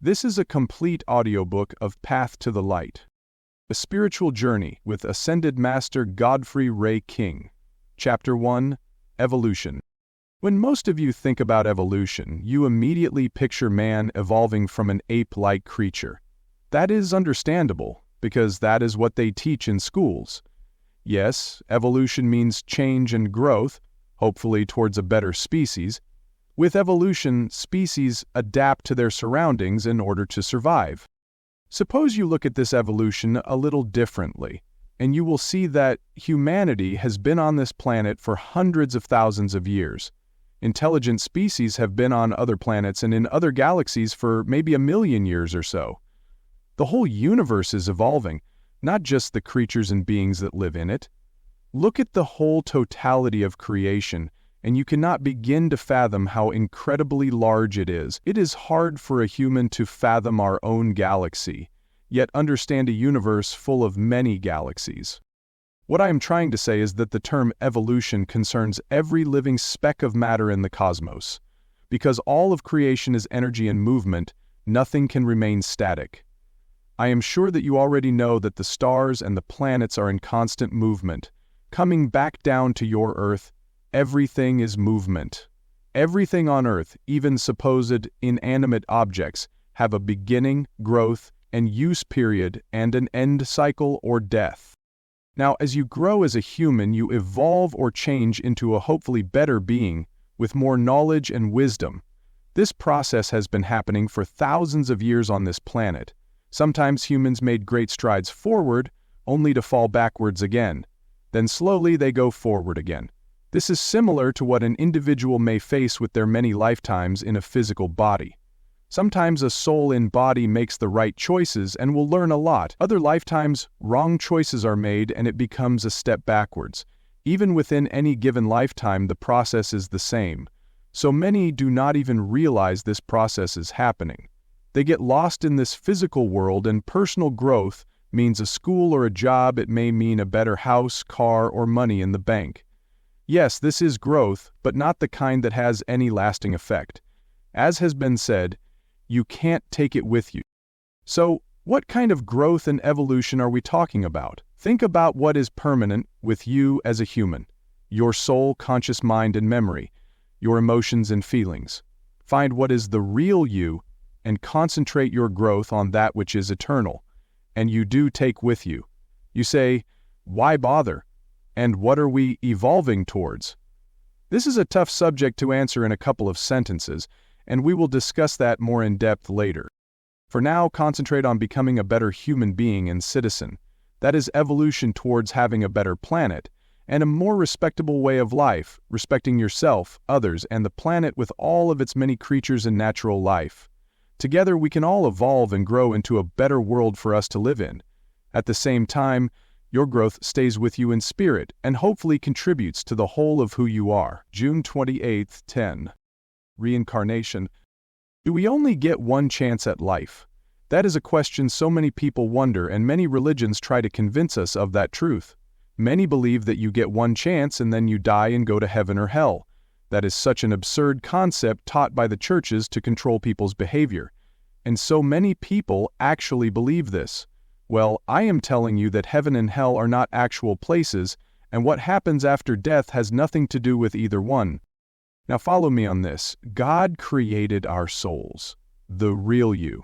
This is a complete audiobook of Path to the Light, a spiritual journey with Ascended Master Godfre Ray King. Chapter 1, Evolution. When most of you think about evolution, you immediately picture man evolving from an ape-like creature. That is understandable, because that is what they teach in schools. Yes, evolution means change and growth, hopefully towards a better species. With evolution, species adapt to their surroundings in order to survive. Suppose you look at this evolution a little differently, and you will see that humanity has been on this planet for hundreds of thousands of years. Intelligent species have been on other planets and in other galaxies for maybe 1,000,000 years or so. The whole universe is evolving, not just the creatures and beings that live in it. Look at the whole totality of creation, and you cannot begin to fathom how incredibly large it is. It is hard for a human to fathom our own galaxy, yet understand a universe full of many galaxies. What I am trying to say is that the term evolution concerns every living speck of matter in the cosmos. Because all of creation is energy and movement, nothing can remain static. I am sure that you already know that the stars and the planets are in constant movement. Coming back down to your Earth, everything is movement. Everything on Earth, even supposed inanimate objects, have a beginning, growth, and use period and an end cycle or death. Now, as you grow as a human, you evolve or change into a hopefully better being with more knowledge and wisdom. This process has been happening for thousands of years on this planet. Sometimes humans made great strides forward, only to fall backwards again. Then slowly they go forward again. This is similar to what an individual may face with their many lifetimes in a physical body. Sometimes a soul in body makes the right choices and will learn a lot. Other lifetimes, wrong choices are made and it becomes a step backwards. Even within any given lifetime, the process is the same. So many do not even realize this process is happening. They get lost in this physical world, and personal growth means a school or a job. It may mean a better house, car, or money in the bank. Yes, this is growth, but not the kind that has any lasting effect. As has been said, you can't take it with you. So, what kind of growth and evolution are we talking about? Think about what is permanent with you as a human. Your soul, conscious mind, and memory. Your emotions and feelings. Find what is the real you and concentrate your growth on that which is eternal. And you do take with you. You say, why bother? And what are we evolving towards? This is a tough subject to answer in a couple of sentences, and we will discuss that more in depth later. For now, concentrate on becoming a better human being and citizen. That is evolution towards having a better planet, and a more respectable way of life, respecting yourself, others, and the planet with all of its many creatures and natural life. Together we can all evolve and grow into a better world for us to live in. At the same time, your growth stays with you in spirit and hopefully contributes to the whole of who you are. June 28, 10. Reincarnation. Do we only get one chance at life? That is a question so many people wonder, and many religions try to convince us of that truth. Many believe that you get one chance and then you die and go to heaven or hell. That is such an absurd concept taught by the churches to control people's behavior. And so many people actually believe this. Well, I am telling you that heaven and hell are not actual places, and what happens after death has nothing to do with either one. Now follow me on this. God created our souls, the real you.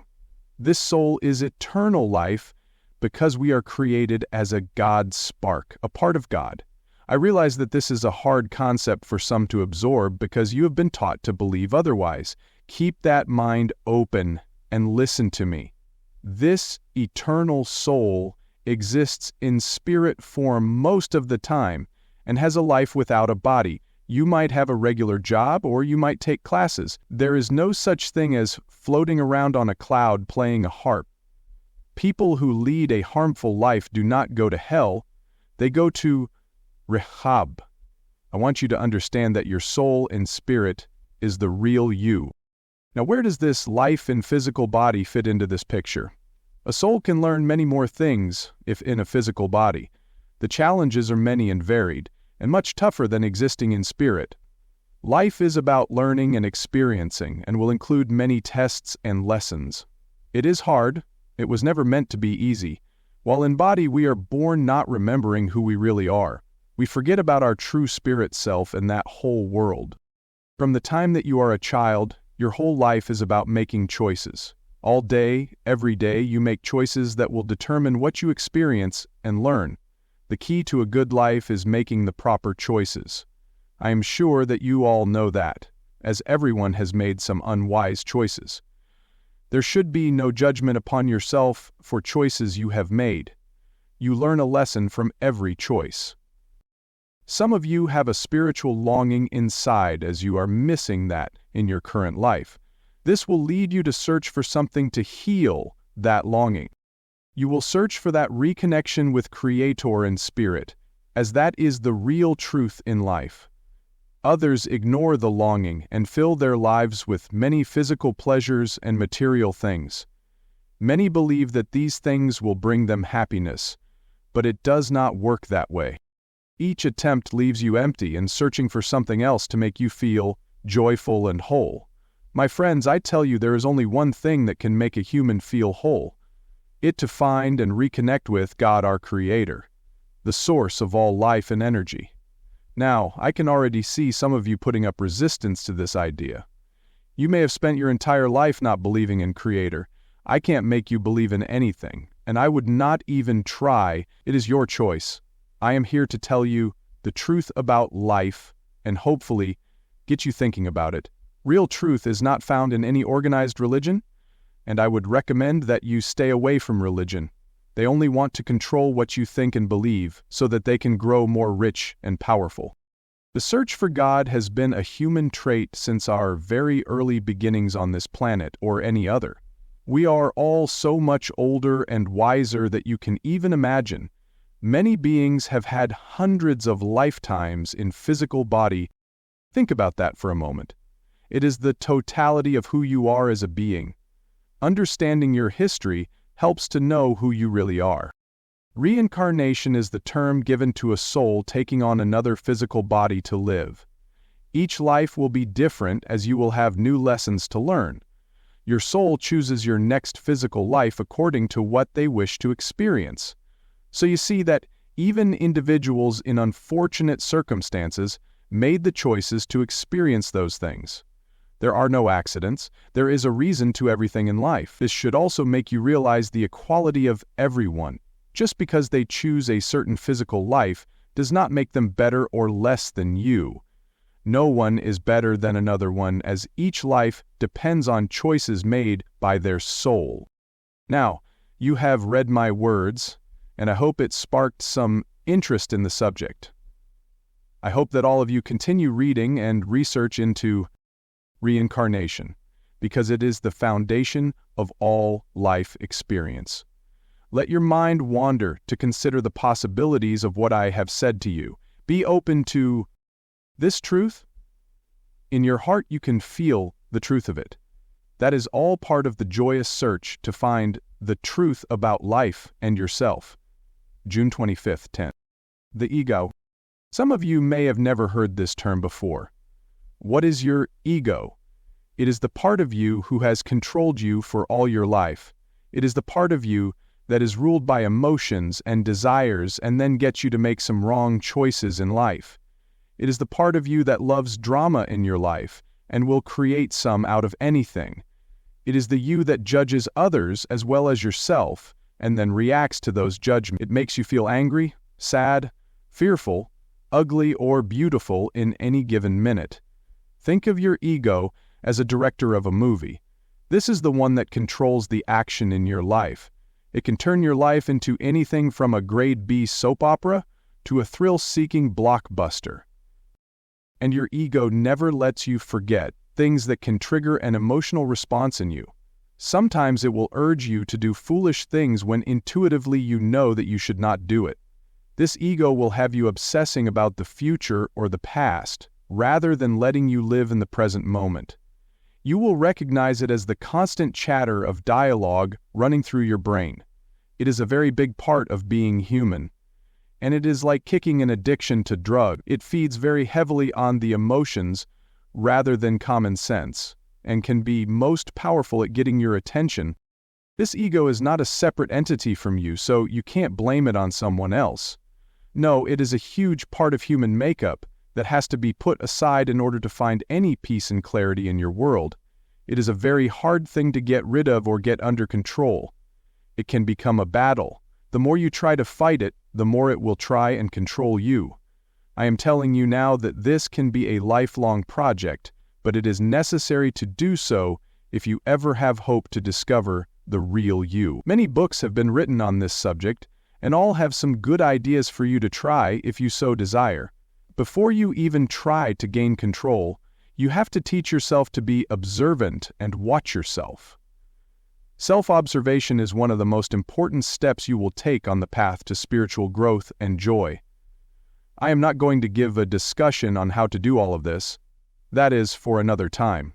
This soul is eternal life because we are created as a God spark, a part of God. I realize that this is a hard concept for some to absorb because you have been taught to believe otherwise. Keep that mind open and listen to me. This eternal soul exists in spirit form most of the time and has a life without a body. You might have a regular job or you might take classes. There is no such thing as floating around on a cloud playing a harp. People who lead a harmful life do not go to hell, they go to Rehab. I want you to understand that your soul and spirit is the real you. Now, where does this life in physical body fit into this picture? A soul can learn many more things if in a physical body. The challenges are many and varied, and much tougher than existing in spirit. Life is about learning and experiencing and will include many tests and lessons. It is hard. It was never meant to be easy. While in body we are born not remembering who we really are. We forget about our true spirit self and that whole world. From the time that you are a child, your whole life is about making choices. All day, every day, you make choices that will determine what you experience and learn. The key to a good life is making the proper choices. I am sure that you all know that, as everyone has made some unwise choices. There should be no judgment upon yourself for choices you have made. You learn a lesson from every choice. Some of you have a spiritual longing inside as you are missing that in your current life. This will lead you to search for something to heal that longing. You will search for that reconnection with Creator and Spirit, as that is the real truth in life. Others ignore the longing and fill their lives with many physical pleasures and material things. Many believe that these things will bring them happiness, but it does not work that way. Each attempt leaves you empty and searching for something else to make you feel joyful and whole. My friends, I tell you there is only one thing that can make a human feel whole. It to find and reconnect with God our Creator, the source of all life and energy. Now, I can already see some of you putting up resistance to this idea. You may have spent your entire life not believing in Creator. I can't make you believe in anything, and I would not even try. It is your choice. I am here to tell you the truth about life and hopefully get you thinking about it. Real truth is not found in any organized religion, and I would recommend that you stay away from religion. They only want to control what you think and believe so that they can grow more rich and powerful. The search for God has been a human trait since our very early beginnings on this planet or any other. We are all so much older and wiser that you can even imagine. Many beings have had hundreds of lifetimes in physical body. Think about that for a moment. It is the totality of who you are as a being. Understanding your history helps to know who you really are. Reincarnation is the term given to a soul taking on another physical body to live. Each life will be different as you will have new lessons to learn. Your soul chooses your next physical life according to what they wish to experience. So you see that even individuals in unfortunate circumstances made the choices to experience those things. There are no accidents. There is a reason to everything in life. This should also make you realize the equality of everyone. Just because they choose a certain physical life does not make them better or less than you. No one is better than another one, as each life depends on choices made by their soul. Now, you have read my words, and I hope it sparked some interest in the subject. I hope that all of you continue reading and research into reincarnation, because it is the foundation of all life experience. Let your mind wander to consider the possibilities of what I have said to you. Be open to this truth. In your heart you can feel the truth of it. That is all part of the joyous search to find the truth about life and yourself. June 25th, 10. The ego. Some of you may have never heard this term before. What is your ego? It is the part of you who has controlled you for all your life. It is the part of you that is ruled by emotions and desires and then gets you to make some wrong choices in life. It is the part of you that loves drama in your life and will create some out of anything. It is the you that judges others as well as yourself and then reacts to those judgments. It makes you feel angry, sad, fearful, ugly, or beautiful in any given minute. Think of your ego as a director of a movie. This is the one that controls the action in your life. It can turn your life into anything from a grade B soap opera to a thrill-seeking blockbuster. And your ego never lets you forget things that can trigger an emotional response in you. Sometimes it will urge you to do foolish things when intuitively you know that you should not do it. This ego will have you obsessing about the future or the past, rather than letting you live in the present moment. You will recognize it as the constant chatter of dialogue running through your brain. It is a very big part of being human. And it is like kicking an addiction to drug. It feeds very heavily on the emotions rather than common sense, and can be most powerful at getting your attention This ego is not a separate entity from you, so you can't blame it on someone else. No, it is a huge part of human makeup that has to be put aside in order to find any peace and clarity in your world. It is a very hard thing to get rid of or get under control. It can become a battle. The more you try to fight it, the more it will try and control you. I am telling you now that this can be a lifelong project, but it is necessary to do so if you ever have hope to discover the real you. Many books have been written on this subject, and all have some good ideas for you to try if you so desire. Before you even try to gain control, you have to teach yourself to be observant and watch yourself. Self-observation is one of the most important steps you will take on the path to spiritual growth and joy. I am not going to give a discussion on how to do all of this. That is for another time.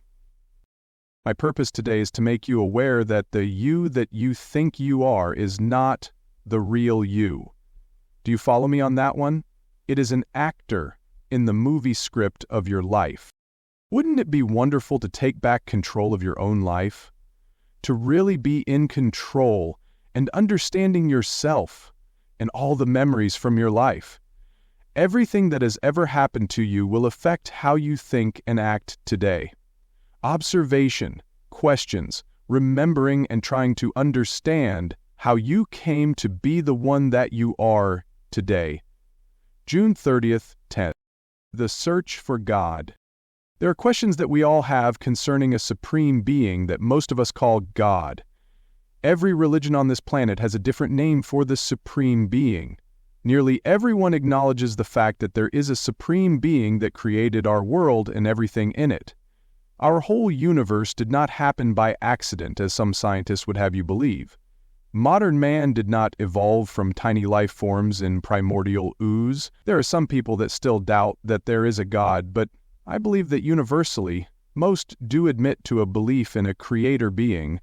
My purpose today is to make you aware that the you that you think you are is not the real you. Do you follow me on that one? It is an actor in the movie script of your life. Wouldn't it be wonderful to take back control of your own life? To really be in control and understanding yourself and all the memories from your life. Everything that has ever happened to you will affect how you think and act today. Observation, questions, remembering and trying to understand how you came to be the one that you are today. June 30th, 10th. The search for God. There are questions that we all have concerning a supreme being that most of us call God. Every religion on this planet has a different name for the supreme being. Nearly everyone acknowledges the fact that there is a supreme being that created our world and everything in it. Our whole universe did not happen by accident, as some scientists would have you believe. Modern man did not evolve from tiny life forms in primordial ooze. There are some people that still doubt that there is a God, but I believe that universally, most do admit to a belief in a creator being.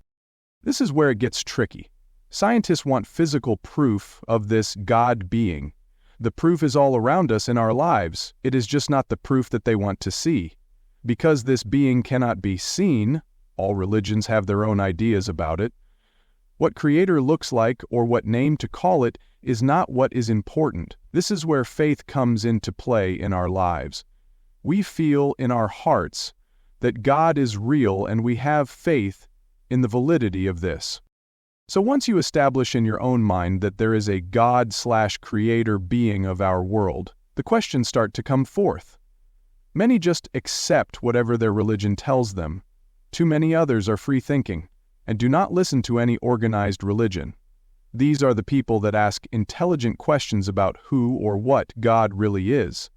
This is where it gets tricky. Scientists want physical proof of this God being. The proof is all around us in our lives. It is just not the proof that they want to see. Because this being cannot be seen, all religions have their own ideas about it. What creator looks like or what name to call it is not what is important. This is where faith comes into play in our lives. We feel in our hearts that God is real and we have faith in the validity of this. So once you establish in your own mind that there is a God/creator being of our world, the questions start to come forth. Many just accept whatever their religion tells them. Too many others are free-thinking and do not listen to any organized religion. These are the people that ask intelligent questions about who or what God really is.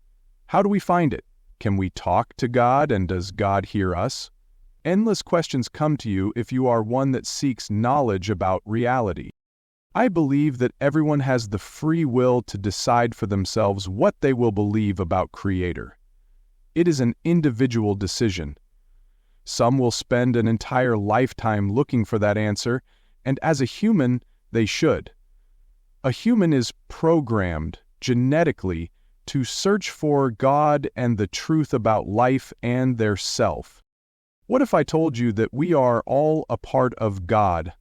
How do we find it? Can we talk to God, and does God hear us? Endless questions come to you if you are one that seeks knowledge about reality. I believe that everyone has the free will to decide for themselves what they will believe about Creator. It is an individual decision. Some will spend an entire lifetime looking for that answer, and as a human, they should. A human is programmed genetically to search for God and the truth about life and their self. What if I told you that we are all a part of God,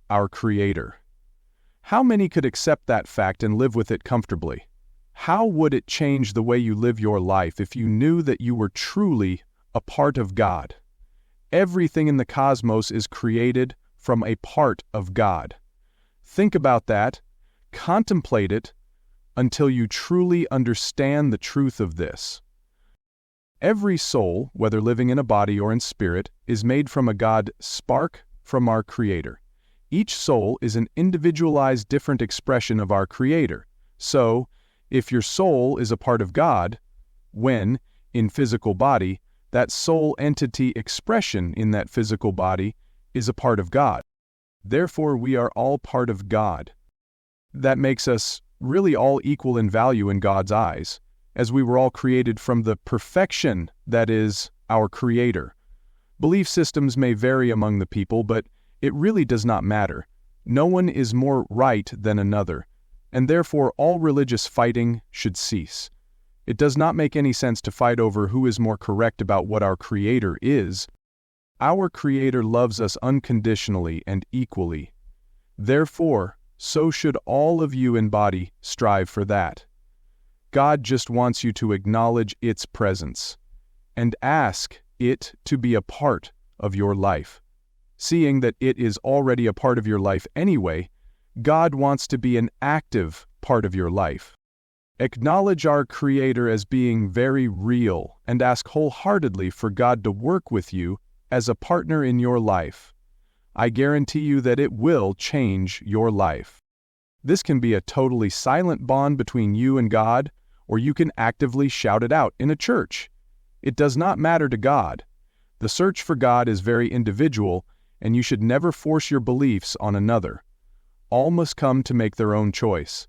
our Creator? How many could accept that fact and live with it comfortably? How would it change the way you live your life if you knew that you were truly a part of God? Everything in the cosmos is created from a part of God. Think about that, contemplate it, until you truly understand the truth of this. Every soul, whether living in a body or in spirit, is made from a God spark from our Creator. Each soul is an individualized different expression of our Creator. So, if your soul is a part of God, when, in physical body, that soul entity expression in that physical body is a part of God. Therefore, we are all part of God. That makes us really all equal in value in God's eyes, as we were all created from the perfection that is our Creator. Belief systems may vary among the people, but it really does not matter. No one is more right than another, and therefore all religious fighting should cease. It does not make any sense to fight over who is more correct about what our Creator is. Our Creator loves us unconditionally and equally, Therefore, so should all of you in body strive for that. God just wants you to acknowledge its presence and ask it to be a part of your life. Seeing that it is already a part of your life anyway, God wants to be an active part of your life. Acknowledge our Creator as being very real and ask wholeheartedly for God to work with you as a partner in your life. I guarantee you that it will change your life. This can be a totally silent bond between you and God, or you can actively shout it out in a church. It does not matter to God. The search for God is very individual, and you should never force your beliefs on another. All must come to make their own choice.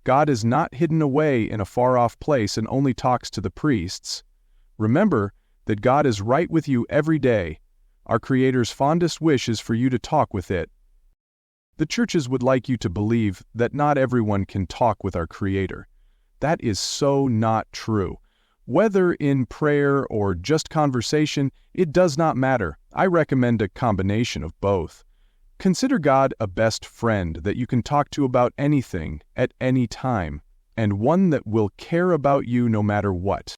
God is not hidden away in a far-off place and only talks to the priests. Remember that God is right with you every day. Our Creator's fondest wish is for you to talk with it. The churches would like you to believe that not everyone can talk with our Creator. That is so not true. Whether in prayer or just conversation, it does not matter. I recommend a combination of both. Consider God a best friend that you can talk to about anything at any time, and one that will care about you no matter what.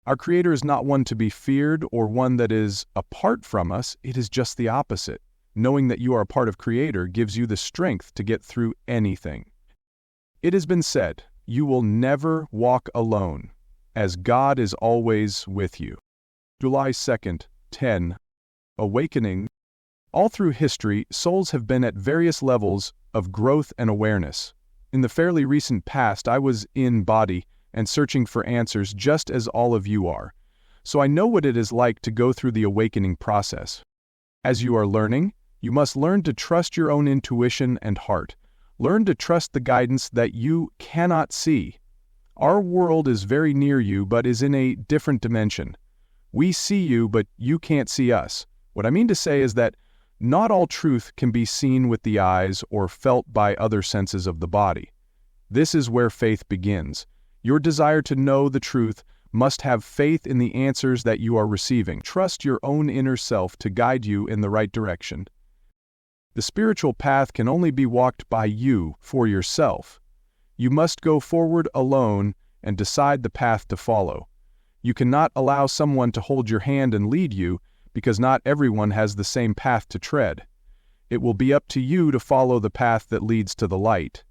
Our Creator is not one to be feared or one that is apart from us. It is just the opposite. Knowing that you are a part of Creator gives you the strength to get through anything. It has been said, you will never walk alone, as God is always with you. July 2nd, 10. Awakening. All through history, souls have been at various levels of growth and awareness. In the fairly recent past, I was in body and searching for answers just as all of you are. So I know what it is like to go through the awakening process. As you are learning, you must learn to trust your own intuition and heart. Learn to trust the guidance that you cannot see. Our world is very near you but is in a different dimension. We see you but you can't see us. What I mean to say is that not all truth can be seen with the eyes or felt by other senses of the body. This is where faith begins. Your desire to know the truth must have faith in the answers that you are receiving. Trust your own inner self to guide you in the right direction. The spiritual path can only be walked by you for yourself. You must go forward alone and decide the path to follow. You cannot allow someone to hold your hand and lead you, because not everyone has the same path to tread. It will be up to you to follow the path that leads to the light.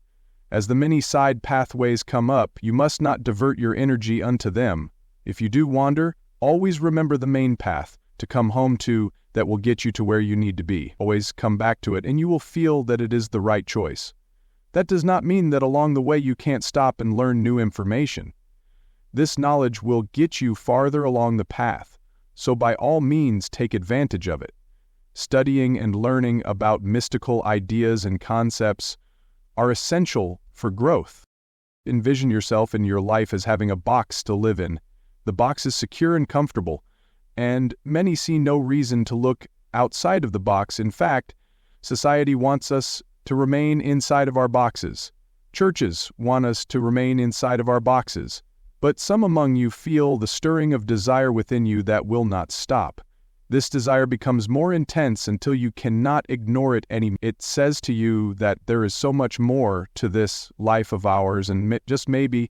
As the many side pathways come up, you must not divert your energy unto them. If you do wander, always remember the main path to come home to that will get you to where you need to be. Always come back to it and you will feel that it is the right choice. That does not mean that along the way you can't stop and learn new information. This knowledge will get you farther along the path. So by all means take advantage of it. Studying and learning about mystical ideas and concepts are essential for growth. Envision yourself in your life as having a box to live in. The box is secure and comfortable, and many see no reason to look outside of the box. In fact, society wants us to remain inside of our boxes. Churches want us to remain inside of our boxes. But some among you feel the stirring of desire within you that will not stop. This desire becomes more intense until you cannot ignore it anymore. It says to you that there is so much more to this life of ours, and just maybe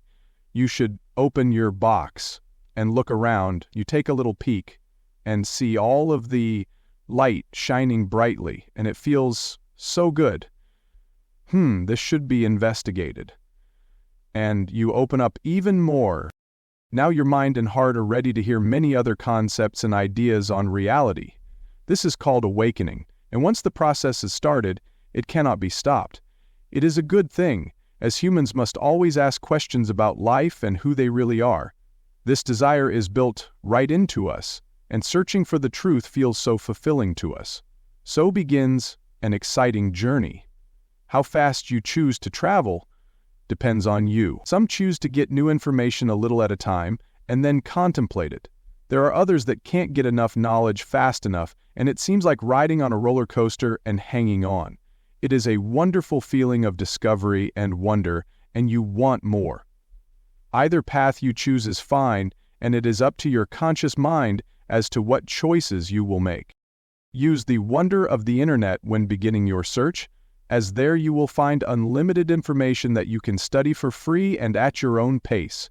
you should open your box and look around. You take a little peek and see all of the light shining brightly, and it feels so good. This should be investigated. And you open up even more. Now your mind and heart are ready to hear many other concepts and ideas on reality. This is called awakening, and once the process is started, it cannot be stopped. It is a good thing, as humans must always ask questions about life and who they really are. This desire is built right into us, and searching for the truth feels so fulfilling to us. So begins an exciting journey. How fast you choose to travel depends on you. Some choose to get new information a little at a time and then contemplate it. There are others that can't get enough knowledge fast enough, and it seems like riding on a roller coaster and hanging on. It is a wonderful feeling of discovery and wonder, and you want more. Either path you choose is fine, and it is up to your conscious mind as to what choices you will make. Use the wonder of the internet when beginning your search. as there you will find unlimited information that you can study for free and at your own pace.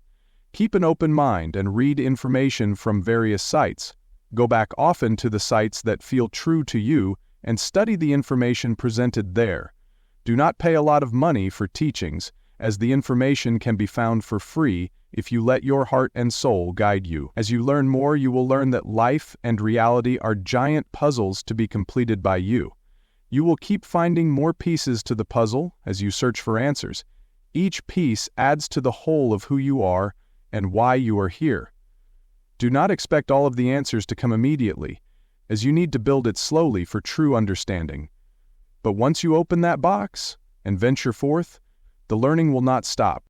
Keep an open mind and read information from various sites. Go back often to the sites that feel true to you and study the information presented there. Do not pay a lot of money for teachings, as the information can be found for free if you let your heart and soul guide you. As you learn more, you will learn that life and reality are giant puzzles to be completed by you. You will keep finding more pieces to the puzzle as you search for answers. Each piece adds to the whole of who you are and why you are here. Do not expect all of the answers to come immediately, as you need to build it slowly for true understanding. But once you open that box and venture forth, the learning will not stop.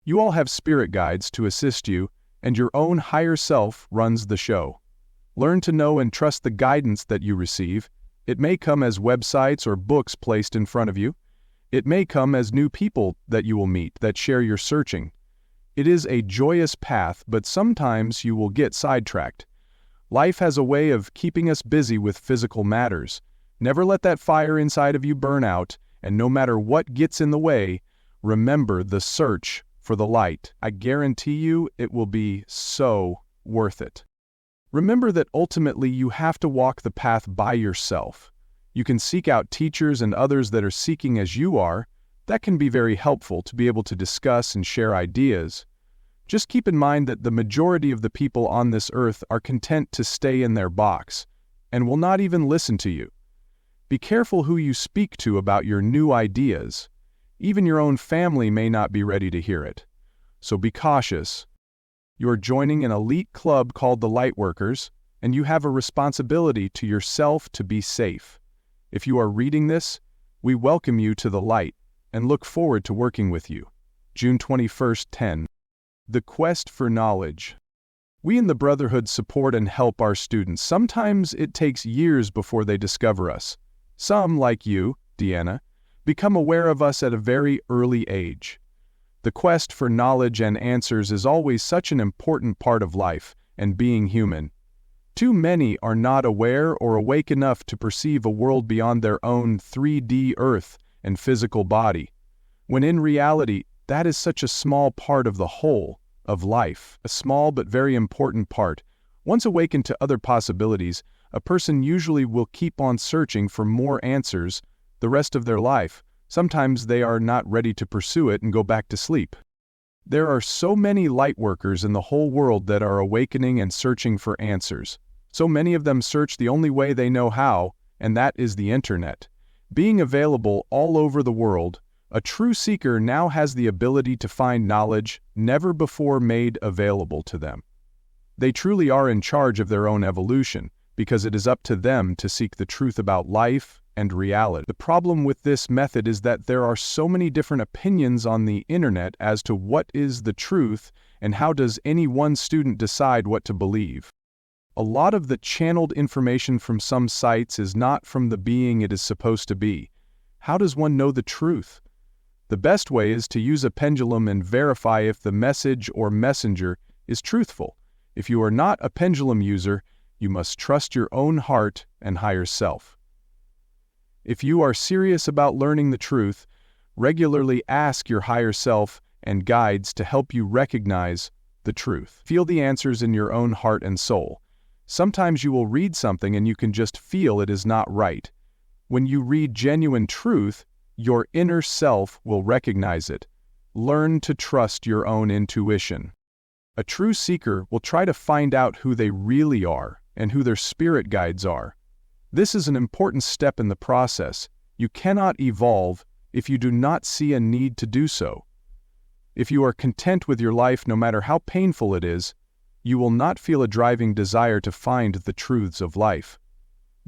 You all have spirit guides to assist you, and your own higher self runs the show. Learn to know and trust the guidance that you receive. It may come as websites or books placed in front of you. It may come as new people that you will meet that share your searching. It is a joyous path, but sometimes you will get sidetracked. Life has a way of keeping us busy with physical matters. Never let that fire inside of you burn out, and no matter what gets in the way, remember the search for the light. I guarantee you it will be so worth it. Remember that ultimately you have to walk the path by yourself. You can seek out teachers and others that are seeking as you are. That can be very helpful to be able to discuss and share ideas. Just keep in mind that the majority of the people on this earth are content to stay in their box and will not even listen to you. Be careful who you speak to about your new ideas. Even your own family may not be ready to hear it. So be cautious. You're joining an elite club called the Lightworkers, and you have a responsibility to yourself to be safe. If you are reading this, we welcome you to the light and look forward to working with you. June 21st, 10. The Quest for Knowledge. We in the Brotherhood support and help our students. Sometimes it takes years before they discover us. Some, like you, Dianna, become aware of us at a very early age. The quest for knowledge and answers is always such an important part of life and being human. Too many are not aware or awake enough to perceive a world beyond their own 3D earth and physical body, when in reality, that is such a small part of the whole of life, a small but very important part. Once awakened to other possibilities, a person usually will keep on searching for more answers the rest of their life. Sometimes they are not ready to pursue it and go back to sleep. There are so many lightworkers in the whole world that are awakening and searching for answers. So many of them search the only way they know how, and that is the internet. Being available all over the world, a true seeker now has the ability to find knowledge never before made available to them. They truly are in charge of their own evolution, because it is up to them to seek the truth about life and reality. The problem with this method is that there are so many different opinions on the internet as to what is the truth and how does any one student decide what to believe. A lot of the channeled information from some sites is not from the being it is supposed to be. How does one know the truth? The best way is to use a pendulum and verify if the message or messenger is truthful. If you are not a pendulum user, you must trust your own heart and higher self. If you are serious about learning the truth, regularly ask your higher self and guides to help you recognize the truth. Feel the answers in your own heart and soul. Sometimes you will read something and you can just feel it is not right. When you read genuine truth, your inner self will recognize it. Learn to trust your own intuition. A true seeker will try to find out who they really are and who their spirit guides are. This is an important step in the process. You cannot evolve if you do not see a need to do so. If you are content with your life no matter how painful it is, you will not feel a driving desire to find the truths of life.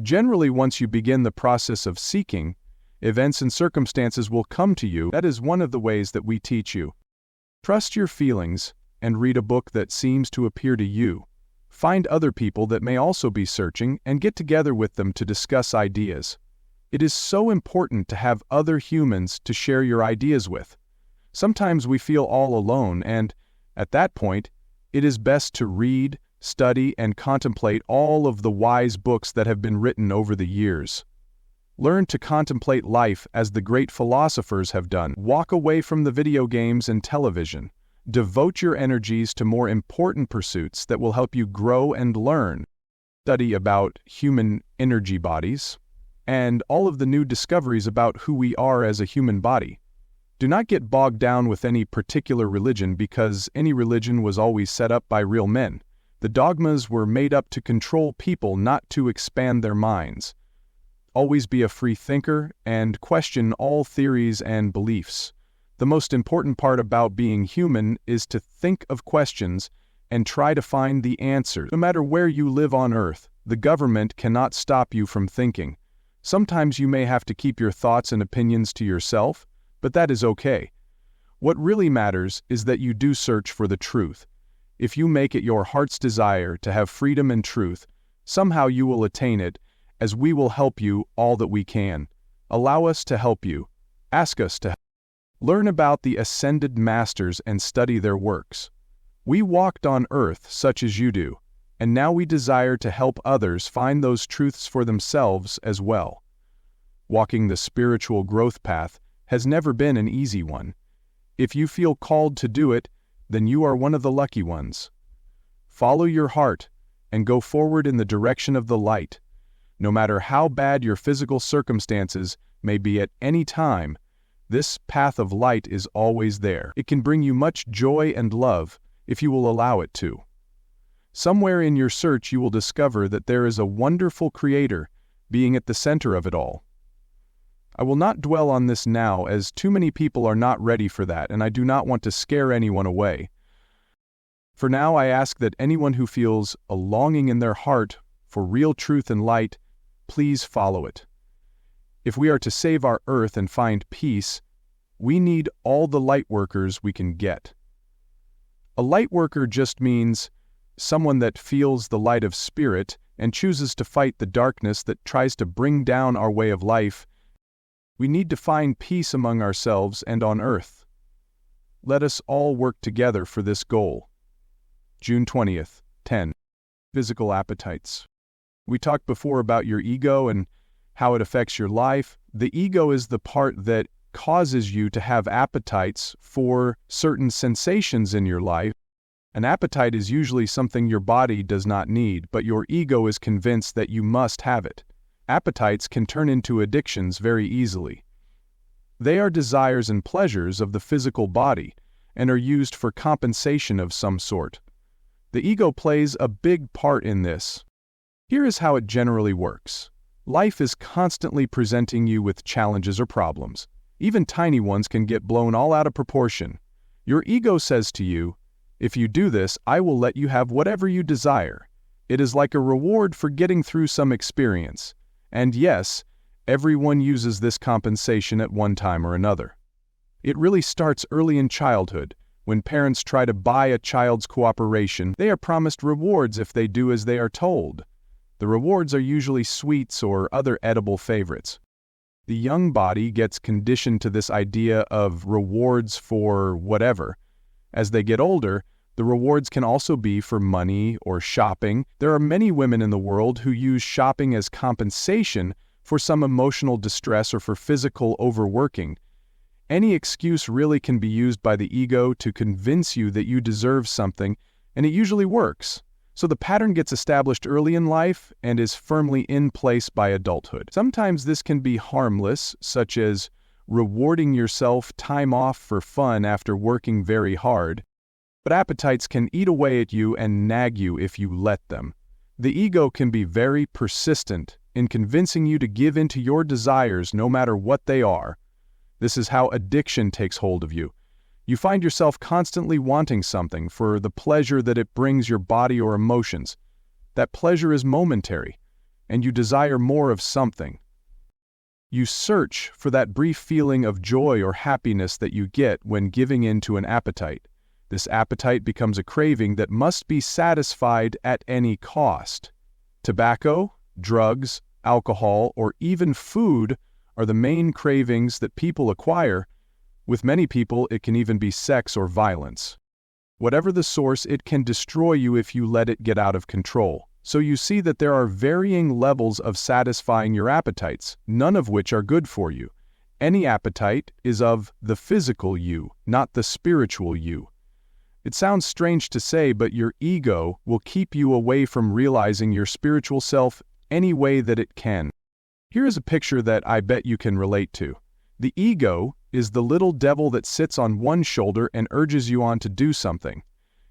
Generally, once you begin the process of seeking, events and circumstances will come to you. That is one of the ways that we teach you. Trust your feelings and read a book that seems to appeal to you. Find other people that may also be searching and get together with them to discuss ideas. It is so important to have other humans to share your ideas with. Sometimes we feel all alone and, at that point, it is best to read, study, and contemplate all of the wise books that have been written over the years. Learn to contemplate life as the great philosophers have done. Walk away from the video games and television. Devote your energies to more important pursuits that will help you grow and learn. Study about human energy bodies and all of the new discoveries about who we are as a human body. Do not get bogged down with any particular religion, because any religion was always set up by real men. The dogmas were made up to control people, not to expand their minds. Always be a free thinker and question all theories and beliefs. The most important part about being human is to think of questions and try to find the answers. No matter where you live on Earth, the government cannot stop you from thinking. Sometimes you may have to keep your thoughts and opinions to yourself, but that is okay. What really matters is that you do search for the truth. If you make it your heart's desire to have freedom and truth, somehow you will attain it, as we will help you all that we can. Allow us to help you. Ask us to help. Learn about the ascended masters and study their works. We walked on earth such as you do, and now we desire to help others find those truths for themselves as well. Walking the spiritual growth path has never been an easy one. If you feel called to do it, then you are one of the lucky ones. Follow your heart and go forward in the direction of the light. No matter how bad your physical circumstances may be at any time, this path of light is always there. It can bring you much joy and love if you will allow it to. Somewhere in your search you will discover that there is a wonderful Creator being at the center of it all. I will not dwell on this now, as too many people are not ready for that, and I do not want to scare anyone away. For now, I ask that anyone who feels a longing in their heart for real truth and light, please follow it. If we are to save our earth and find peace, we need all the light workers we can get. A light worker just means someone that feels the light of spirit and chooses to fight the darkness that tries to bring down our way of life. We need to find peace among ourselves and on earth. Let us all work together for this goal. June 20th, 10. Physical appetites. We talked before about your ego and how it affects your life. The ego is the part that causes you to have appetites for certain sensations in your life. An appetite is usually something your body does not need, but your ego is convinced that you must have it. Appetites can turn into addictions very easily. They are desires and pleasures of the physical body and are used for compensation of some sort. The ego plays a big part in this. Here is how it generally works. Life is constantly presenting you with challenges or problems. Even tiny ones can get blown all out of proportion. Your ego says to you, "If you do this, I will let you have whatever you desire." It is like a reward for getting through some experience. And yes, everyone uses this compensation at one time or another. It really starts early in childhood. When parents try to buy a child's cooperation, they are promised rewards if they do as they are told. The rewards are usually sweets or other edible favorites. The young body gets conditioned to this idea of rewards for whatever. As they get older, the rewards can also be for money or shopping. There are many women in the world who use shopping as compensation for some emotional distress or for physical overworking. Any excuse really can be used by the ego to convince you that you deserve something, and it usually works. So the pattern gets established early in life and is firmly in place by adulthood. Sometimes this can be harmless, such as rewarding yourself time off for fun after working very hard. But appetites can eat away at you and nag you if you let them. The ego can be very persistent in convincing you to give in to your desires no matter what they are. This is how addiction takes hold of you. You find yourself constantly wanting something for the pleasure that it brings your body or emotions. That pleasure is momentary, and you desire more of something. You search for that brief feeling of joy or happiness that you get when giving in to an appetite. This appetite becomes a craving that must be satisfied at any cost. Tobacco, drugs, alcohol, or even food are the main cravings that people acquire. With many people, it can even be sex or violence. Whatever the source, it can destroy you if you let it get out of control. So you see that there are varying levels of satisfying your appetites, none of which are good for you. Any appetite is of the physical you, not the spiritual you. It sounds strange to say, but your ego will keep you away from realizing your spiritual self any way that it can. Here is a picture that I bet you can relate to. The ego is the little devil that sits on one shoulder and urges you on to do something.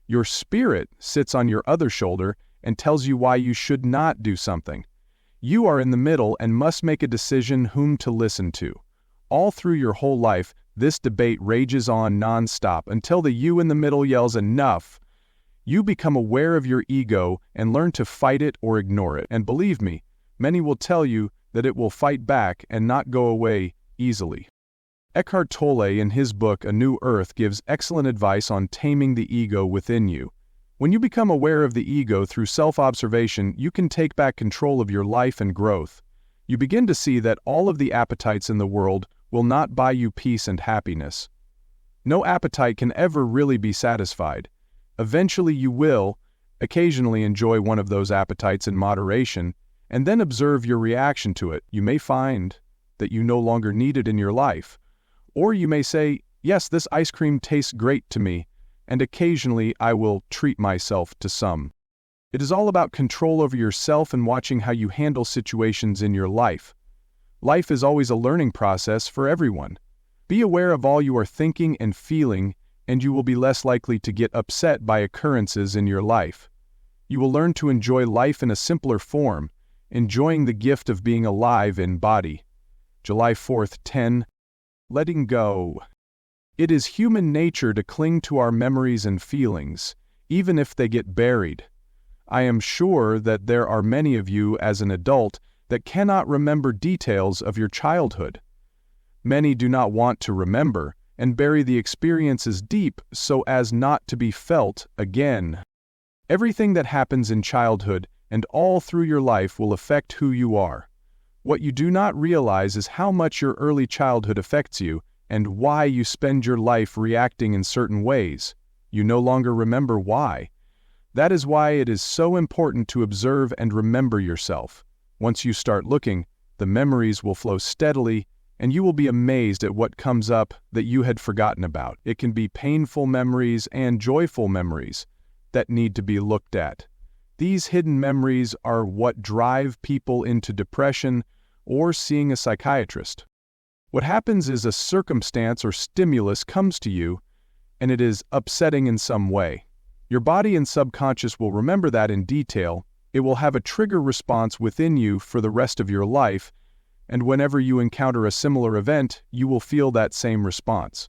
Your spirit sits on your other shoulder and tells you why you should not do something. You are in the middle and must make a decision whom to listen to. All through your whole life, this debate rages on non-stop until the you in the middle yells enough. You become aware of your ego and learn to fight it or ignore it. And believe me, many will tell you that it will fight back and not go away easily. Eckhart Tolle in his book A New Earth gives excellent advice on taming the ego within you. When you become aware of the ego through self-observation, you can take back control of your life and growth. You begin to see that all of the appetites in the world will not buy you peace and happiness. No appetite can ever really be satisfied. Eventually you will, occasionally enjoy one of those appetites in moderation, and then observe your reaction to it. You may find that you no longer need it in your life. Or you may say, yes, this ice cream tastes great to me, and occasionally I will treat myself to some. It is all about control over yourself and watching how you handle situations in your life. Life is always a learning process for everyone. Be aware of all you are thinking and feeling, and you will be less likely to get upset by occurrences in your life. You will learn to enjoy life in a simpler form, enjoying the gift of being alive in body. July 4th, 10. Letting go. It is human nature to cling to our memories and feelings, even if they get buried. I am sure that there are many of you as an adult that cannot remember details of your childhood. Many do not want to remember and bury the experiences deep so as not to be felt again. Everything that happens in childhood and all through your life will affect who you are. What you do not realize is how much your early childhood affects you and why you spend your life reacting in certain ways. You no longer remember why. That is why it is so important to observe and remember yourself. Once you start looking, the memories will flow steadily, and you will be amazed at what comes up that you had forgotten about. It can be painful memories and joyful memories that need to be looked at. These hidden memories are what drive people into depression or seeing a psychiatrist. What happens is a circumstance or stimulus comes to you, and it is upsetting in some way. Your body and subconscious will remember that in detail. It will have a trigger response within you for the rest of your life, and whenever you encounter a similar event, you will feel that same response.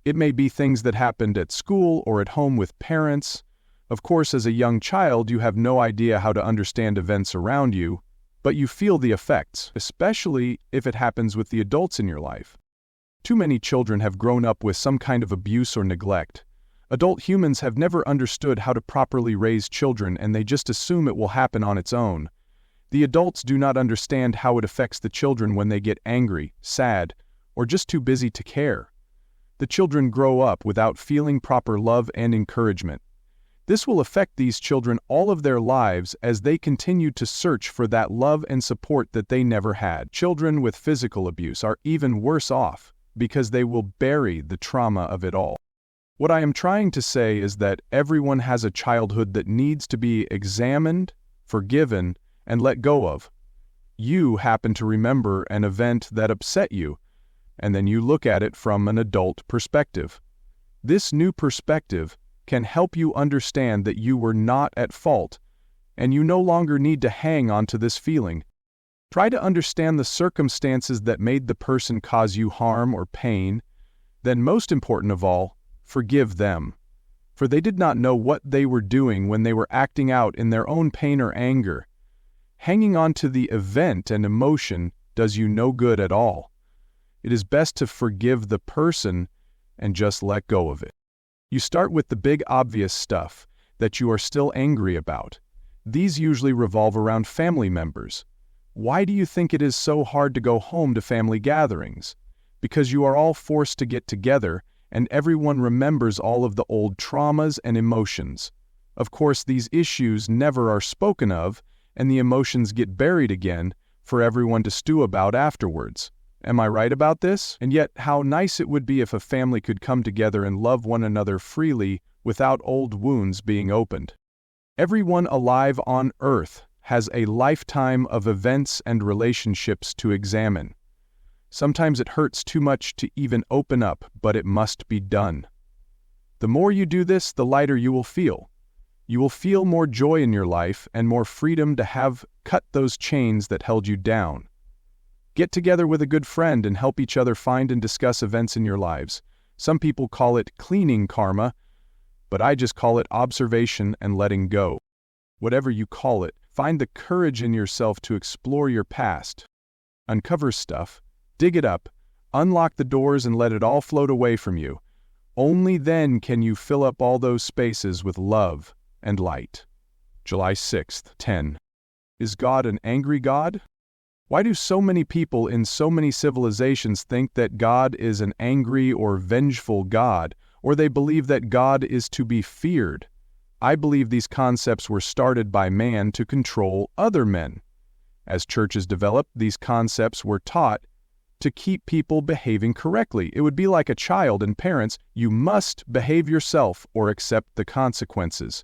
It may be things that happened at school or at home with parents. Of course, as a young child, you have no idea how to understand events around you, but you feel the effects, especially if it happens with the adults in your life. Too many children have grown up with some kind of abuse or neglect. Adult humans have never understood how to properly raise children, and they just assume it will happen on its own. The adults do not understand how it affects the children when they get angry, sad, or just too busy to care. The children grow up without feeling proper love and encouragement. This will affect these children all of their lives as they continue to search for that love and support that they never had. Children with physical abuse are even worse off because they will bury the trauma of it all. What I am trying to say is that everyone has a childhood that needs to be examined, forgiven, and let go of. You happen to remember an event that upset you, and then you look at it from an adult perspective. This new perspective can help you understand that you were not at fault, and you no longer need to hang on to this feeling. Try to understand the circumstances that made the person cause you harm or pain. Then, most important of all, forgive them. For they did not know what they were doing when they were acting out in their own pain or anger. Hanging on to the event and emotion does you no good at all. It is best to forgive the person and just let go of it. You start with the big obvious stuff that you are still angry about. These usually revolve around family members. Why do you think it is so hard to go home to family gatherings? Because you are all forced to get together, and everyone remembers all of the old traumas and emotions. Of course, these issues never are spoken of, and the emotions get buried again for everyone to stew about afterwards. Am I right about this? And yet, how nice it would be if a family could come together and love one another freely without old wounds being opened. Everyone alive on Earth has a lifetime of events and relationships to examine. Sometimes it hurts too much to even open up, but it must be done. The more you do this, the lighter you will feel. You will feel more joy in your life and more freedom to have cut those chains that held you down. Get together with a good friend and help each other find and discuss events in your lives. Some people call it cleaning karma, but I just call it observation and letting go. Whatever you call it, find the courage in yourself to explore your past. Uncover stuff, dig it up, unlock the doors and let it all float away from you. Only then can you fill up all those spaces with love and light. July 6th, 10. Is God an angry God? Why do so many people in so many civilizations think that God is an angry or vengeful God, or they believe that God is to be feared? I believe these concepts were started by man to control other men. As churches developed, these concepts were taught to keep people behaving correctly. It would be like a child and parents, you must behave yourself or accept the consequences.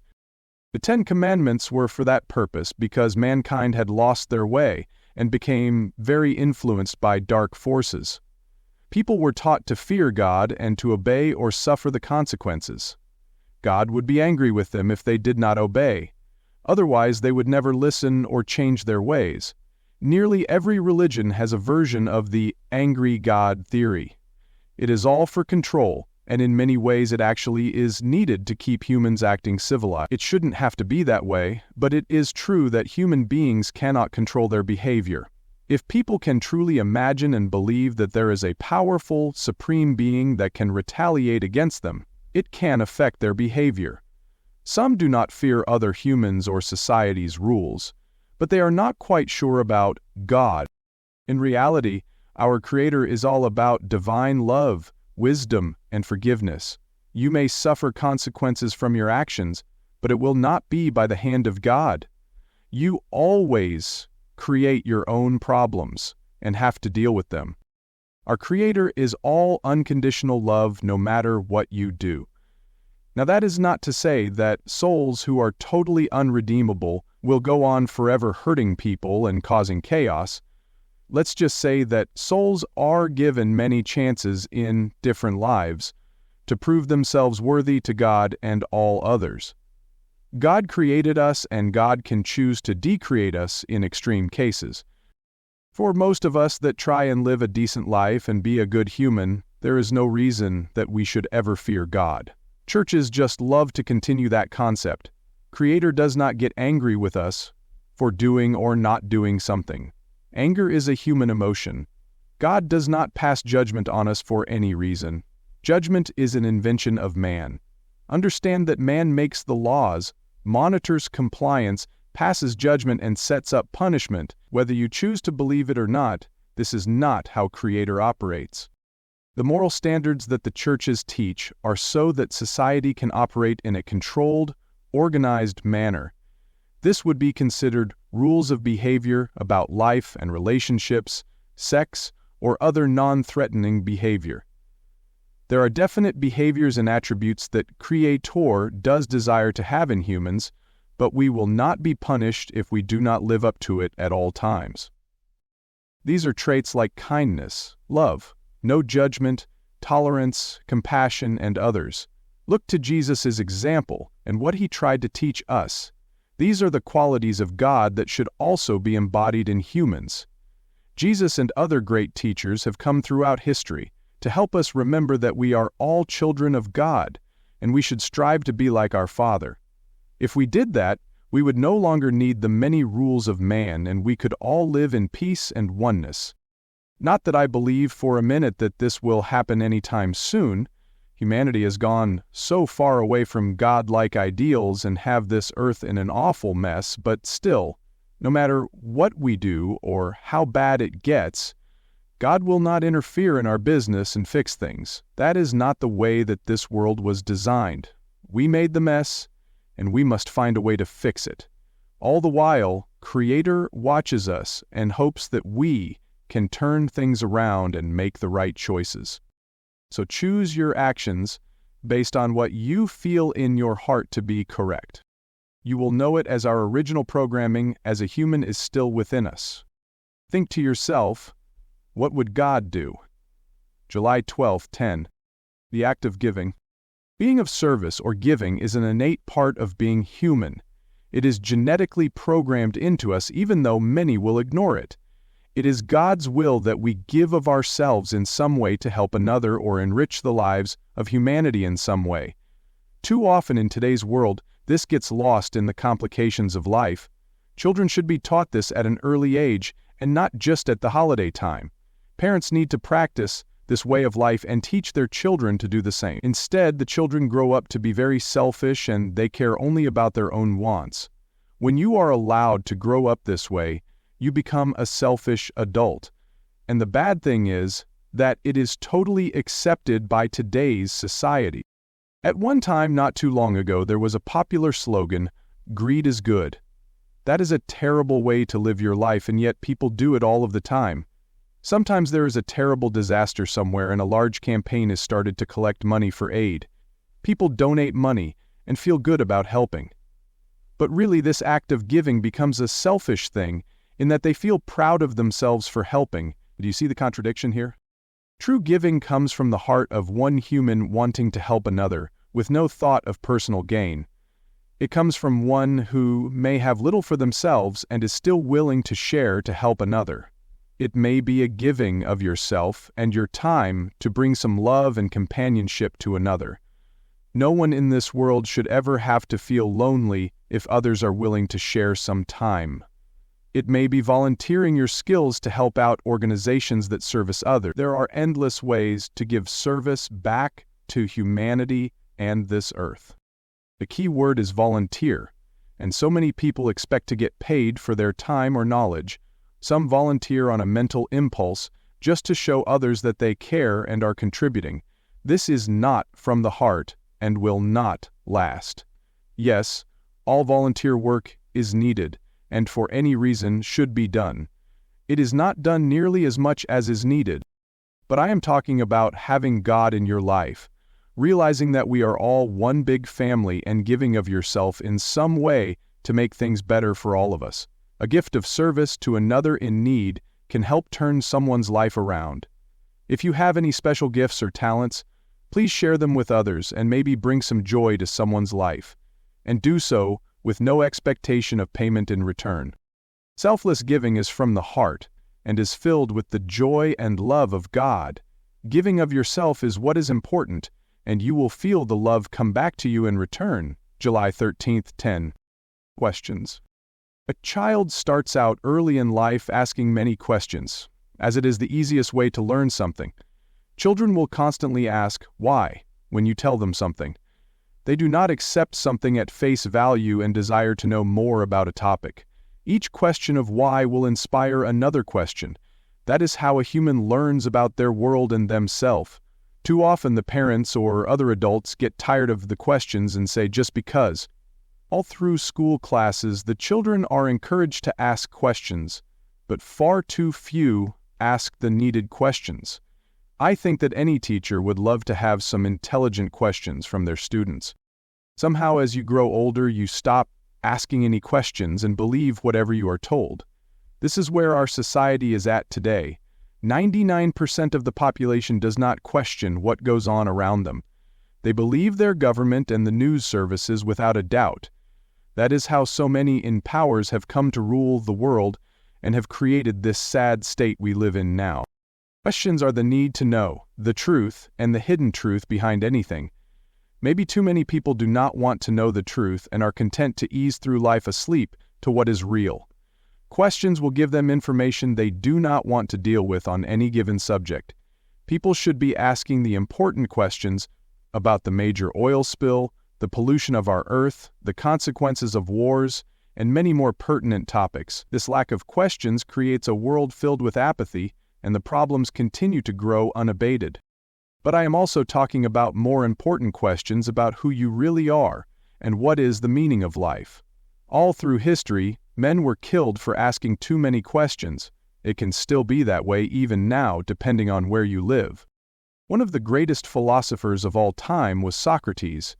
The 10 Commandments were for that purpose because mankind had lost their way and became very influenced by dark forces. People were taught to fear God and to obey or suffer the consequences. God would be angry with them if they did not obey. Otherwise, they would never listen or change their ways. Nearly every religion has a version of the angry God theory. It is all for control, and in many ways it actually is needed to keep humans acting civilized. It shouldn't have to be that way, but it is true that human beings cannot control their behavior. If people can truly imagine and believe that there is a powerful, supreme being that can retaliate against them, it can affect their behavior. Some do not fear other humans or society's rules, but they are not quite sure about God. In reality, our Creator is all about divine love, wisdom, and forgiveness. You may suffer consequences from your actions, but it will not be by the hand of God. You always create your own problems and have to deal with them. Our Creator is all unconditional love no matter what you do. Now that is not to say that souls who are totally unredeemable will go on forever hurting people and causing chaos. Let's just say that souls are given many chances in different lives to prove themselves worthy to God and all others. God created us and God can choose to decreate us in extreme cases. For most of us that try and live a decent life and be a good human, there is no reason that we should ever fear God. Churches just love to continue that concept. Creator does not get angry with us for doing or not doing something. Anger is a human emotion. God does not pass judgment on us for any reason. Judgment is an invention of man. Understand that man makes the laws, monitors compliance, passes judgment, and sets up punishment. Whether you choose to believe it or not, this is not how Creator operates. The moral standards that the churches teach are so that society can operate in a controlled, organized manner. This would be considered rules of behavior about life and relationships, sex, or other non-threatening behavior. There are definite behaviors and attributes that Creator does desire to have in humans, but we will not be punished if we do not live up to it at all times. These are traits like kindness, love, no judgment, tolerance, compassion, and others. Look to Jesus' example and what he tried to teach us. These are the qualities of God that should also be embodied in humans. Jesus and other great teachers have come throughout history to help us remember that we are all children of God, and we should strive to be like our Father. If we did that, we would no longer need the many rules of man, and we could all live in peace and oneness. Not that I believe for a minute that this will happen anytime soon. Humanity has gone so far away from God-like ideals and have this earth in an awful mess, but still, no matter what we do or how bad it gets, God will not interfere in our business and fix things. That is not the way that this world was designed. We made the mess, and we must find a way to fix it. All the while, Creator watches us and hopes that we can turn things around and make the right choices. So choose your actions based on what you feel in your heart to be correct. You will know it as our original programming as a human is still within us. Think to yourself, what would God do? July 12, 10. The act of giving. Being of service or giving is an innate part of being human. It is genetically programmed into us even though many will ignore it. It is God's will that we give of ourselves in some way to help another or enrich the lives of humanity in some way. Too often in today's world, this gets lost in the complications of life. Children should be taught this at an early age and not just at the holiday time. Parents need to practice this way of life and teach their children to do the same. Instead, the children grow up to be very selfish and they care only about their own wants. When you are allowed to grow up this way, you become a selfish adult. And the bad thing is that it is totally accepted by today's society. At one time not too long ago, there was a popular slogan, "Greed is good." That is a terrible way to live your life, and yet people do it all of the time. Sometimes there is a terrible disaster somewhere and a large campaign is started to collect money for aid. People donate money and feel good about helping. But really this act of giving becomes a selfish thing in that they feel proud of themselves for helping. Do you see the contradiction here? True giving comes from the heart of one human wanting to help another, with no thought of personal gain. It comes from one who may have little for themselves and is still willing to share to help another. It may be a giving of yourself and your time to bring some love and companionship to another. No one in this world should ever have to feel lonely if others are willing to share some time. It may be volunteering your skills to help out organizations that service others. There are endless ways to give service back to humanity and this earth. The key word is volunteer, and so many people expect to get paid for their time or knowledge. Some volunteer on a mental impulse just to show others that they care and are contributing. This is not from the heart and will not last. Yes, all volunteer work is needed and for any reason should be done. It is not done nearly as much as is needed. But I am talking about having God in your life, realizing that we are all one big family and giving of yourself in some way to make things better for all of us. A gift of service to another in need can help turn someone's life around. If you have any special gifts or talents, please share them with others and maybe bring some joy to someone's life. And do so with no expectation of payment in return. Selfless giving is from the heart and is filled with the joy and love of God. Giving of yourself is what is important, and you will feel the love come back to you in return. July 13th, 10. Questions. A child starts out early in life asking many questions, as it is the easiest way to learn something. Children will constantly ask, why, when you tell them something. They do not accept something at face value and desire to know more about a topic. Each question of why will inspire another question. That is how a human learns about their world and themselves. Too often the parents or other adults get tired of the questions and say just because. All through school classes, the children are encouraged to ask questions, but far too few ask the needed questions. I think that any teacher would love to have some intelligent questions from their students. Somehow as you grow older, you stop asking any questions and believe whatever you are told. This is where our society is at today. 99% of the population does not question what goes on around them. They believe their government and the news services without a doubt. That is how so many in powers have come to rule the world and have created this sad state we live in now. Questions are the need to know, the truth, and the hidden truth behind anything. Maybe too many people do not want to know the truth and are content to ease through life asleep to what is real. Questions will give them information they do not want to deal with on any given subject. People should be asking the important questions about the major oil spill, the pollution of our earth, the consequences of wars, and many more pertinent topics. This lack of questions creates a world filled with apathy, and the problems continue to grow unabated. But I am also talking about more important questions about who you really are and what is the meaning of life. All through history, men were killed for asking too many questions. It can still be that way even now, depending on where you live. One of the greatest philosophers of all time was Socrates,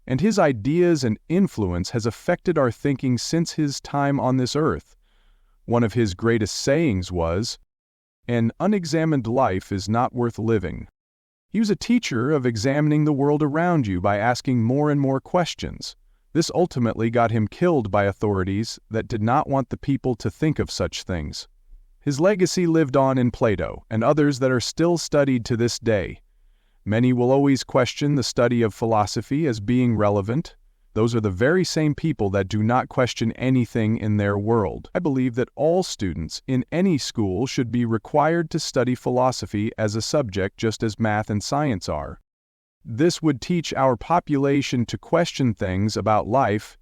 and his ideas and influence has affected our thinking since his time on this earth. One of his greatest sayings was, "An unexamined life is not worth living." He was a teacher of examining the world around you by asking more and more questions. This ultimately got him killed by authorities that did not want the people to think of such things. His legacy lived on in Plato and others that are still studied to this day. Many will always question the study of philosophy as being relevant. Those are the very same people that do not question anything in their world. I believe that all students in any school should be required to study philosophy as a subject just as math and science are. This would teach our population to question things about life.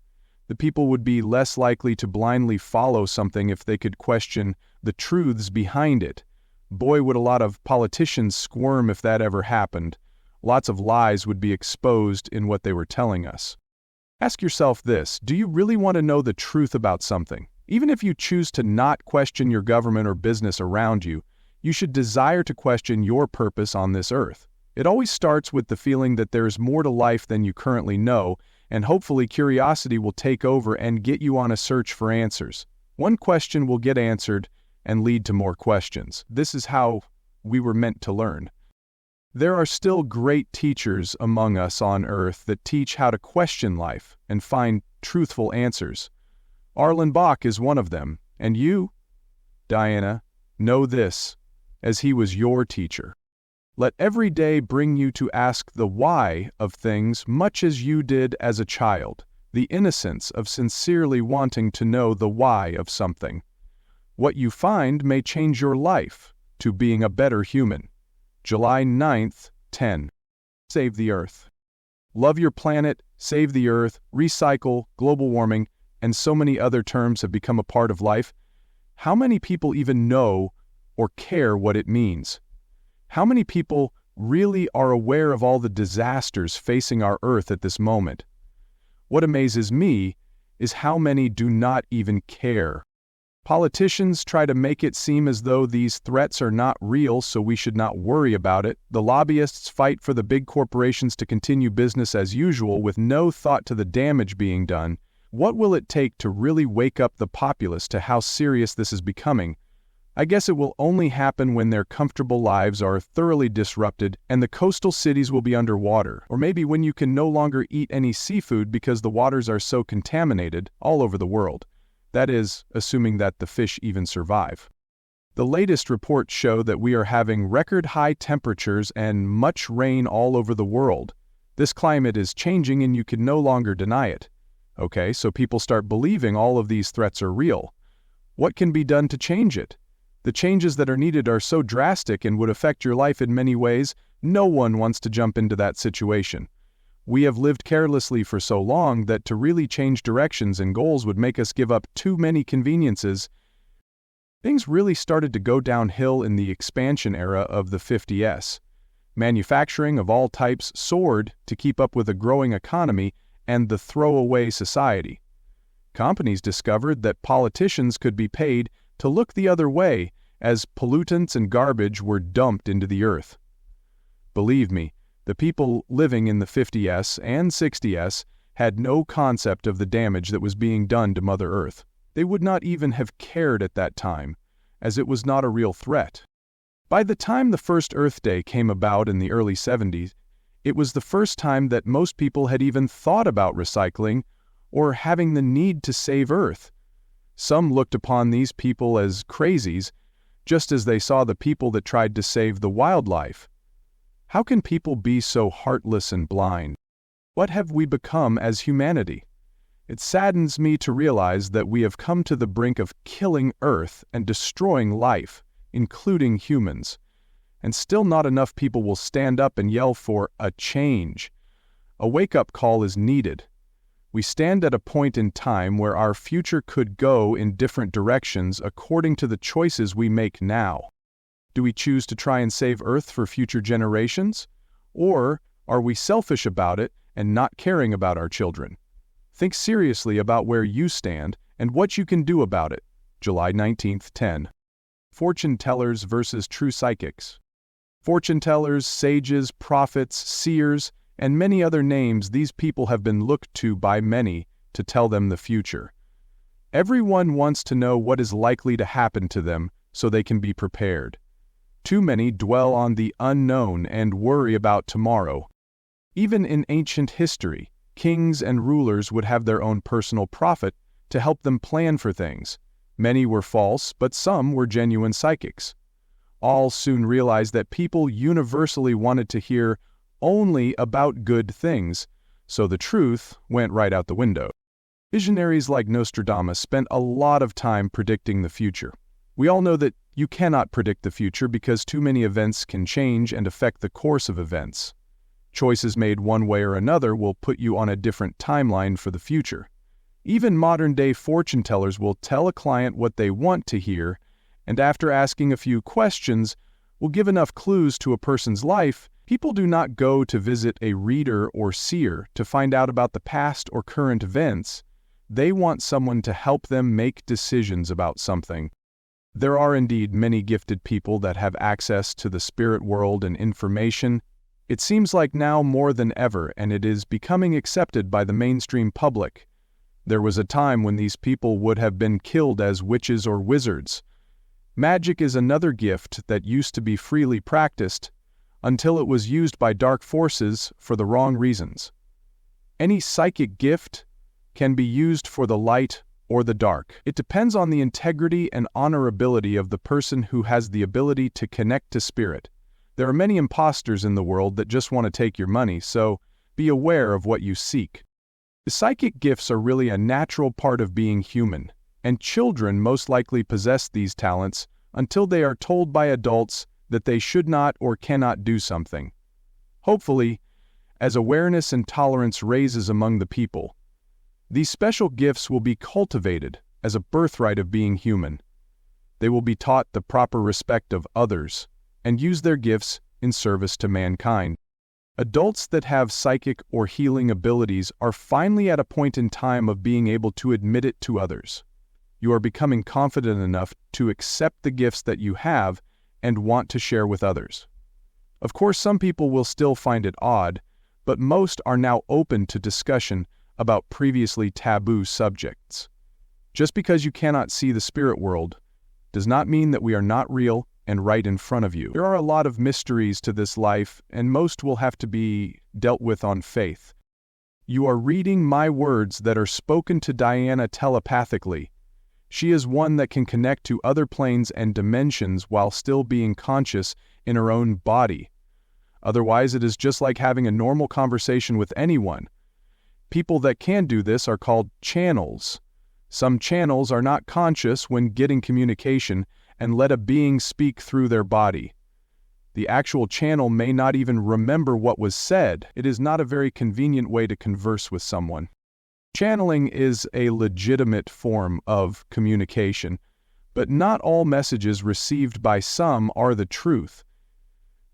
The people would be less likely to blindly follow something if they could question the truths behind it. Boy, would a lot of politicians squirm if that ever happened. Lots of lies would be exposed in what they were telling us. Ask yourself this: do you really want to know the truth about something? Even if you choose to not question your government or business around you, you should desire to question your purpose on this earth. It always starts with the feeling that there is more to life than you currently know, and hopefully curiosity will take over and get you on a search for answers. One question will get answered and lead to more questions. This is how we were meant to learn. There are still great teachers among us on earth that teach how to question life and find truthful answers. Arlen Bach is one of them, and you, Dianna, know this, as he was your teacher. Let every day bring you to ask the why of things much as you did as a child, the innocence of sincerely wanting to know the why of something. What you find may change your life to being a better human. July 9th, 10. Save the Earth. Love your planet, save the Earth, recycle, global warming, and so many other terms have become a part of life. How many people even know or care what it means? How many people really are aware of all the disasters facing our Earth at this moment? What amazes me is how many do not even care. Politicians try to make it seem as though these threats are not real, so we should not worry about it. The lobbyists fight for the big corporations to continue business as usual with no thought to the damage being done. What will it take to really wake up the populace to how serious this is becoming? I guess it will only happen when their comfortable lives are thoroughly disrupted and the coastal cities will be underwater, or maybe when you can no longer eat any seafood because the waters are so contaminated all over the world. That is, assuming that the fish even survive. The latest reports show that we are having record-high temperatures and much rain all over the world. This climate is changing and you can no longer deny it. Okay, so people start believing all of these threats are real. What can be done to change it? The changes that are needed are so drastic and would affect your life in many ways, no one wants to jump into that situation. We have lived carelessly for so long that to really change directions and goals would make us give up too many conveniences. Things really started to go downhill in the expansion era of the 50s. Manufacturing of all types soared to keep up with a growing economy and the throwaway society. Companies discovered that politicians could be paid to look the other way as pollutants and garbage were dumped into the earth. Believe me, the people living in the 50s and 60s had no concept of the damage that was being done to Mother Earth. They would not even have cared at that time, as it was not a real threat. By the time the first Earth Day came about in the early 70s, it was the first time that most people had even thought about recycling or having the need to save Earth. Some looked upon these people as crazies, just as they saw the people that tried to save the wildlife. How can people be so heartless and blind? What have we become as humanity? It saddens me to realize that we have come to the brink of killing Earth and destroying life, including humans. And still not enough people will stand up and yell for a change. A wake-up call is needed. We stand at a point in time where our future could go in different directions according to the choices we make now. Do we choose to try and save Earth for future generations? Or are we selfish about it and not caring about our children? Think seriously about where you stand and what you can do about it. July 19, 10. Fortune tellers versus true psychics. Fortune tellers, sages, prophets, seers, and many other names, these people have been looked to by many to tell them the future. Everyone wants to know what is likely to happen to them so they can be prepared. Too many dwell on the unknown and worry about tomorrow. Even in ancient history, kings and rulers would have their own personal prophet to help them plan for things. Many were false, but some were genuine psychics. All soon realized that people universally wanted to hear only about good things, so the truth went right out the window. Visionaries like Nostradamus spent a lot of time predicting the future. We all know that you cannot predict the future because too many events can change and affect the course of events. Choices made one way or another will put you on a different timeline for the future. Even modern-day fortune tellers will tell a client what they want to hear, and after asking a few questions, will give enough clues to a person's life. People do not go to visit a reader or seer to find out about the past or current events. They want someone to help them make decisions about something. There are indeed many gifted people that have access to the spirit world and information. It seems like now more than ever, and it is becoming accepted by the mainstream public. There was a time when these people would have been killed as witches or wizards. Magic is another gift that used to be freely practiced until it was used by dark forces for the wrong reasons. Any psychic gift can be used for the light or the dark. It depends on the integrity and honorability of the person who has the ability to connect to spirit. There are many imposters in the world that just want to take your money, so be aware of what you seek. The psychic gifts are really a natural part of being human, and children most likely possess these talents until they are told by adults that they should not or cannot do something. Hopefully, as awareness and tolerance raises among the people, these special gifts will be cultivated as a birthright of being human. They will be taught the proper respect of others and use their gifts in service to mankind. Adults that have psychic or healing abilities are finally at a point in time of being able to admit it to others. You are becoming confident enough to accept the gifts that you have and want to share with others. Of course, some people will still find it odd, but most are now open to discussion about previously taboo subjects. Just because you cannot see the spirit world does not mean that we are not real and right in front of you. There are a lot of mysteries to this life, and most will have to be dealt with on faith. You are reading my words that are spoken to Dianna telepathically. She is one that can connect to other planes and dimensions while still being conscious in her own body. Otherwise, it is just like having a normal conversation with anyone. People that can do this are called channels. Some channels are not conscious when getting communication and let a being speak through their body. The actual channel may not even remember what was said. It is not a very convenient way to converse with someone. Channeling is a legitimate form of communication, but not all messages received by some are the truth.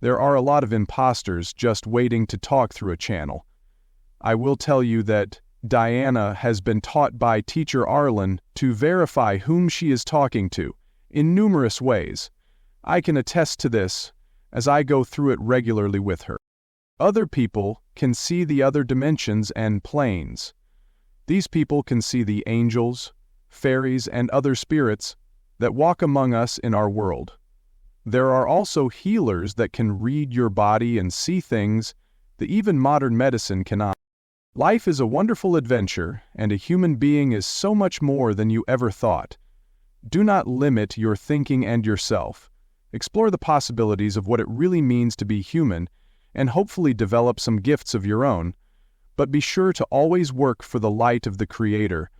There are a lot of imposters just waiting to talk through a channel. I will tell you that Dianna has been taught by Teacher Arlen to verify whom she is talking to in numerous ways. I can attest to this as I go through it regularly with her. Other people can see the other dimensions and planes. These people can see the angels, fairies, and other spirits that walk among us in our world. There are also healers that can read your body and see things that even modern medicine cannot. Life is a wonderful adventure, and a human being is so much more than you ever thought. Do not limit your thinking and yourself. Explore the possibilities of what it really means to be human, and hopefully develop some gifts of your own, but be sure to always work for the light of the Creator,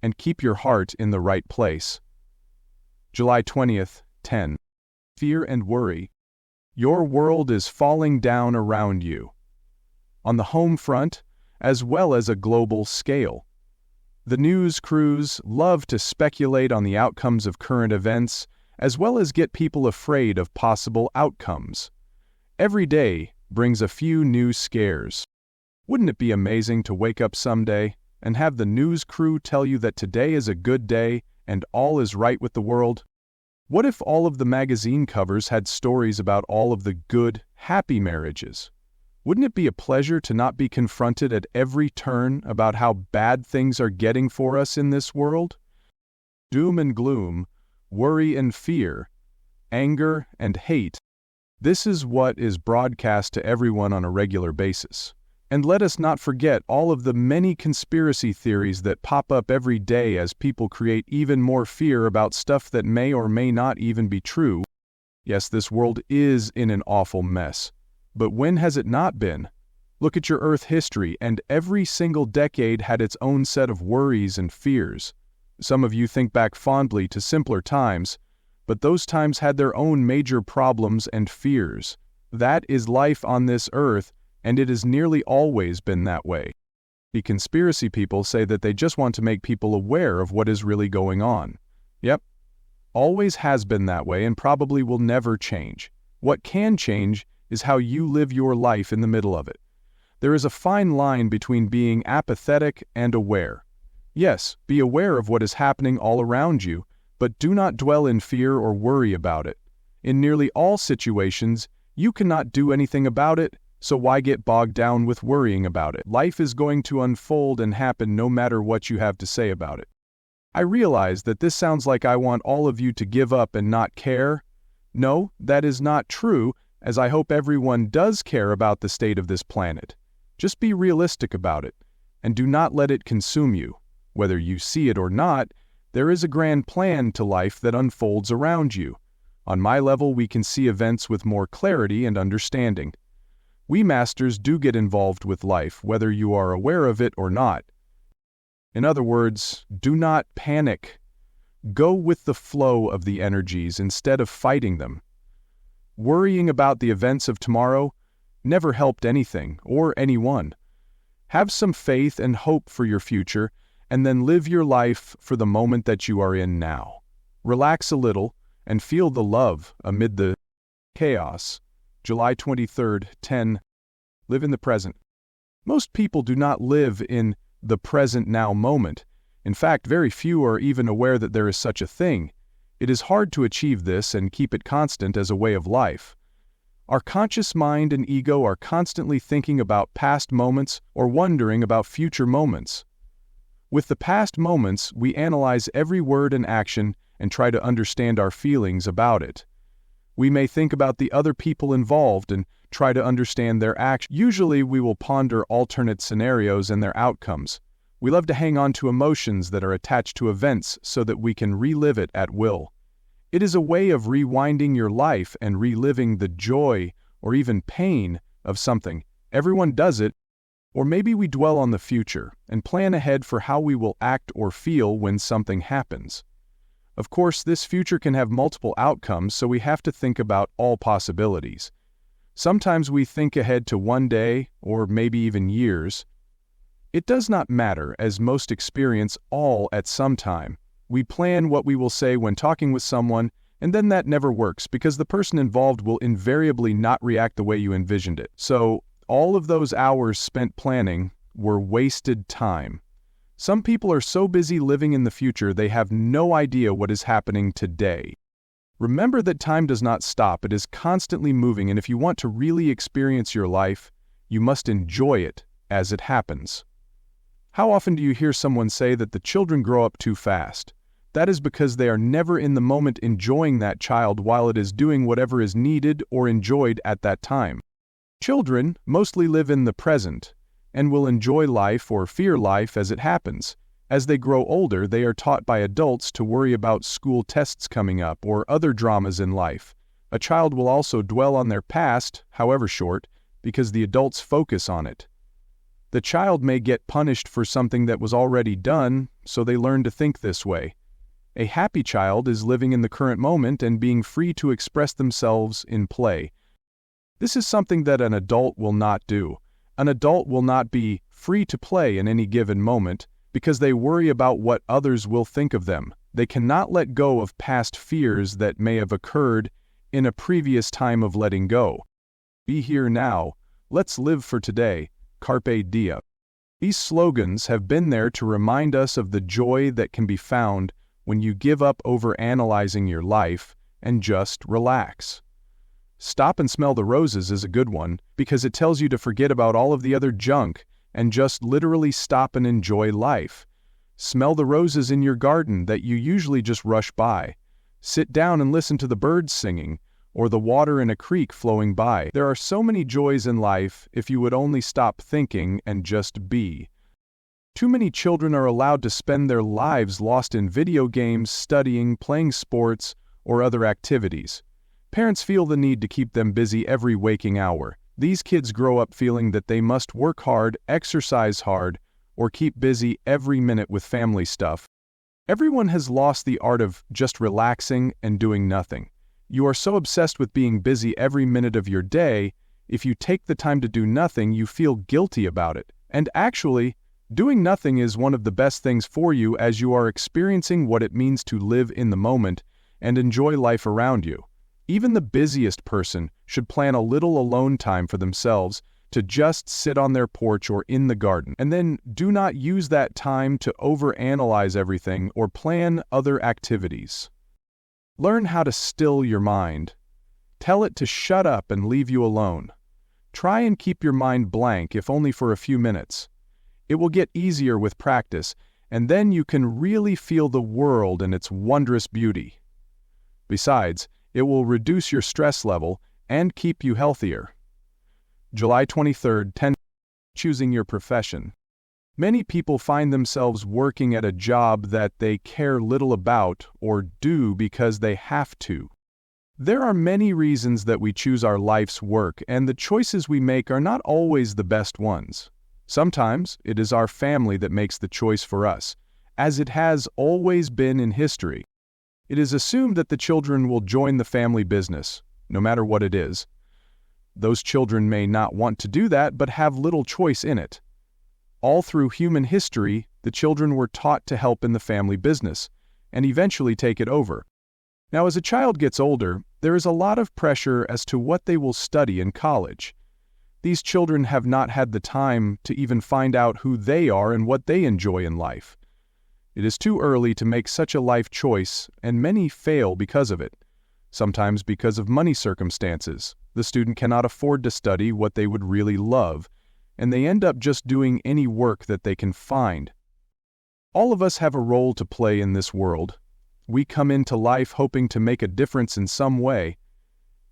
and keep your heart in the right place. July 20th, 10. Fear and worry. Your world is falling down around you. On the home front, as well as a global scale. The news crews love to speculate on the outcomes of current events, as well as get people afraid of possible outcomes. Every day brings a few new scares. Wouldn't it be amazing to wake up someday and have the news crew tell you that today is a good day and all is right with the world? What if all of the magazine covers had stories about all of the good, happy marriages? Wouldn't it be a pleasure to not be confronted at every turn about how bad things are getting for us in this world? Doom and gloom, worry and fear, anger and hate. This is what is broadcast to everyone on a regular basis. And let us not forget all of the many conspiracy theories that pop up every day as people create even more fear about stuff that may or may not even be true. Yes, this world is in an awful mess. But when has it not been? Look at your Earth history, and every single decade had its own set of worries and fears. Some of you think back fondly to simpler times, but those times had their own major problems and fears. That is life on this earth, and it has nearly always been that way. The conspiracy people say that they just want to make people aware of what is really going on. Yep, always has been that way and probably will never change. What can change is how you live your life in the middle of it. There is a fine line between being apathetic and aware. Yes, be aware of what is happening all around you, but do not dwell in fear or worry about it. In nearly all situations, you cannot do anything about it, so why get bogged down with worrying about it? Life is going to unfold and happen no matter what you have to say about it. I realize that this sounds like I want all of you to give up and not care. No, that is not true, as I hope everyone does care about the state of this planet. Just be realistic about it, and do not let it consume you. Whether you see it or not, there is a grand plan to life that unfolds around you. On my level, we can see events with more clarity and understanding. We masters do get involved with life, whether you are aware of it or not. In other words, do not panic. Go with the flow of the energies instead of fighting them. Worrying about the events of tomorrow never helped anything or anyone. Have some faith and hope for your future, and then live your life for the moment that you are in now. Relax a little and feel the love amid the chaos. July 23rd, 10. Live in the present. Most people do not live in the present now moment. In fact, very few are even aware that there is such a thing. It is hard to achieve this and keep it constant as a way of life. Our conscious mind and ego are constantly thinking about past moments or wondering about future moments. With the past moments, we analyze every word and action and try to understand our feelings about it. We may think about the other people involved and try to understand their actions. Usually we will ponder alternate scenarios and their outcomes. We love to hang on to emotions that are attached to events so that we can relive it at will. It is a way of rewinding your life and reliving the joy or even pain of something. Everyone does it. Or maybe we dwell on the future and plan ahead for how we will act or feel when something happens. Of course, this future can have multiple outcomes, so we have to think about all possibilities. Sometimes we think ahead to one day, or maybe even years. It does not matter, as most experience all at some time. We plan what we will say when talking with someone, and then that never works because the person involved will invariably not react the way you envisioned it. So, all of those hours spent planning were wasted time. Some people are so busy living in the future they have no idea what is happening today. Remember that time does not stop, it is constantly moving, and if you want to really experience your life, you must enjoy it as it happens. How often do you hear someone say that the children grow up too fast? That is because they are never in the moment enjoying that child while it is doing whatever is needed or enjoyed at that time. Children mostly live in the present and will enjoy life or fear life as it happens. As they grow older, they are taught by adults to worry about school tests coming up or other dramas in life. A child will also dwell on their past, however short, because the adults focus on it. The child may get punished for something that was already done, so they learn to think this way. A happy child is living in the current moment and being free to express themselves in play. This is something that an adult will not do. An adult will not be free to play in any given moment because they worry about what others will think of them. They cannot let go of past fears that may have occurred in a previous time of letting go. Be here now. Let's live for today. Carpe diem. These slogans have been there to remind us of the joy that can be found when you give up over-analyzing your life and just relax. Stop and smell the roses is a good one because it tells you to forget about all of the other junk and just literally stop and enjoy life. Smell the roses in your garden that you usually just rush by. Sit down and listen to the birds singing or the water in a creek flowing by. There are so many joys in life if you would only stop thinking and just be. Too many children are allowed to spend their lives lost in video games, studying, playing sports, or other activities. Parents feel the need to keep them busy every waking hour. These kids grow up feeling that they must work hard, exercise hard, or keep busy every minute with family stuff. Everyone has lost the art of just relaxing and doing nothing. You are so obsessed with being busy every minute of your day, if you take the time to do nothing, you feel guilty about it. And actually, doing nothing is one of the best things for you as you are experiencing what it means to live in the moment and enjoy life around you. Even the busiest person should plan a little alone time for themselves to just sit on their porch or in the garden. And then do not use that time to overanalyze everything or plan other activities. Learn how to still your mind. Tell it to shut up and leave you alone. Try and keep your mind blank if only for a few minutes. It will get easier with practice, and then you can really feel the world and its wondrous beauty. Besides, it will reduce your stress level and keep you healthier. July 23, 10. Choosing your profession. Many people find themselves working at a job that they care little about or do because they have to. There are many reasons that we choose our life's work, and the choices we make are not always the best ones. Sometimes it is our family that makes the choice for us, as it has always been in history. It is assumed that the children will join the family business, no matter what it is. Those children may not want to do that, but have little choice in it. All through human history, the children were taught to help in the family business, and eventually take it over. Now, as a child gets older, there is a lot of pressure as to what they will study in college. These children have not had the time to even find out who they are and what they enjoy in life. It is too early to make such a life choice, and many fail because of it. Sometimes because of money circumstances, the student cannot afford to study what they would really love, and they end up just doing any work that they can find. All of us have a role to play in this world. We come into life hoping to make a difference in some way.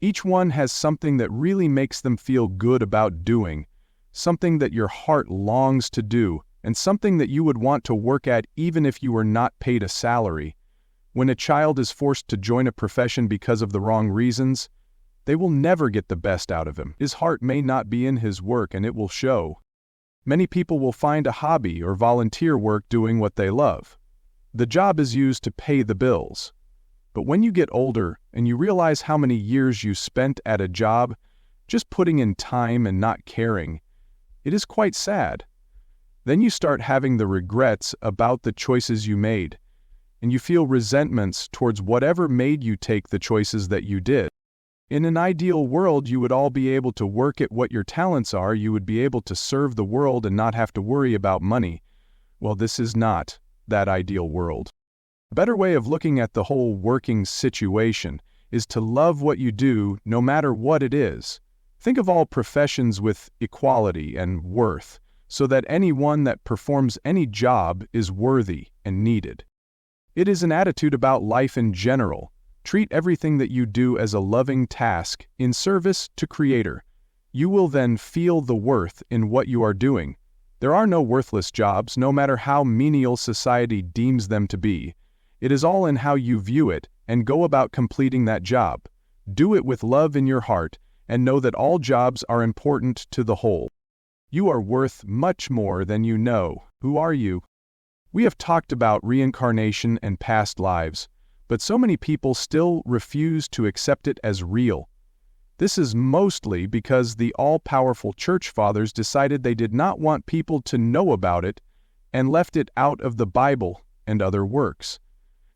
Each one has something that really makes them feel good about doing, something that your heart longs to do, and something that you would want to work at even if you were not paid a salary. When a child is forced to join a profession because of the wrong reasons, they will never get the best out of him. His heart may not be in his work, and it will show. Many people will find a hobby or volunteer work doing what they love. The job is used to pay the bills. But when you get older and you realize how many years you spent at a job, just putting in time and not caring, it is quite sad. Then you start having the regrets about the choices you made, and you feel resentments towards whatever made you take the choices that you did. In an ideal world, you would all be able to work at what your talents are, you would be able to serve the world and not have to worry about money. Well, this is not that ideal world. A better way of looking at the whole working situation is to love what you do no matter what it is. Think of all professions with equality and worth, so that anyone that performs any job is worthy and needed. It is an attitude about life in general. Treat everything that you do as a loving task in service to Creator. You will then feel the worth in what you are doing. There are no worthless jobs, no matter how menial society deems them to be. It is all in how you view it and go about completing that job. Do it with love in your heart and know that all jobs are important to the whole. You are worth much more than you know. Who are you? We have talked about reincarnation and past lives, but so many people still refuse to accept it as real. This is mostly because the all-powerful church fathers decided they did not want people to know about it and left it out of the Bible and other works.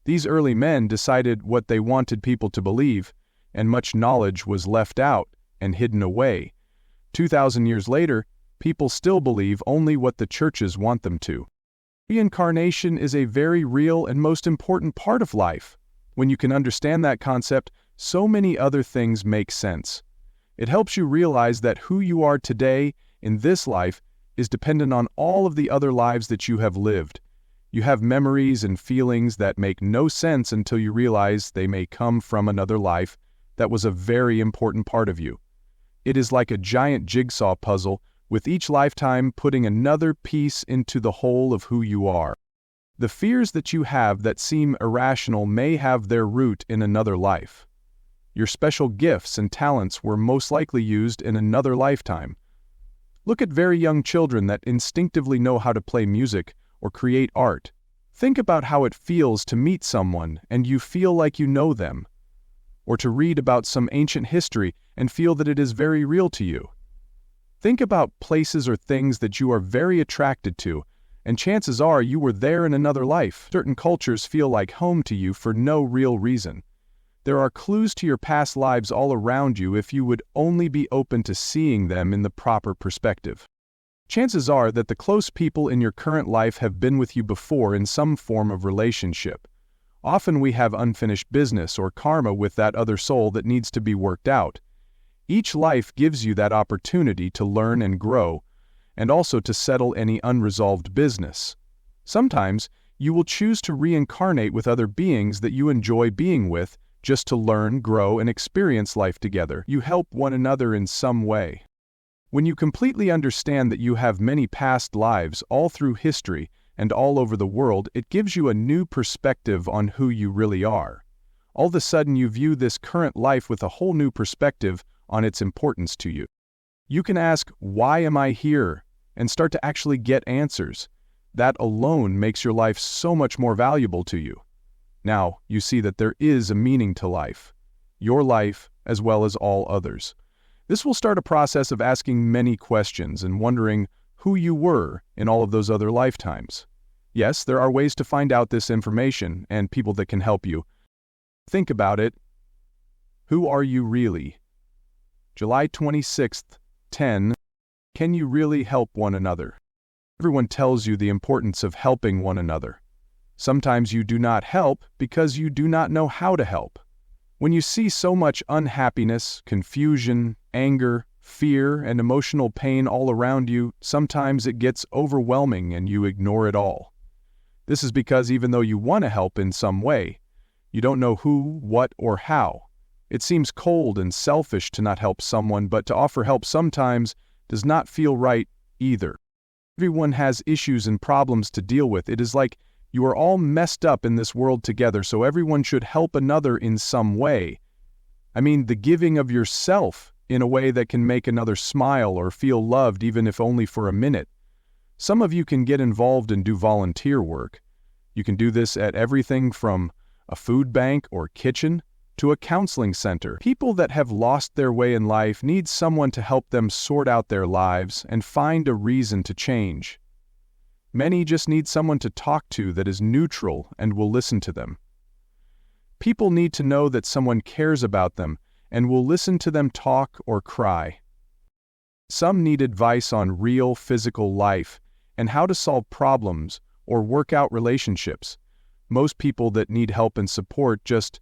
These early men decided what they wanted people to believe, and much knowledge was left out and hidden away. 2,000 years later, people still believe only what the churches want them to. Reincarnation is a very real and most important part of life. When you can understand that concept, so many other things make sense. It helps you realize that who you are today in this life is dependent on all of the other lives that you have lived. You have memories and feelings that make no sense until you realize they may come from another life that was a very important part of you. It is like a giant jigsaw puzzle, with each lifetime putting another piece into the whole of who you are. The fears that you have that seem irrational may have their root in another life. Your special gifts and talents were most likely used in another lifetime. Look at very young children that instinctively know how to play music or create art. Think about how it feels to meet someone and you feel like you know them, or to read about some ancient history and feel that it is very real to you. Think about places or things that you are very attracted to, and chances are you were there in another life. Certain cultures feel like home to you for no real reason. There are clues to your past lives all around you if you would only be open to seeing them in the proper perspective. Chances are that the close people in your current life have been with you before in some form of relationship. Often we have unfinished business or karma with that other soul that needs to be worked out. Each life gives you that opportunity to learn and grow, and also to settle any unresolved business. Sometimes you will choose to reincarnate with other beings that you enjoy being with, just to learn, grow, and experience life together. You help one another in some way. When you completely understand that you have many past lives all through history and all over the world, it gives you a new perspective on who you really are. All of a sudden you view this current life with a whole new perspective on its importance to you. You can ask, "Why am I here?" and start to actually get answers. That alone makes your life so much more valuable to you. Now, you see that there is a meaning to life, your life as well as all others. This will start a process of asking many questions and wondering who you were in all of those other lifetimes. Yes, there are ways to find out this information and people that can help you. Think about it. Who are you really? July 26th, 10. Can you really help one another? Everyone tells you the importance of helping one another. Sometimes you do not help because you do not know how to help. When you see so much unhappiness, confusion, anger, fear, and emotional pain all around you, sometimes it gets overwhelming and you ignore it all. This is because even though you want to help in some way, you don't know who, what, or how. It seems cold and selfish to not help someone, but to offer help sometimes does not feel right either. Everyone has issues and problems to deal with. It is like you are all messed up in this world together, so everyone should help another in some way. I mean, the giving of yourself in a way that can make another smile or feel loved, even if only for a minute. Some of you can get involved and do volunteer work. You can do this at everything from a food bank or kitchen to a counseling center. People that have lost their way in life need someone to help them sort out their lives and find a reason to change. Many just need someone to talk to that is neutral and will listen to them. People need to know that someone cares about them and will listen to them talk or cry. Some need advice on real physical life and how to solve problems or work out relationships. Most people that need help and support just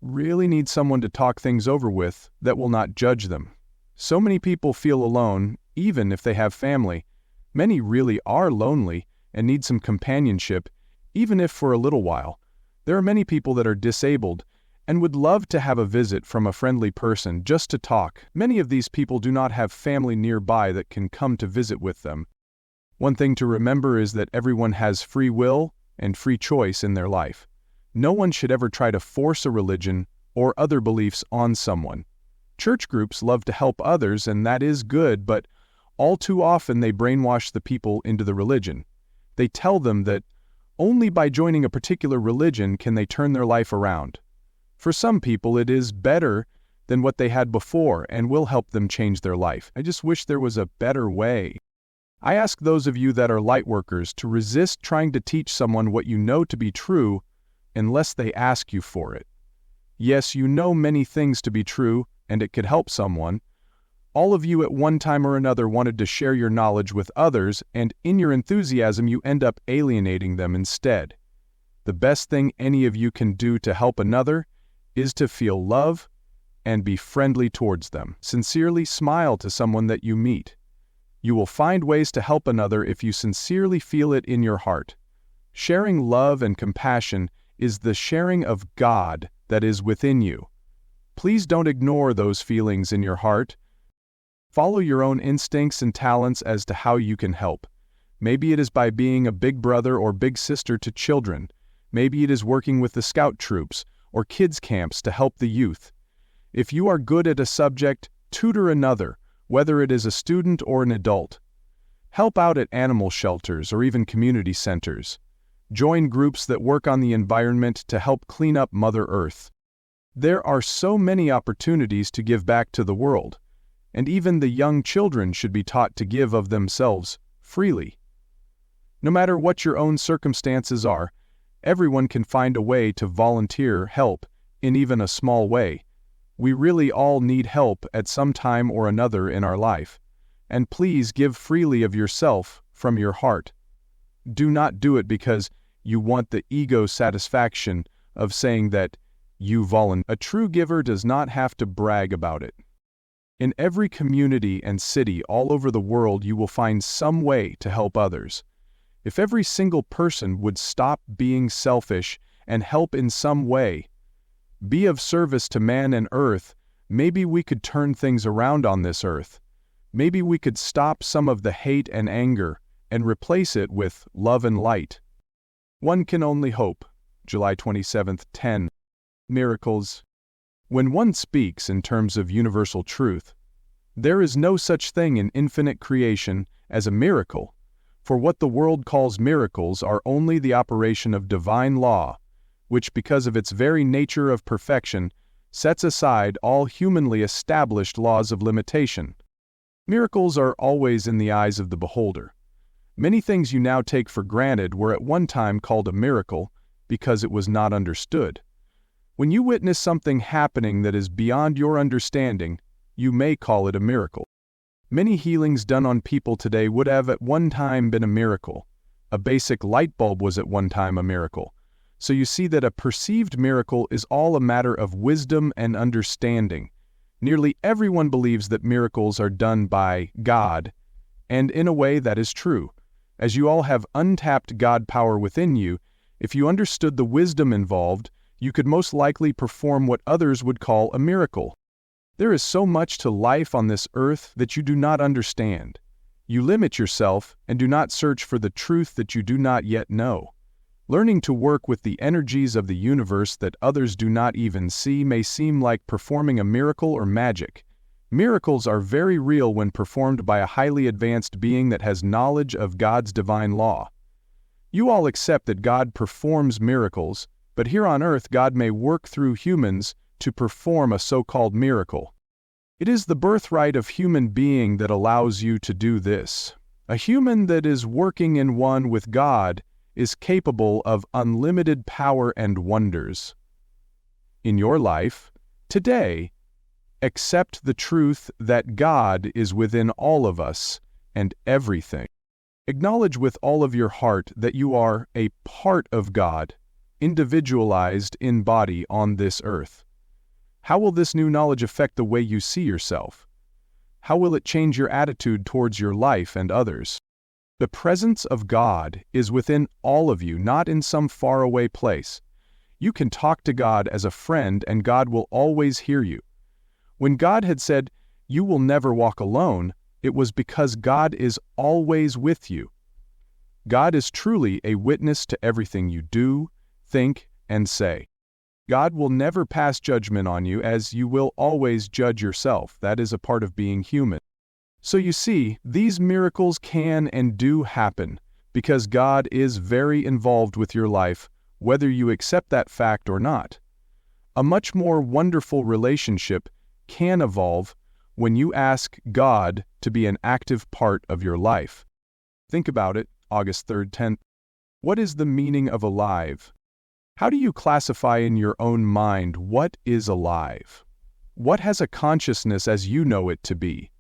really need someone to talk things over with that will not judge them. So many people feel alone, even if they have family. Many really are lonely and need some companionship, even if for a little while. There are many people that are disabled and would love to have a visit from a friendly person just to talk. Many of these people do not have family nearby that can come to visit with them. One thing to remember is that everyone has free will and free choice in their life. No one should ever try to force a religion or other beliefs on someone. Church groups love to help others, and that is good, but all too often they brainwash the people into the religion. They tell them that only by joining a particular religion can they turn their life around. For some people it is better than what they had before and will help them change their life. I just wish there was a better way. I ask those of you that are light workers to resist trying to teach someone what you know to be true unless they ask you for it. Yes, you know many things to be true and it could help someone, All of you at one time or another wanted to share your knowledge with others, and in your enthusiasm you end up alienating them instead. The best thing any of you can do to help another is to feel love and be friendly towards them. Sincerely smile to someone that you meet. You will find ways to help another if you sincerely feel it in your heart. Sharing love and compassion is the sharing of God that is within you. Please don't ignore those feelings in your heart. Follow your own instincts and talents as to how you can help. Maybe it is by being a big brother or big sister to children. Maybe it is working with the scout troops or kids camps to help the youth. If you are good at a subject, tutor another, whether it is a student or an adult. Help out at animal shelters or even community centers. Join groups that work on the environment to help clean up Mother Earth. There are so many opportunities to give back to the world, and even the young children should be taught to give of themselves freely. No matter what your own circumstances are, everyone can find a way to volunteer help in even a small way. We really all need help at some time or another in our life, and please give freely of yourself from your heart. Do not do it because you want the ego satisfaction of saying that you volunteer. A true giver does not have to brag about it. In every community and city all over the world you will find some way to help others. If every single person would stop being selfish and help in some way, be of service to man and earth, maybe we could turn things around on this earth. Maybe we could stop some of the hate and anger and replace it with love and light. One can only hope. July 27, 10. Miracles. When one speaks in terms of universal truth, there is no such thing in infinite creation as a miracle, for what the world calls miracles are only the operation of divine law, which because of its very nature of perfection, sets aside all humanly established laws of limitation. Miracles are always in the eyes of the beholder. Many things you now take for granted were at one time called a miracle because it was not understood. When you witness something happening that is beyond your understanding, you may call it a miracle. Many healings done on people today would have at one time been a miracle. A basic light bulb was at one time a miracle. So you see that a perceived miracle is all a matter of wisdom and understanding. Nearly everyone believes that miracles are done by God, and in a way that is true. As you all have untapped God power within you, if you understood the wisdom involved, you could most likely perform what others would call a miracle. There is so much to life on this earth that you do not understand. You limit yourself and do not search for the truth that you do not yet know. Learning to work with the energies of the universe that others do not even see may seem like performing a miracle or magic. Miracles are very real when performed by a highly advanced being that has knowledge of God's divine law. You all accept that God performs miracles, but here on earth God may work through humans to perform a so-called miracle. It is the birthright of human being that allows you to do this. A human that is working in one with God is capable of unlimited power and wonders. In your life, today, accept the truth that God is within all of us and everything. Acknowledge with all of your heart that you are a part of God, individualized in body on this earth. How will this new knowledge affect the way you see yourself? How will it change your attitude towards your life and others? The presence of God is within all of you, not in some faraway place. You can talk to God as a friend and God will always hear you. When God had said, "You will never walk alone," it was because God is always with you. God is truly a witness to everything you do, think, and say. God will never pass judgment on you as you will always judge yourself. That is a part of being human. So you see, these miracles can and do happen because God is very involved with your life, whether you accept that fact or not. A much more wonderful relationship can evolve when you ask God to be an active part of your life. Think about it, August 3rd, 10th. What is the meaning of alive? How do you classify in your own mind what is alive? What has a consciousness as you know it to be?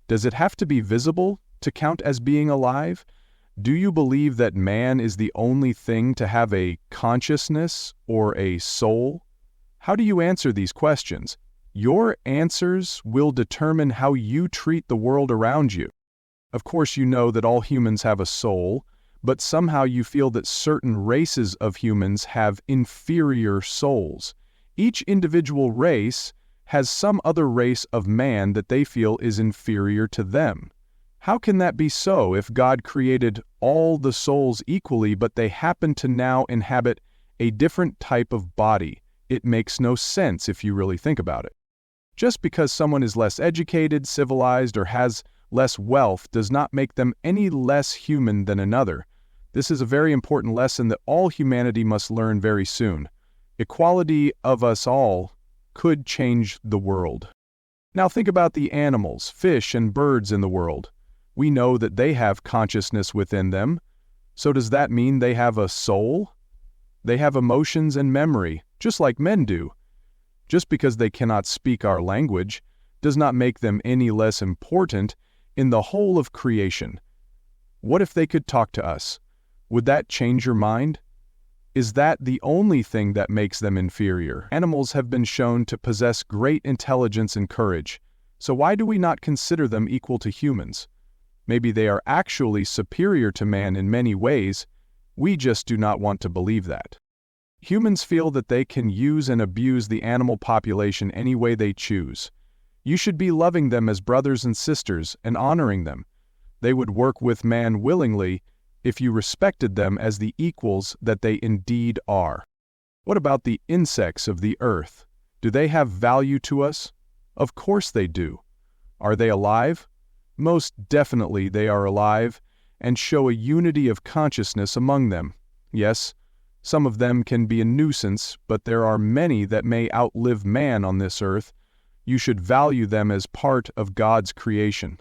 Does it have to be visible to count as being alive? Do you believe that man is the only thing to have a consciousness or a soul? How do you answer these questions? Your answers will determine how you treat the world around you. Of course, you know that all humans have a soul, but somehow you feel that certain races of humans have inferior souls. Each individual race has some other race of man that they feel is inferior to them. How can that be so if God created all the souls equally, but they happen to now inhabit a different type of body? It makes no sense if you really think about it. Just because someone is less educated, civilized, or has less wealth does not make them any less human than another. This is a very important lesson that all humanity must learn very soon. Equality of us all could change the world. Now think about the animals, fish, and birds in the world. We know that they have consciousness within them. So does that mean they have a soul? They have emotions and memory, just like men do. Just because they cannot speak our language does not make them any less important in the whole of creation. What if they could talk to us? Would that change your mind? Is that the only thing that makes them inferior? Animals have been shown to possess great intelligence and courage, so why do we not consider them equal to humans? Maybe they are actually superior to man in many ways, we just do not want to believe that. Humans feel that they can use and abuse the animal population any way they choose. You should be loving them as brothers and sisters and honoring them. They would work with man willingly if you respected them as the equals that they indeed are. What about the insects of the earth? Do they have value to us? Of course they do. Are they alive? Most definitely they are alive and show a unity of consciousness among them. Yes, some of them can be a nuisance, but there are many that may outlive man on this earth. You should value them as part of God's creation.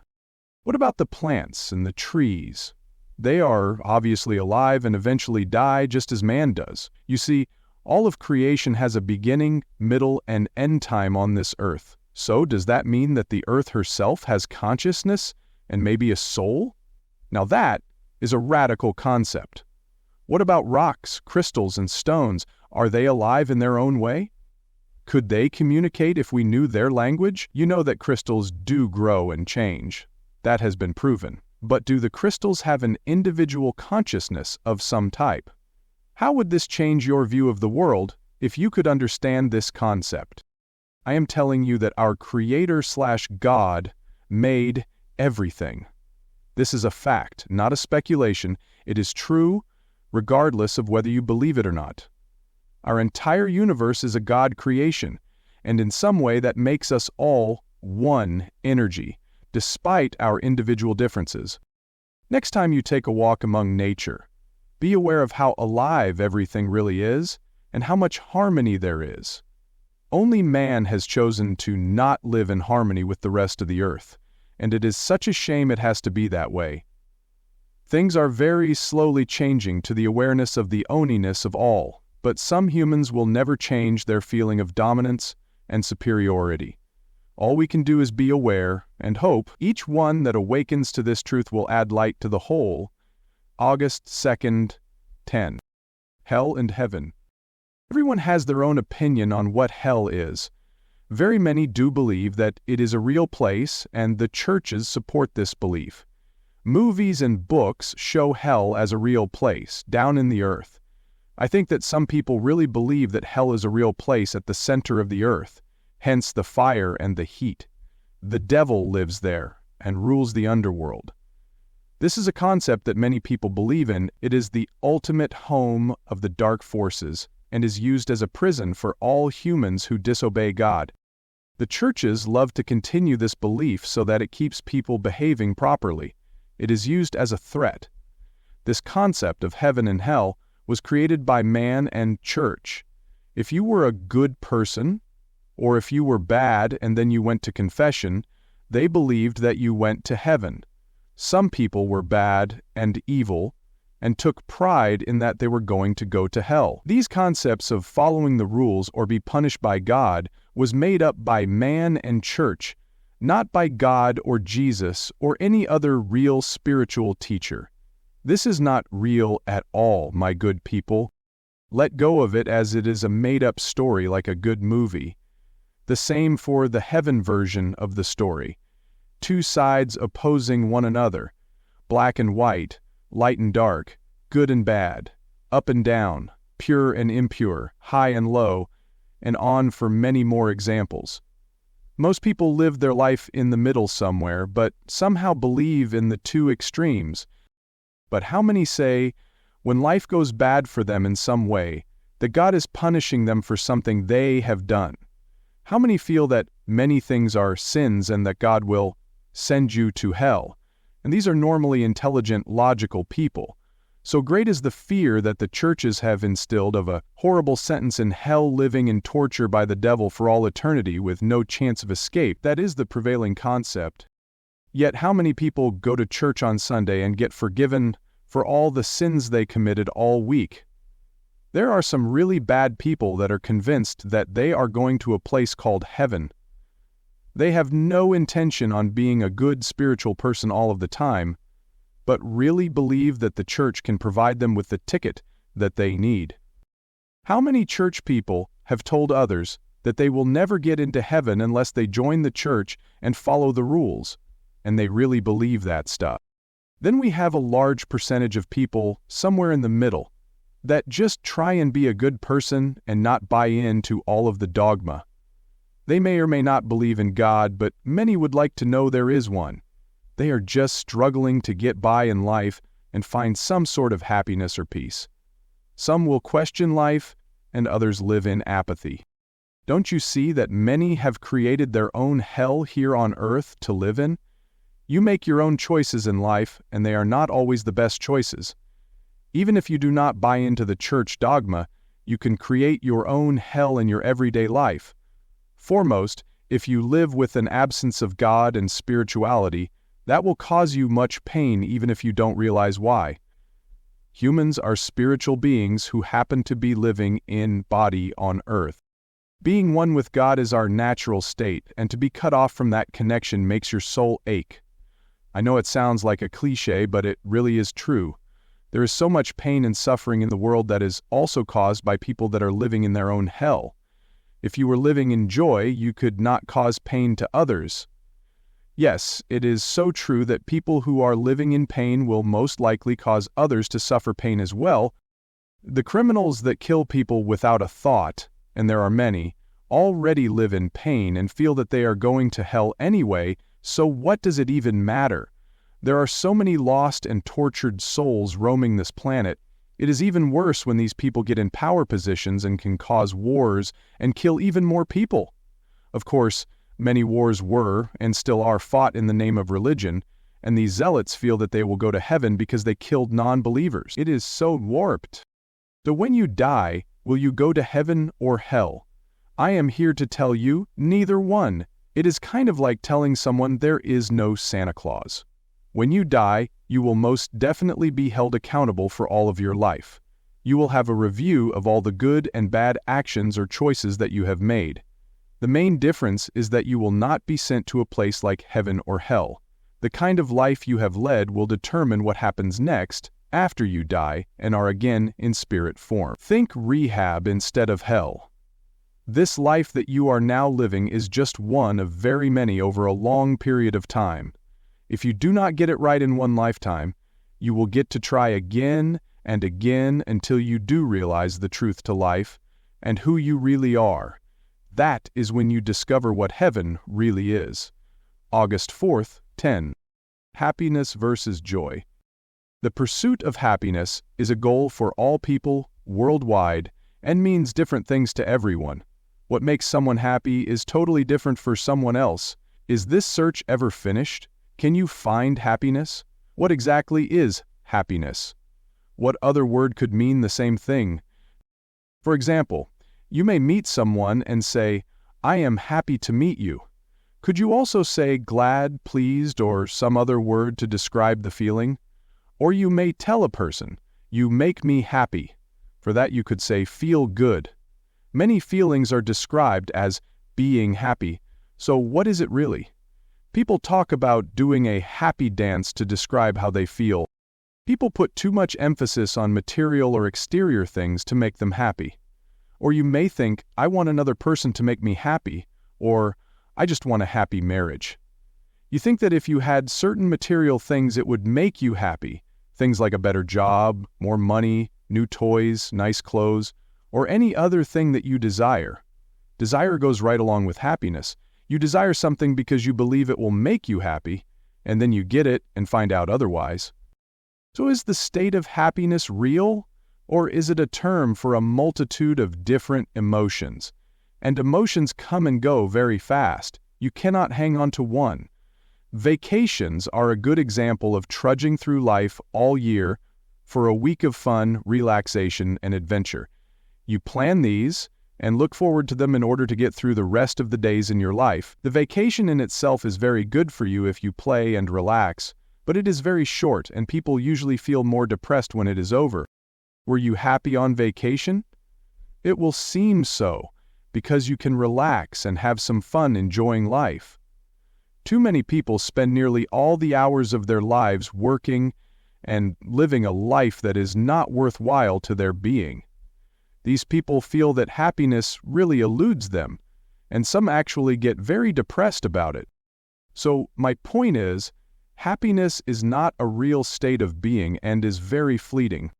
What about the plants and the trees? They are obviously alive and eventually die just as man does. You see, all of creation has a beginning, middle, and end time on this earth. So does that mean that the earth herself has consciousness and maybe a soul? Now that is a radical concept. What about rocks, crystals, and stones? Are they alive in their own way? Could they communicate if we knew their language? You know that crystals do grow and change. That has been proven. But do the crystals have an individual consciousness of some type? How would this change your view of the world if you could understand this concept? I am telling you that our Creator/God made everything. This is a fact, not a speculation. It is true, regardless of whether you believe it or not. Our entire universe is a God creation, and in some way that makes us all one energy, despite our individual differences. Next time you take a walk among nature, be aware of how alive everything really is and how much harmony there is. Only man has chosen to not live in harmony with the rest of the earth, and it is such a shame it has to be that way. Things are very slowly changing to the awareness of the oniness of all, but some humans will never change their feeling of dominance and superiority. All we can do is be aware and hope each one that awakens to this truth will add light to the whole. August 2nd, 10. Hell and Heaven. Everyone has their own opinion on what hell is. Very many do believe that it is a real place, and the churches support this belief. Movies and books show hell as a real place, down in the earth. I think that some people really believe that hell is a real place at the center of the earth, hence the fire and the heat. The devil lives there and rules the underworld. This is a concept that many people believe in. It is the ultimate home of the dark forces and is used as a prison for all humans who disobey God. The churches love to continue this belief so that it keeps people behaving properly. It is used as a threat. This concept of heaven and hell was created by man and church. If you were a good person, or if you were bad and then you went to confession, they believed that you went to heaven. Some people were bad and evil and took pride in that they were going to go to hell. These concepts of following the rules or be punished by God was made up by man and church not by God or Jesus or any other real spiritual teacher. This is not real at all, my good people. Let go of it as it is a made-up story like a good movie. The same for the heaven version of the story. Two sides opposing one another, black and white, light and dark, good and bad, up and down, pure and impure, high and low, and on for many more examples. Most people live their life in the middle somewhere, but somehow believe in the two extremes. But how many say, when life goes bad for them in some way, that God is punishing them for something they have done? How many feel that many things are sins and that God will send you to hell? And these are normally intelligent, logical people. So great is the fear that the churches have instilled of a horrible sentence in hell, living in torture by the devil for all eternity with no chance of escape. That is the prevailing concept. Yet how many people go to church on Sunday and get forgiven for all the sins they committed all week? There are some really bad people that are convinced that they are going to a place called heaven. They have no intention on being a good spiritual person all of the time, but really believe that the church can provide them with the ticket that they need. How many church people have told others that they will never get into heaven unless they join the church and follow the rules, and they really believe that stuff? Then we have a large percentage of people somewhere in the middle that just try and be a good person and not buy into all of the dogma. They may or may not believe in God, but many would like to know there is one. They are just struggling to get by in life and find some sort of happiness or peace. Some will question life, and others live in apathy. Don't you see that many have created their own hell here on earth to live in? You make your own choices in life, and they are not always the best choices. Even if you do not buy into the church dogma, you can create your own hell in your everyday life. Foremost, if you live with an absence of God and spirituality, that will cause you much pain even if you don't realize why. Humans are spiritual beings who happen to be living in body on earth. Being one with God is our natural state, and to be cut off from that connection makes your soul ache. I know it sounds like a cliche, but it really is true. There is so much pain and suffering in the world that is also caused by people that are living in their own hell. If you were living in joy, you could not cause pain to others. Yes, it is so true that people who are living in pain will most likely cause others to suffer pain as well. The criminals that kill people without a thought, and there are many, already live in pain and feel that they are going to hell anyway, so what does it even matter? There are so many lost and tortured souls roaming this planet. It is even worse when these people get in power positions and can cause wars and kill even more people. Of course, many wars were and still are fought in the name of religion, and these zealots feel that they will go to heaven because they killed non-believers. It is so warped. So when you die, will you go to heaven or hell? I am here to tell you, neither one. It is kind of like telling someone there is no Santa Claus. When you die, you will most definitely be held accountable for all of your life. You will have a review of all the good and bad actions or choices that you have made. The main difference is that you will not be sent to a place like heaven or hell. The kind of life you have led will determine what happens next after you die and are again in spirit form. Think rehab instead of hell. This life that you are now living is just one of very many over a long period of time. If you do not get it right in one lifetime, you will get to try again and again until you do realize the truth to life and who you really are. That is when you discover what heaven really is. August 4th, 10. Happiness versus joy. The pursuit of happiness is a goal for all people worldwide and means different things to everyone. What makes someone happy is totally different for someone else. Is this search ever finished? Can you find happiness? What exactly is happiness? What other word could mean the same thing? For example, you may meet someone and say, "I am happy to meet you." Could you also say glad, pleased, or some other word to describe the feeling? Or you may tell a person, "You make me happy." For that you could say feel good. Many feelings are described as being happy, so what is it really? People talk about doing a happy dance to describe how they feel. People put too much emphasis on material or exterior things to make them happy. Or you may think, I want another person to make me happy, or I just want a happy marriage. You think that if you had certain material things it would make you happy, things like a better job, more money, new toys, nice clothes, or any other thing that you desire. Desire goes right along with happiness. You desire something because you believe it will make you happy, and then you get it and find out otherwise. So is the state of happiness real, or is it a term for a multitude of different emotions? And emotions come and go very fast. You cannot hang on to one. Vacations are a good example of trudging through life all year for a week of fun, relaxation, and adventure. You plan these and look forward to them in order to get through the rest of the days in your life. The vacation in itself is very good for you if you play and relax, but it is very short and people usually feel more depressed when it is over. Were you happy on vacation? It will seem so, because you can relax and have some fun enjoying life. Too many people spend nearly all the hours of their lives working and living a life that is not worthwhile to their being. These people feel that happiness really eludes them, and some actually get very depressed about it. So my point is, happiness is not a real state of being and is very fleeting.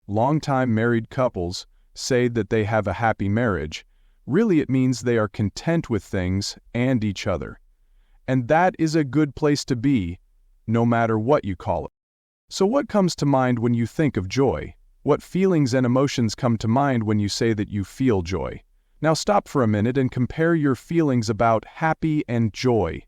Long-time married couples say that they have a happy marriage. Really, it means they are content with things and each other. And that is a good place to be, no matter what you call it. So what comes to mind when you think of joy? What feelings and emotions come to mind when you say that you feel joy? Now stop for a minute and compare your feelings about happy and joy.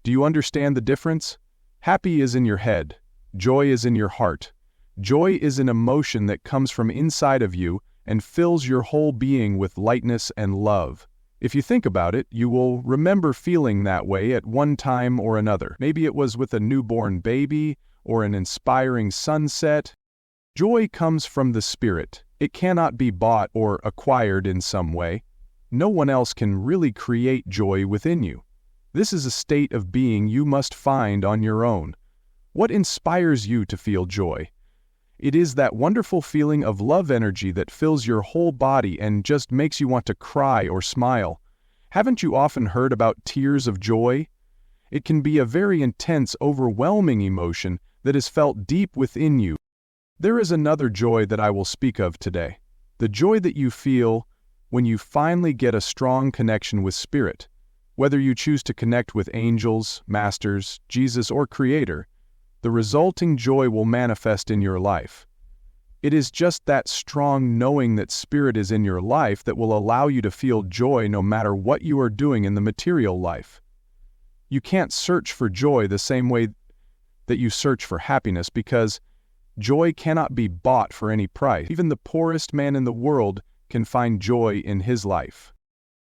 Do you understand the difference? Happy is in your head. Joy is in your heart. Joy is an emotion that comes from inside of you and fills your whole being with lightness and love. If you think about it, you will remember feeling that way at one time or another. Maybe it was with a newborn baby or an inspiring sunset. Joy comes from the spirit. It cannot be bought or acquired in some way. No one else can really create joy within you. This is a state of being you must find on your own. What inspires you to feel joy? It is that wonderful feeling of love energy that fills your whole body and just makes you want to cry or smile. Haven't you often heard about tears of joy? It can be a very intense, overwhelming emotion that is felt deep within you. There is another joy that I will speak of today. The joy that you feel when you finally get a strong connection with Spirit. Whether you choose to connect with angels, masters, Jesus, or Creator, the resulting joy will manifest in your life. It is just that strong knowing that Spirit is in your life that will allow you to feel joy no matter what you are doing in the material life. You can't search for joy the same way that you search for happiness because joy cannot be bought for any price. Even the poorest man in the world can find joy in his life.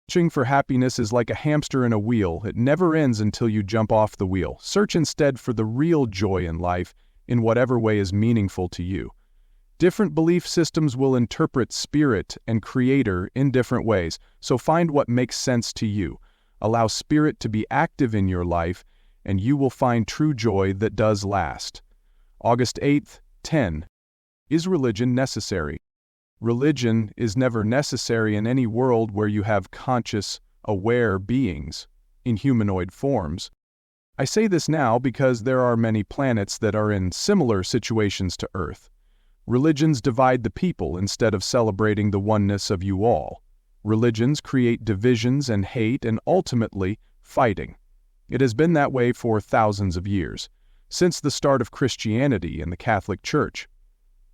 Searching for happiness is like a hamster in a wheel. It never ends until you jump off the wheel. Search instead for the real joy in life in whatever way is meaningful to you. Different belief systems will interpret Spirit and Creator in different ways, so find what makes sense to you. Allow Spirit to be active in your life, and you will find true joy that does last. August 8th, 10. Is religion necessary? Religion is never necessary in any world where you have conscious, aware beings in humanoid forms. I say this now because there are many planets that are in similar situations to Earth. Religions divide the people instead of celebrating the oneness of you all. Religions create divisions and hate and ultimately fighting. It has been that way for thousands of years, since the start of Christianity and the Catholic Church.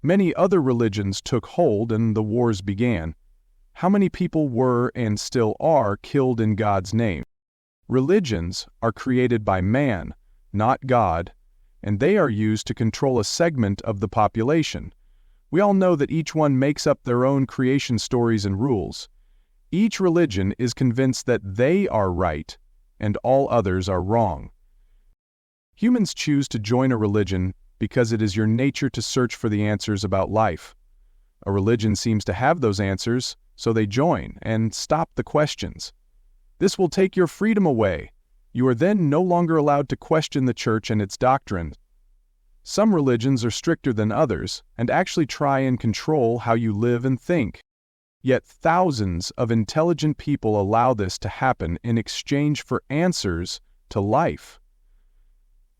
Many other religions took hold and the wars began. How many people were and still are killed in God's name? Religions are created by man, not God, and they are used to control a segment of the population. We all know that each one makes up their own creation stories and rules. Each religion is convinced that they are right and all others are wrong. Humans choose to join a religion because it is your nature to search for the answers about life. A religion seems to have those answers, so they join and stop the questions. This will take your freedom away. You are then no longer allowed to question the church and its doctrine. Some religions are stricter than others and actually try and control how you live and think. Yet thousands of intelligent people allow this to happen in exchange for answers to life.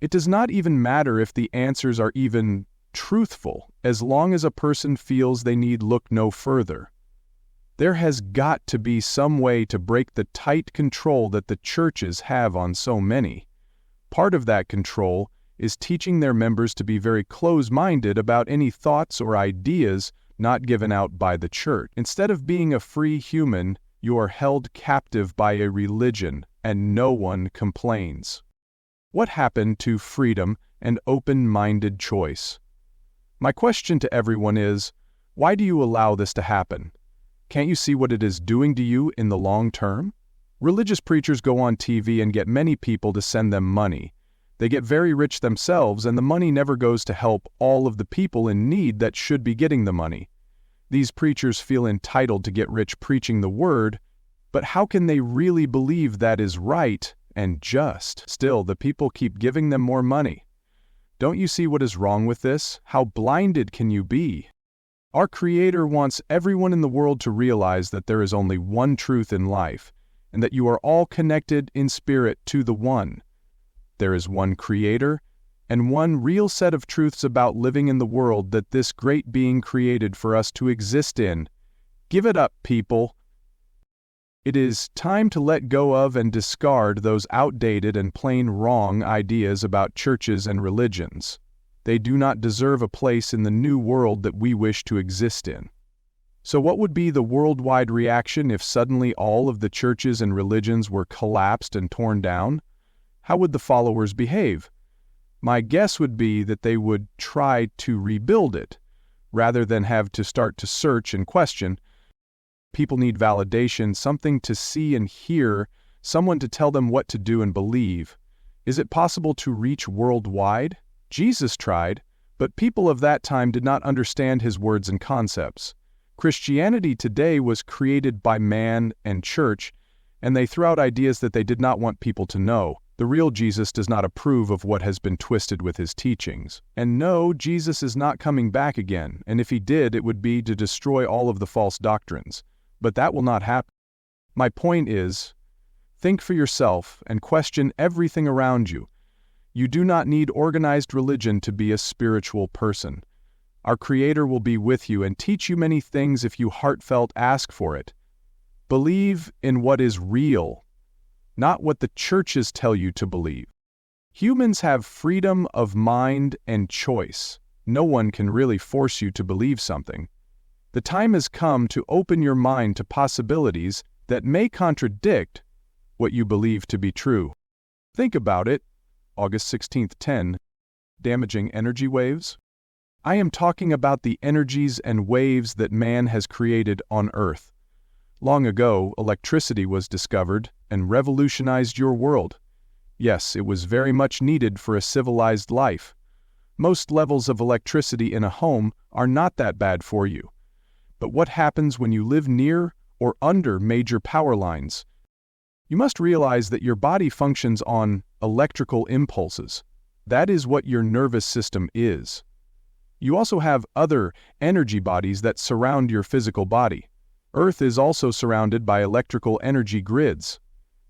It does not even matter if the answers are even truthful, as long as a person feels they need look no further. There has got to be some way to break the tight control that the churches have on so many. Part of that control is teaching their members to be very close-minded about any thoughts or ideas not given out by the church. Instead of being a free human, you are held captive by a religion, and no one complains. What happened to freedom and open-minded choice? My question to everyone is, why do you allow this to happen? Can't you see what it is doing to you in the long term? Religious preachers go on TV and get many people to send them money. They get very rich themselves, and the money never goes to help all of the people in need that should be getting the money. These preachers feel entitled to get rich preaching the word, but how can they really believe that is right and just? Still, the people keep giving them more money. Don't you see what is wrong with this? How blinded can you be? Our Creator wants everyone in the world to realize that there is only one truth in life, and that you are all connected in spirit to the One. There is one Creator, and one real set of truths about living in the world that this great being created for us to exist in. Give it up, people. It is time to let go of and discard those outdated and plain wrong ideas about churches and religions. They do not deserve a place in the new world that we wish to exist in. So what would be the worldwide reaction if suddenly all of the churches and religions were collapsed and torn down? How would the followers behave? My guess would be that they would try to rebuild it, rather than have to start to search and question. People need validation, something to see and hear, someone to tell them what to do and believe. Is it possible to reach worldwide? Jesus tried, but people of that time did not understand his words and concepts. Christianity today was created by man and church, and they threw out ideas that they did not want people to know. The real Jesus does not approve of what has been twisted with his teachings. And no, Jesus is not coming back again, and if he did, it would be to destroy all of the false doctrines. But that will not happen. My point is, think for yourself and question everything around you. You do not need organized religion to be a spiritual person. Our Creator will be with you and teach you many things if you heartfelt ask for it. Believe in what is real, not what the churches tell you to believe. Humans have freedom of mind and choice. No one can really force you to believe something. The time has come to open your mind to possibilities that may contradict what you believe to be true. Think about it. August 16th, 10. Damaging energy waves? I am talking about the energies and waves that man has created on Earth. Long ago, electricity was discovered and revolutionized your world. Yes, it was very much needed for a civilized life. Most levels of electricity in a home are not that bad for you. But what happens when you live near or under major power lines? You must realize that your body functions on electrical impulses. That is what your nervous system is. You also have other energy bodies that surround your physical body. Earth is also surrounded by electrical energy grids.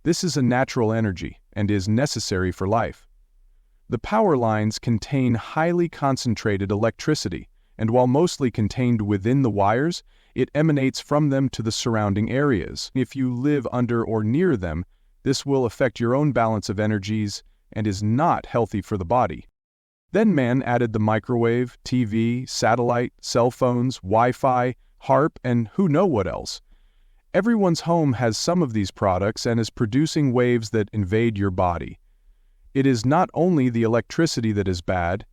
This is a natural energy and is necessary for life. The power lines contain highly concentrated electricity, and while mostly contained within the wires, it emanates from them to the surrounding areas. If you live under or near them, this will affect your own balance of energies and is not healthy for the body. Then man added the microwave, TV, satellite, cell phones, Wi-Fi, HARP, and who knows what else. Everyone's home has some of these products and is producing waves that invade your body. It is not only the electricity that is bad,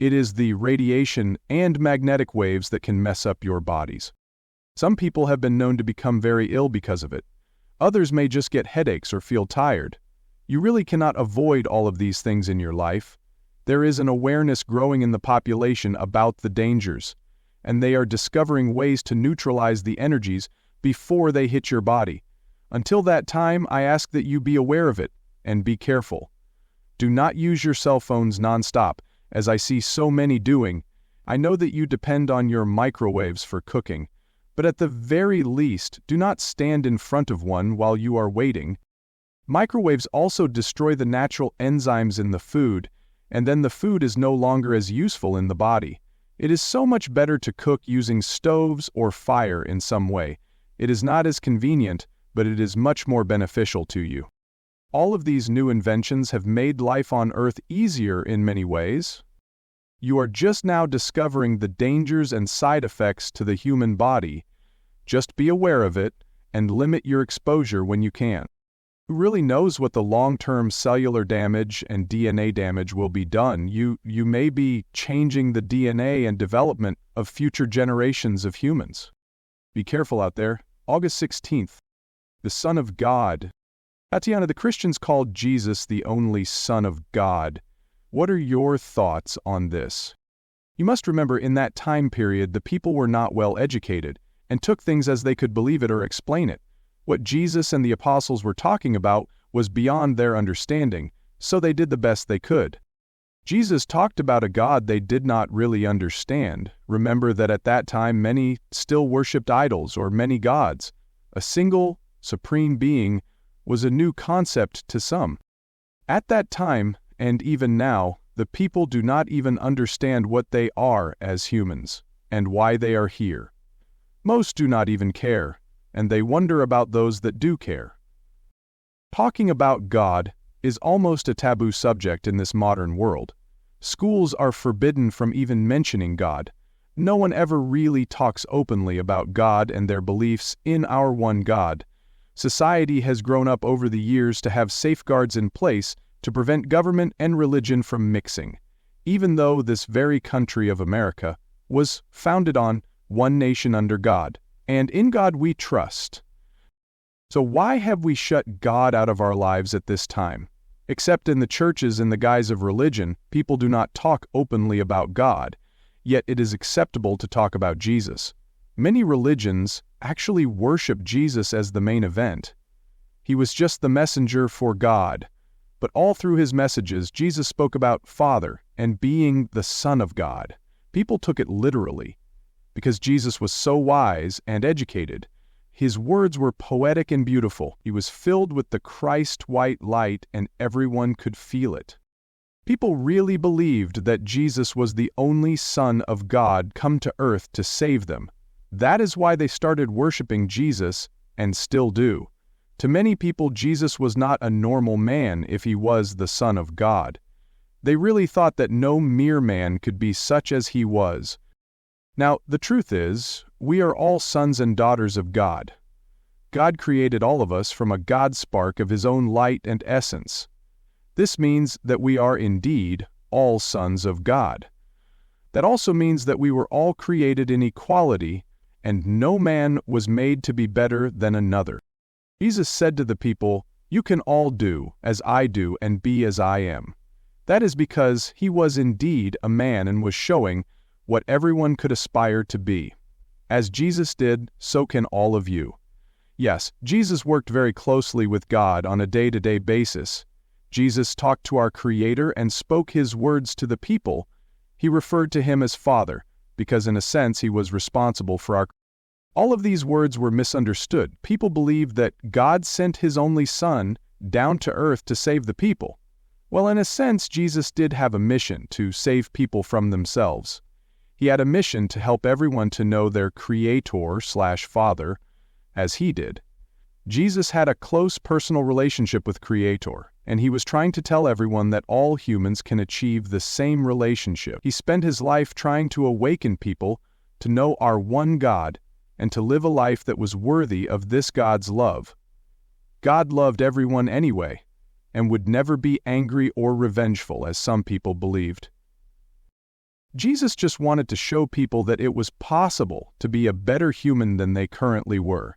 it is the radiation and magnetic waves that can mess up your bodies. Some people have been known to become very ill because of it. Others may just get headaches or feel tired. You really cannot avoid all of these things in your life. There is an awareness growing in the population about the dangers, and they are discovering ways to neutralize the energies before they hit your body. Until that time, I ask that you be aware of it. and be careful. Do not use your cell phones nonstop, as I see so many doing. I know that you depend on your microwaves for cooking, but at the very least, do not stand in front of one while you are waiting. Microwaves also destroy the natural enzymes in the food, and then the food is no longer as useful in the body. It is so much better to cook using stoves or fire in some way. It is not as convenient, but it is much more beneficial to you. All of these new inventions have made life on Earth easier in many ways. You are just now discovering the dangers and side effects to the human body. Just be aware of it and limit your exposure when you can. Who really knows what the long-term cellular damage and DNA damage will be done? You may be changing the DNA and development of future generations of humans. Be careful out there. August 16th. The Son of God. Dianna, the Christians called Jesus the only Son of God. What are your thoughts on this? You must remember, in that time period, the people were not well educated and took things as they could believe it or explain it. What Jesus and the apostles were talking about was beyond their understanding, so they did the best they could. Jesus talked about a God they did not really understand. Remember that at that time many still worshipped idols or many gods. A single, supreme being was a new concept to some. At that time, and even now, the people do not even understand what they are as humans, and why they are here. Most do not even care, and they wonder about those that do care. Talking about God is almost a taboo subject in this modern world. Schools are forbidden from even mentioning God. No one ever really talks openly about God and their beliefs in our one God. Society has grown up over the years to have safeguards in place to prevent government and religion from mixing, even though this very country of America was founded on one nation under God, and in God we trust. So why have we shut God out of our lives at this time? Except in the churches in the guise of religion, people do not talk openly about God, yet it is acceptable to talk about Jesus. Many religions actually worship Jesus as the main event. He was just the messenger for God. But all through his messages, Jesus spoke about Father and being the Son of God. People took it literally. Because Jesus was so wise and educated, his words were poetic and beautiful. He was filled with the Christ-white light, and everyone could feel it. People really believed that Jesus was the only Son of God come to earth to save them. That is why they started worshiping Jesus, and still do. To many people, Jesus was not a normal man if he was the Son of God. They really thought that no mere man could be such as he was. Now, the truth is, we are all sons and daughters of God. God created all of us from a God spark of his own light and essence. This means that we are indeed all sons of God. That also means that we were all created in equality, and no man was made to be better than another. Jesus said to the people, "You can all do as I do and be as I am." That is because he was indeed a man and was showing what everyone could aspire to be. As Jesus did, so can all of you. Yes, Jesus worked very closely with God on a day-to-day basis. Jesus talked to our Creator and spoke his words to the people. He referred to him as Father, because in a sense he was responsible for our. All of these words were misunderstood. People believed that God sent his only Son down to earth to save the people. Well, in a sense, Jesus did have a mission to save people from themselves. He had a mission to help everyone to know their Creator/Father, as he did. Jesus had a close personal relationship with Creator, and he was trying to tell everyone that all humans can achieve the same relationship. He spent his life trying to awaken people to know our one God and to live a life that was worthy of this God's love. God loved everyone anyway, and would never be angry or revengeful, as some people believed. Jesus just wanted to show people that it was possible to be a better human than they currently were.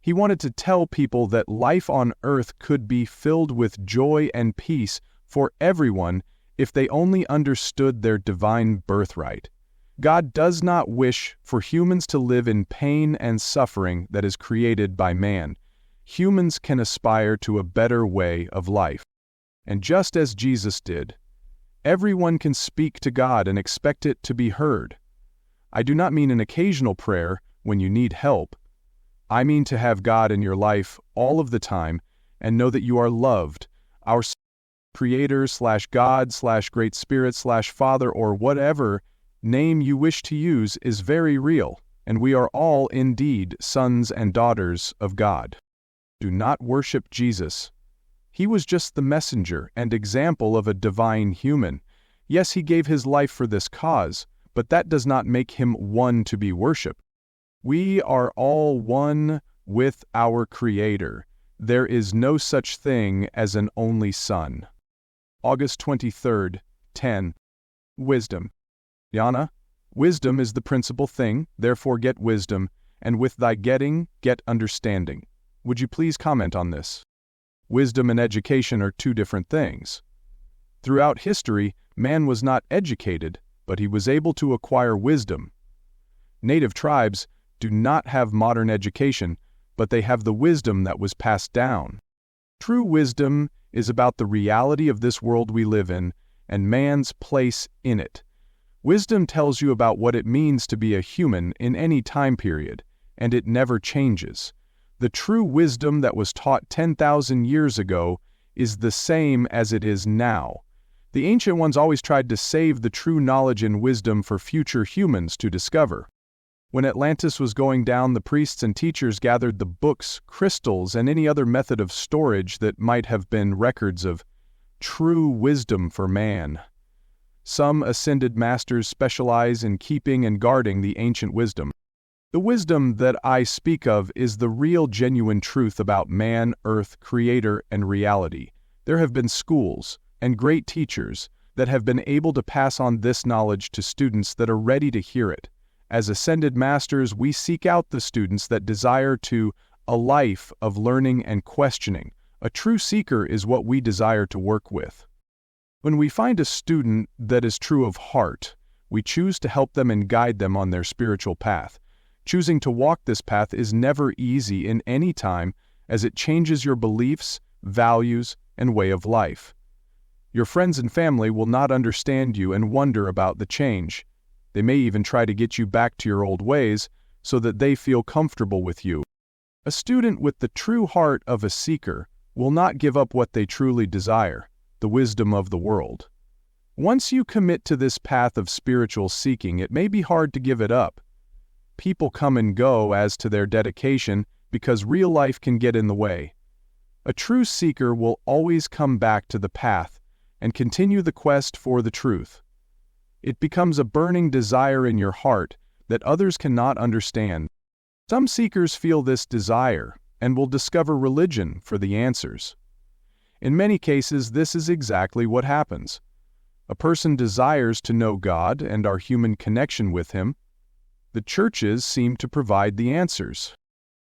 He wanted to tell people that life on earth could be filled with joy and peace for everyone if they only understood their divine birthright. God does not wish for humans to live in pain and suffering that is created by man. Humans can aspire to a better way of life. And just as Jesus did, everyone can speak to God and expect it to be heard. I do not mean an occasional prayer when you need help. I mean to have God in your life all of the time and know that you are loved. Our Creator/God/Great Spirit/Father or whatever name you wish to use is very real, and we are all indeed sons and daughters of God. Do not worship Jesus. He was just the messenger and example of a divine human. Yes, he gave his life for this cause, but that does not make him one to be worshipped. We are all one with our Creator. There is no such thing as an only son. August 23rd, 10. Wisdom. Dianna, wisdom is the principal thing, therefore get wisdom, and with thy getting, get understanding. Would you please comment on this? Wisdom and education are two different things. Throughout history, man was not educated, but he was able to acquire wisdom. Native tribes do not have modern education, but they have the wisdom that was passed down. True wisdom is about the reality of this world we live in and man's place in it. Wisdom tells you about what it means to be a human in any time period, and it never changes. The true wisdom that was taught 10,000 years ago is the same as it is now. The ancient ones always tried to save the true knowledge and wisdom for future humans to discover. When Atlantis was going down, the priests and teachers gathered the books, crystals, and any other method of storage that might have been records of true wisdom for man. Some ascended masters specialize in keeping and guarding the ancient wisdom. The wisdom that I speak of is the real genuine truth about man, earth, creator, and reality. There have been schools and great teachers that have been able to pass on this knowledge to students that are ready to hear it. As ascended masters, we seek out the students that desire a life of learning and questioning. A true seeker is what we desire to work with. When we find a student that is true of heart, we choose to help them and guide them on their spiritual path. Choosing to walk this path is never easy in any time, as it changes your beliefs, values, and way of life. Your friends and family will not understand you and wonder about the change. They may even try to get you back to your old ways so that they feel comfortable with you. A student with the true heart of a seeker will not give up what they truly desire, the wisdom of the world. Once you commit to this path of spiritual seeking, it may be hard to give it up. People come and go as to their dedication because real life can get in the way. A true seeker will always come back to the path and continue the quest for the truth. It becomes a burning desire in your heart that others cannot understand. Some seekers feel this desire and will discover religion for the answers. In many cases, this is exactly what happens. A person desires to know God and our human connection with Him. The churches seem to provide the answers.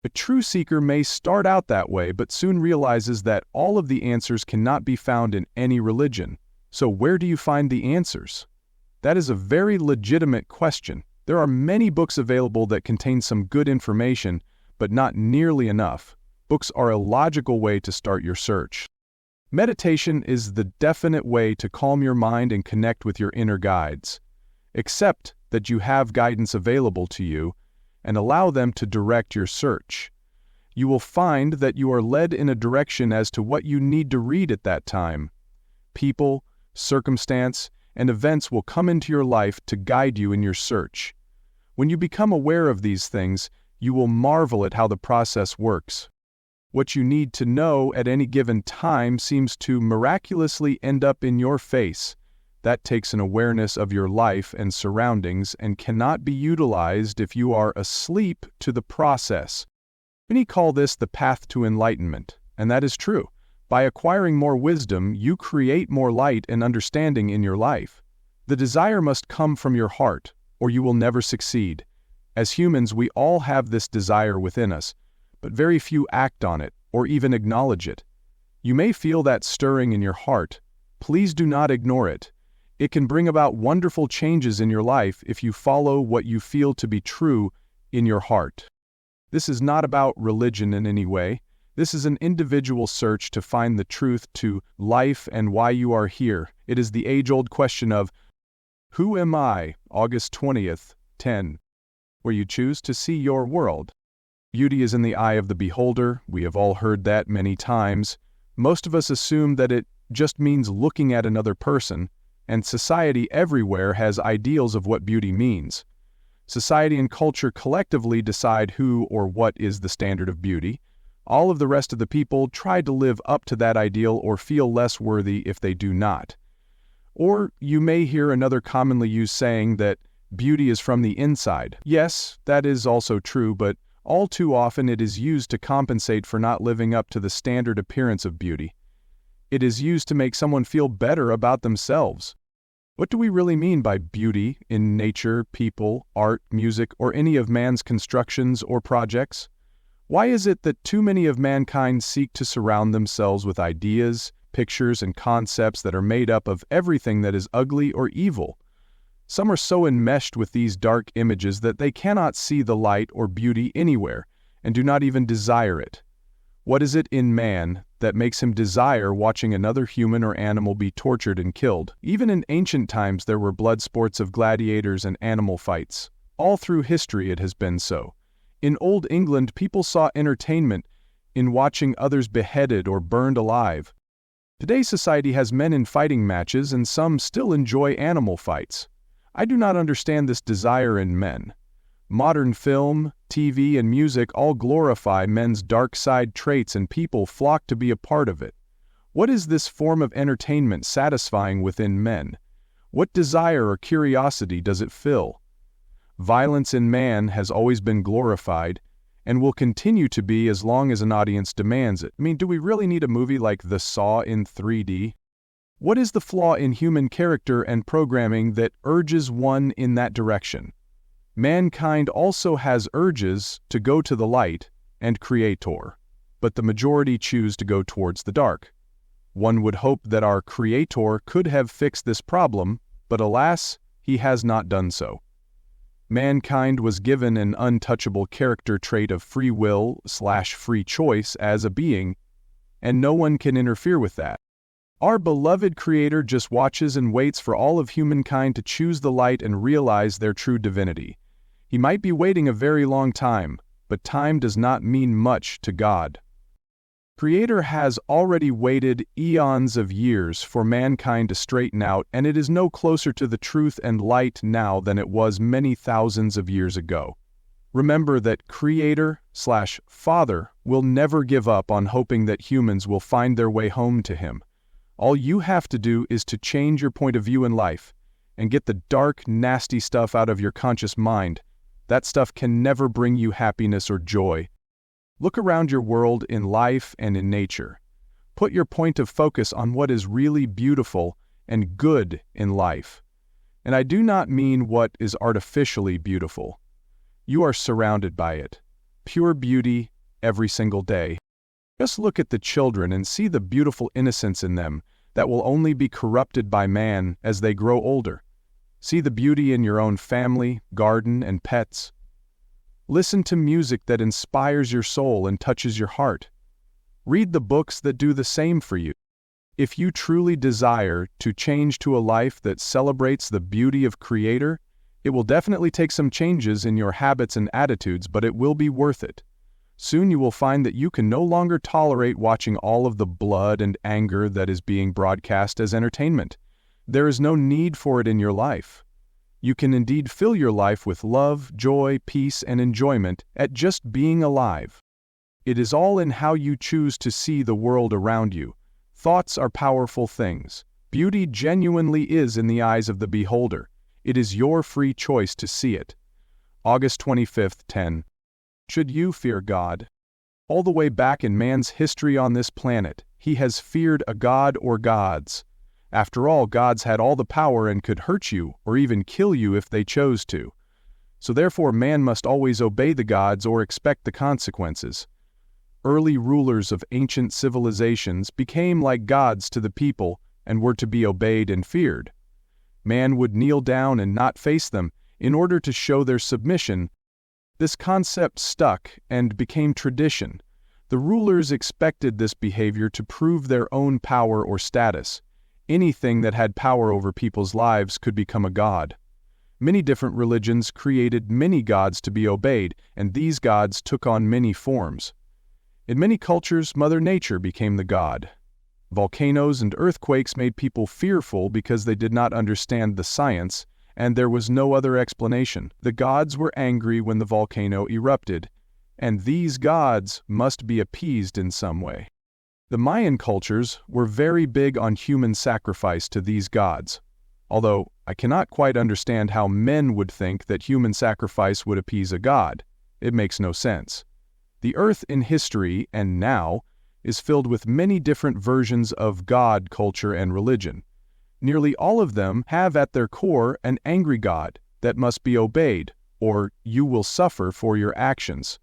A true seeker may start out that way, but soon realizes that all of the answers cannot be found in any religion. So where do you find the answers? That is a very legitimate question. There are many books available that contain some good information, but not nearly enough. Books are a logical way to start your search. Meditation is the definite way to calm your mind and connect with your inner guides. Accept that you have guidance available to you and allow them to direct your search. You will find that you are led in a direction as to what you need to read at that time. People, circumstance, and events will come into your life to guide you in your search. When you become aware of these things, you will marvel at how the process works. What you need to know at any given time seems to miraculously end up in your face. That takes an awareness of your life and surroundings and cannot be utilized if you are asleep to the process. Many call this the path to enlightenment, and that is true. By acquiring more wisdom, you create more light and understanding in your life. The desire must come from your heart, or you will never succeed. As humans, we all have this desire within us, but very few act on it or even acknowledge it. You may feel that stirring in your heart. Please do not ignore it. It can bring about wonderful changes in your life if you follow what you feel to be true in your heart. This is not about religion in any way. This is an individual search to find the truth to life and why you are here. It is the age-old question of, who am I? August 20th, 10. Where you choose to see your world. Beauty is in the eye of the beholder. We have all heard that many times. Most of us assume that it just means looking at another person, and society everywhere has ideals of what beauty means. Society and culture collectively decide who or what is the standard of beauty. All of the rest of the people try to live up to that ideal or feel less worthy if they do not. Or you may hear another commonly used saying that beauty is from the inside. Yes, that is also true, but all too often it is used to compensate for not living up to the standard appearance of beauty. It is used to make someone feel better about themselves. What do we really mean by beauty in nature, people, art, music, or any of man's constructions or projects? Why is it that too many of mankind seek to surround themselves with ideas, pictures, and concepts that are made up of everything that is ugly or evil? Some are so enmeshed with these dark images that they cannot see the light or beauty anywhere, and do not even desire it. What is it in man that makes him desire watching another human or animal be tortured and killed? Even in ancient times there were blood sports of gladiators and animal fights. All through history it has been so. In Old England, people saw entertainment in watching others beheaded or burned alive. Today society has men in fighting matches, and some still enjoy animal fights. I do not understand this desire in men. Modern film, TV, and music all glorify men's dark side traits, and people flock to be a part of it. What is this form of entertainment satisfying within men? What desire or curiosity does it fill? Violence in man has always been glorified, and will continue to be as long as an audience demands it. Do we really need a movie like The Saw in 3D? What is the flaw in human character and programming that urges one in that direction? Mankind also has urges to go to the light and creator, but the majority choose to go towards the dark. One would hope that our creator could have fixed this problem, but alas, he has not done so. Mankind was given an untouchable character trait of free will/free choice as a being, and no one can interfere with that. Our beloved Creator just watches and waits for all of humankind to choose the light and realize their true divinity. He might be waiting a very long time, but time does not mean much to God. Creator has already waited eons of years for mankind to straighten out, and it is no closer to the truth and light now than it was many thousands of years ago. Remember that Creator/Father will never give up on hoping that humans will find their way home to Him. All you have to do is to change your point of view in life and get the dark, nasty stuff out of your conscious mind. That stuff can never bring you happiness or joy. Look around your world in life and in nature. Put your point of focus on what is really beautiful and good in life. And I do not mean what is artificially beautiful. You are surrounded by it. Pure beauty every single day. Just look at the children and see the beautiful innocence in them that will only be corrupted by man as they grow older. See the beauty in your own family, garden, and pets. Listen to music that inspires your soul and touches your heart. Read the books that do the same for you. If you truly desire to change to a life that celebrates the beauty of Creator, it will definitely take some changes in your habits and attitudes, but it will be worth it. Soon you will find that you can no longer tolerate watching all of the blood and anger that is being broadcast as entertainment. There is no need for it in your life. You can indeed fill your life with love, joy, peace, and enjoyment at just being alive. It is all in how you choose to see the world around you. Thoughts are powerful things. Beauty genuinely is in the eyes of the beholder. It is your free choice to see it. August 25th, 10. Should you fear God? All the way back in man's history on this planet, he has feared a god or gods. After all, gods had all the power and could hurt you or even kill you if they chose to. So therefore man must always obey the gods or expect the consequences. Early rulers of ancient civilizations became like gods to the people and were to be obeyed and feared. Man would kneel down and not face them in order to show their submission. This concept stuck and became tradition. The rulers expected this behavior to prove their own power or status. Anything that had power over people's lives could become a god. Many different religions created many gods to be obeyed, and these gods took on many forms. In many cultures, Mother Nature became the god. Volcanoes and earthquakes made people fearful because they did not understand the science, and there was no other explanation. The gods were angry when the volcano erupted, and these gods must be appeased in some way. The Mayan cultures were very big on human sacrifice to these gods, although I cannot quite understand how men would think that human sacrifice would appease a god. It makes no sense. The earth in history and now is filled with many different versions of God culture and religion. Nearly all of them have at their core an angry God that must be obeyed, or you will suffer for your actions.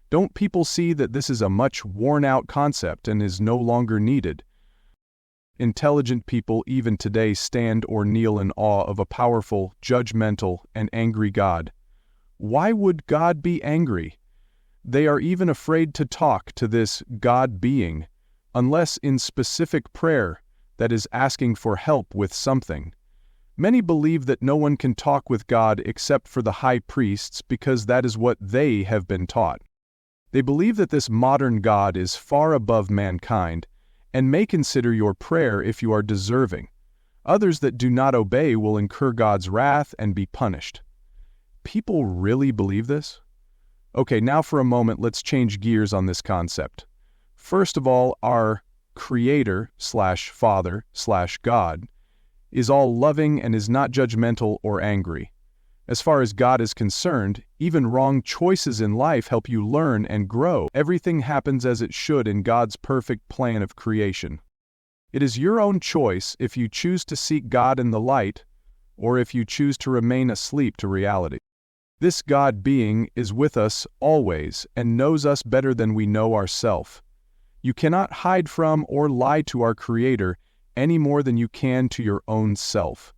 Don't people see that this is a much worn-out concept and is no longer needed? Intelligent people even today stand or kneel in awe of a powerful, judgmental, and angry God. Why would God be angry? They are even afraid to talk to this God being, unless in specific prayer that is asking for help with something. Many believe that no one can talk with God except for the high priests because that is what they have been taught. They believe that this modern God is far above mankind and may consider your prayer if you are deserving. Others that do not obey will incur God's wrath and be punished. People really believe this? Okay, now for a moment let's change gears on this concept. First of all, our Creator/Father/God is all loving and is not judgmental or angry. As far as God is concerned, even wrong choices in life help you learn and grow. Everything happens as it should in God's perfect plan of creation. It is your own choice if you choose to seek God in the light or if you choose to remain asleep to reality. This God being is with us always and knows us better than we know ourselves. You cannot hide from or lie to our Creator any more than you can to your own self.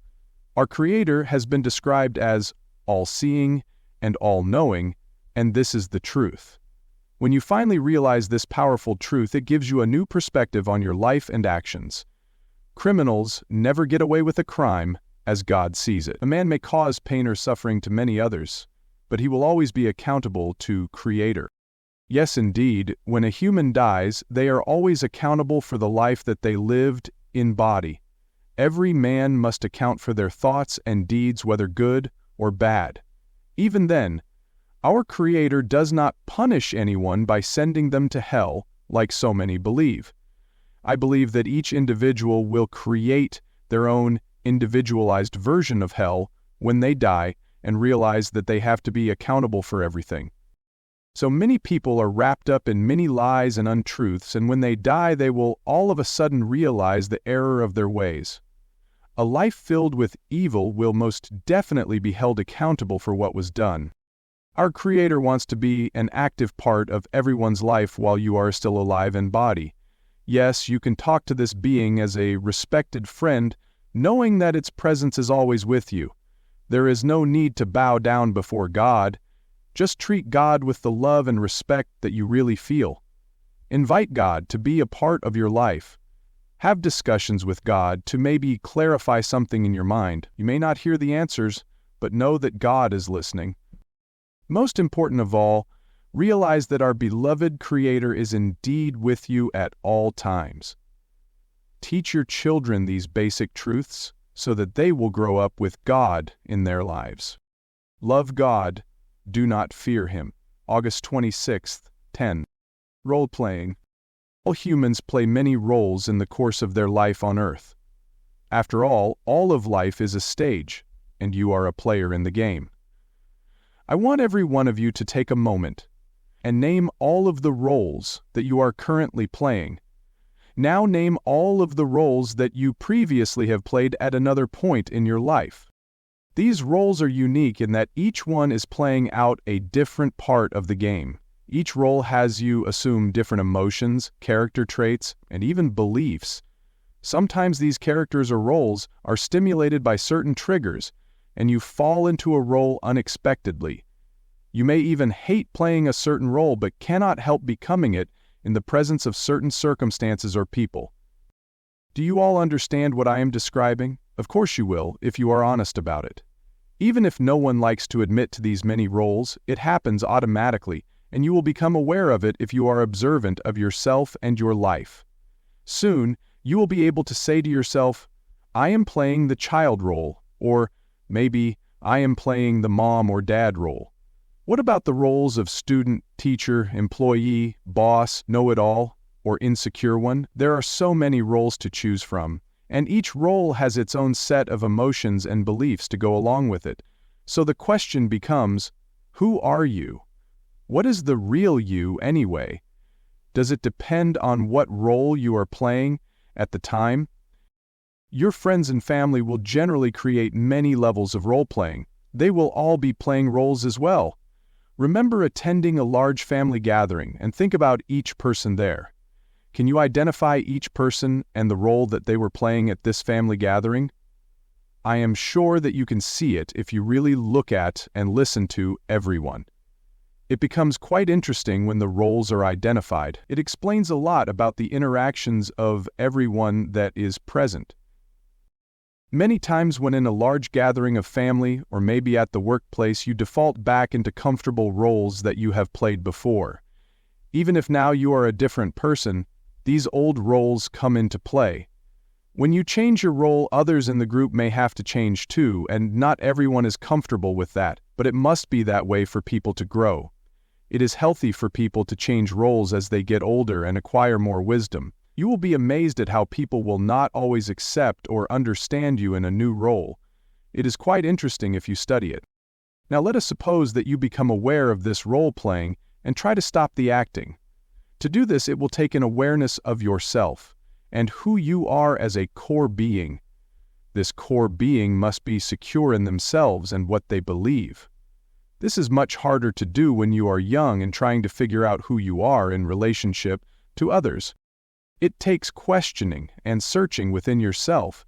Our Creator has been described as all-seeing and all-knowing, and this is the truth. When you finally realize this powerful truth, it gives you a new perspective on your life and actions. Criminals never get away with a crime as God sees it. A man may cause pain or suffering to many others, but he will always be accountable to Creator. Yes, indeed, when a human dies, they are always accountable for the life that they lived in body. Every man must account for their thoughts and deeds, whether good or bad. Even then, our Creator does not punish anyone by sending them to hell, like so many believe. I believe that each individual will create their own individualized version of hell when they die and realize that they have to be accountable for everything. So many people are wrapped up in many lies and untruths, and when they die they will all of a sudden realize the error of their ways. A life filled with evil will most definitely be held accountable for what was done. Our Creator wants to be an active part of everyone's life while you are still alive in body. Yes, you can talk to this being as a respected friend, knowing that its presence is always with you. There is no need to bow down before God. Just treat God with the love and respect that you really feel. Invite God to be a part of your life. Have discussions with God to maybe clarify something in your mind. You may not hear the answers, but know that God is listening. Most important of all, realize that our beloved Creator is indeed with you at all times. Teach your children these basic truths so that they will grow up with God in their lives. Love God, do not fear Him. August 26th, 10. Role-playing. All humans play many roles in the course of their life on Earth. After all of life is a stage, and you are a player in the game. I want every one of you to take a moment and name all of the roles that you are currently playing. Now name all of the roles that you previously have played at another point in your life. These roles are unique in that each one is playing out a different part of the game. Each role has you assume different emotions, character traits, and even beliefs. Sometimes these characters or roles are stimulated by certain triggers, and you fall into a role unexpectedly. You may even hate playing a certain role but cannot help becoming it in the presence of certain circumstances or people. Do you all understand what I am describing? Of course you will, if you are honest about it. Even if no one likes to admit to these many roles, it happens automatically, and you will become aware of it if you are observant of yourself and your life. Soon, you will be able to say to yourself, I am playing the child role, or maybe I am playing the mom or dad role. What about the roles of student, teacher, employee, boss, know-it-all, or insecure one? There are so many roles to choose from, and each role has its own set of emotions and beliefs to go along with it. So the question becomes, who are you? What is the real you anyway? Does it depend on what role you are playing at the time? Your friends and family will generally create many levels of role-playing. They will all be playing roles as well. Remember attending a large family gathering and think about each person there. Can you identify each person and the role that they were playing at this family gathering? I am sure that you can see it if you really look at and listen to everyone. It becomes quite interesting when the roles are identified. It explains a lot about the interactions of everyone that is present. Many times when in a large gathering of family or maybe at the workplace, you default back into comfortable roles that you have played before. Even if now you are a different person, these old roles come into play. When you change your role, others in the group may have to change too, and not everyone is comfortable with that, but it must be that way for people to grow. It is healthy for people to change roles as they get older and acquire more wisdom. You will be amazed at how people will not always accept or understand you in a new role. It is quite interesting if you study it. Now let us suppose that you become aware of this role-playing and try to stop the acting. To do this, it will take an awareness of yourself and who you are as a core being. This core being must be secure in themselves and what they believe. This is much harder to do when you are young and trying to figure out who you are in relationship to others. It takes questioning and searching within yourself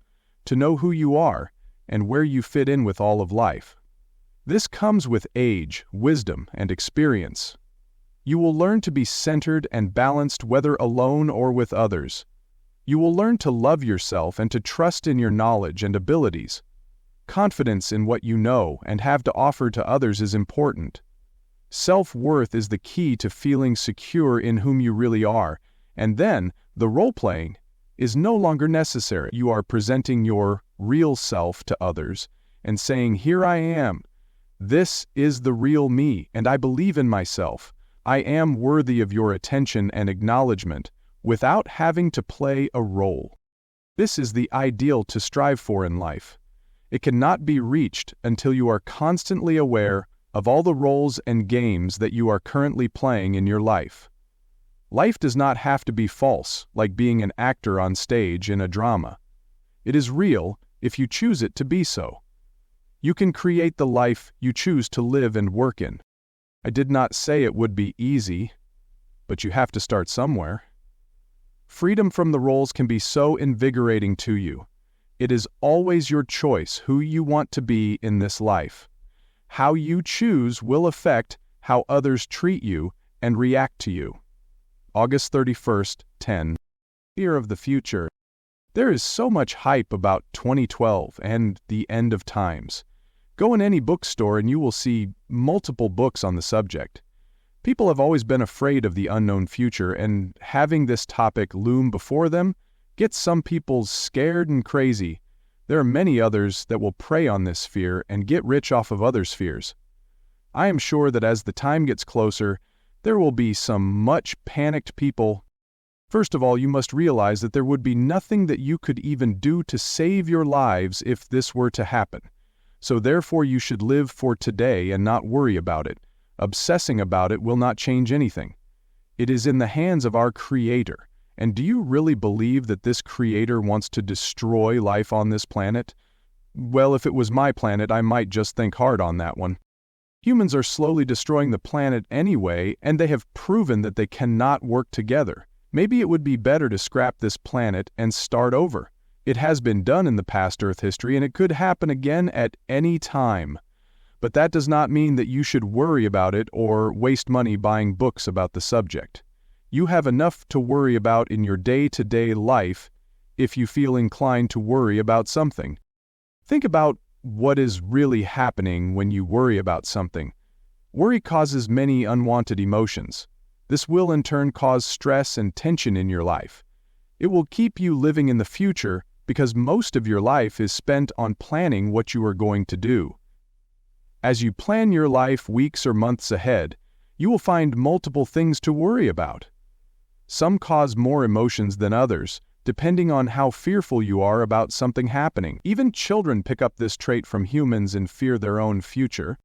to know who you are and where you fit in with all of life. This comes with age, wisdom, and experience. You will learn to be centered and balanced whether alone or with others. You will learn to love yourself and to trust in your knowledge and abilities. Confidence in what you know and have to offer to others is important. Self-worth is the key to feeling secure in whom you really are, and then the role-playing is no longer necessary. You are presenting your real self to others and saying, here I am. This is the real me, and I believe in myself. I am worthy of your attention and acknowledgement without having to play a role. This is the ideal to strive for in life. It cannot be reached until you are constantly aware of all the roles and games that you are currently playing in your life. Life does not have to be false, like being an actor on stage in a drama. It is real if you choose it to be so. You can create the life you choose to live and work in. I did not say it would be easy, but you have to start somewhere. Freedom from the roles can be so invigorating to you. It is always your choice who you want to be in this life. How you choose will affect how others treat you and react to you. August 31st, 10. Fear of the future. There is so much hype about 2012 and the end of times. Go in any bookstore and you will see multiple books on the subject. People have always been afraid of the unknown future, and having this topic loom before them gets some people scared and crazy. There are many others that will prey on this fear and get rich off of others' fears. I am sure that as the time gets closer, there will be some much panicked people. First of all, you must realize that there would be nothing that you could even do to save your lives if this were to happen. So therefore you should live for today and not worry about it. Obsessing about it will not change anything. It is in the hands of our Creator. And do you really believe that this Creator wants to destroy life on this planet? Well, if it was my planet, I might just think hard on that one. Humans are slowly destroying the planet anyway, and they have proven that they cannot work together. Maybe it would be better to scrap this planet and start over. It has been done in the past Earth history, and it could happen again at any time. But that does not mean that you should worry about it or waste money buying books about the subject. You have enough to worry about in your day-to-day life if you feel inclined to worry about something. Think about what is really happening when you worry about something. Worry causes many unwanted emotions. This will in turn cause stress and tension in your life. It will keep you living in the future because most of your life is spent on planning what you are going to do. As you plan your life weeks or months ahead, you will find multiple things to worry about. Some cause more emotions than others, depending on how fearful you are about something happening. Even children pick up this trait from humans and fear their own future.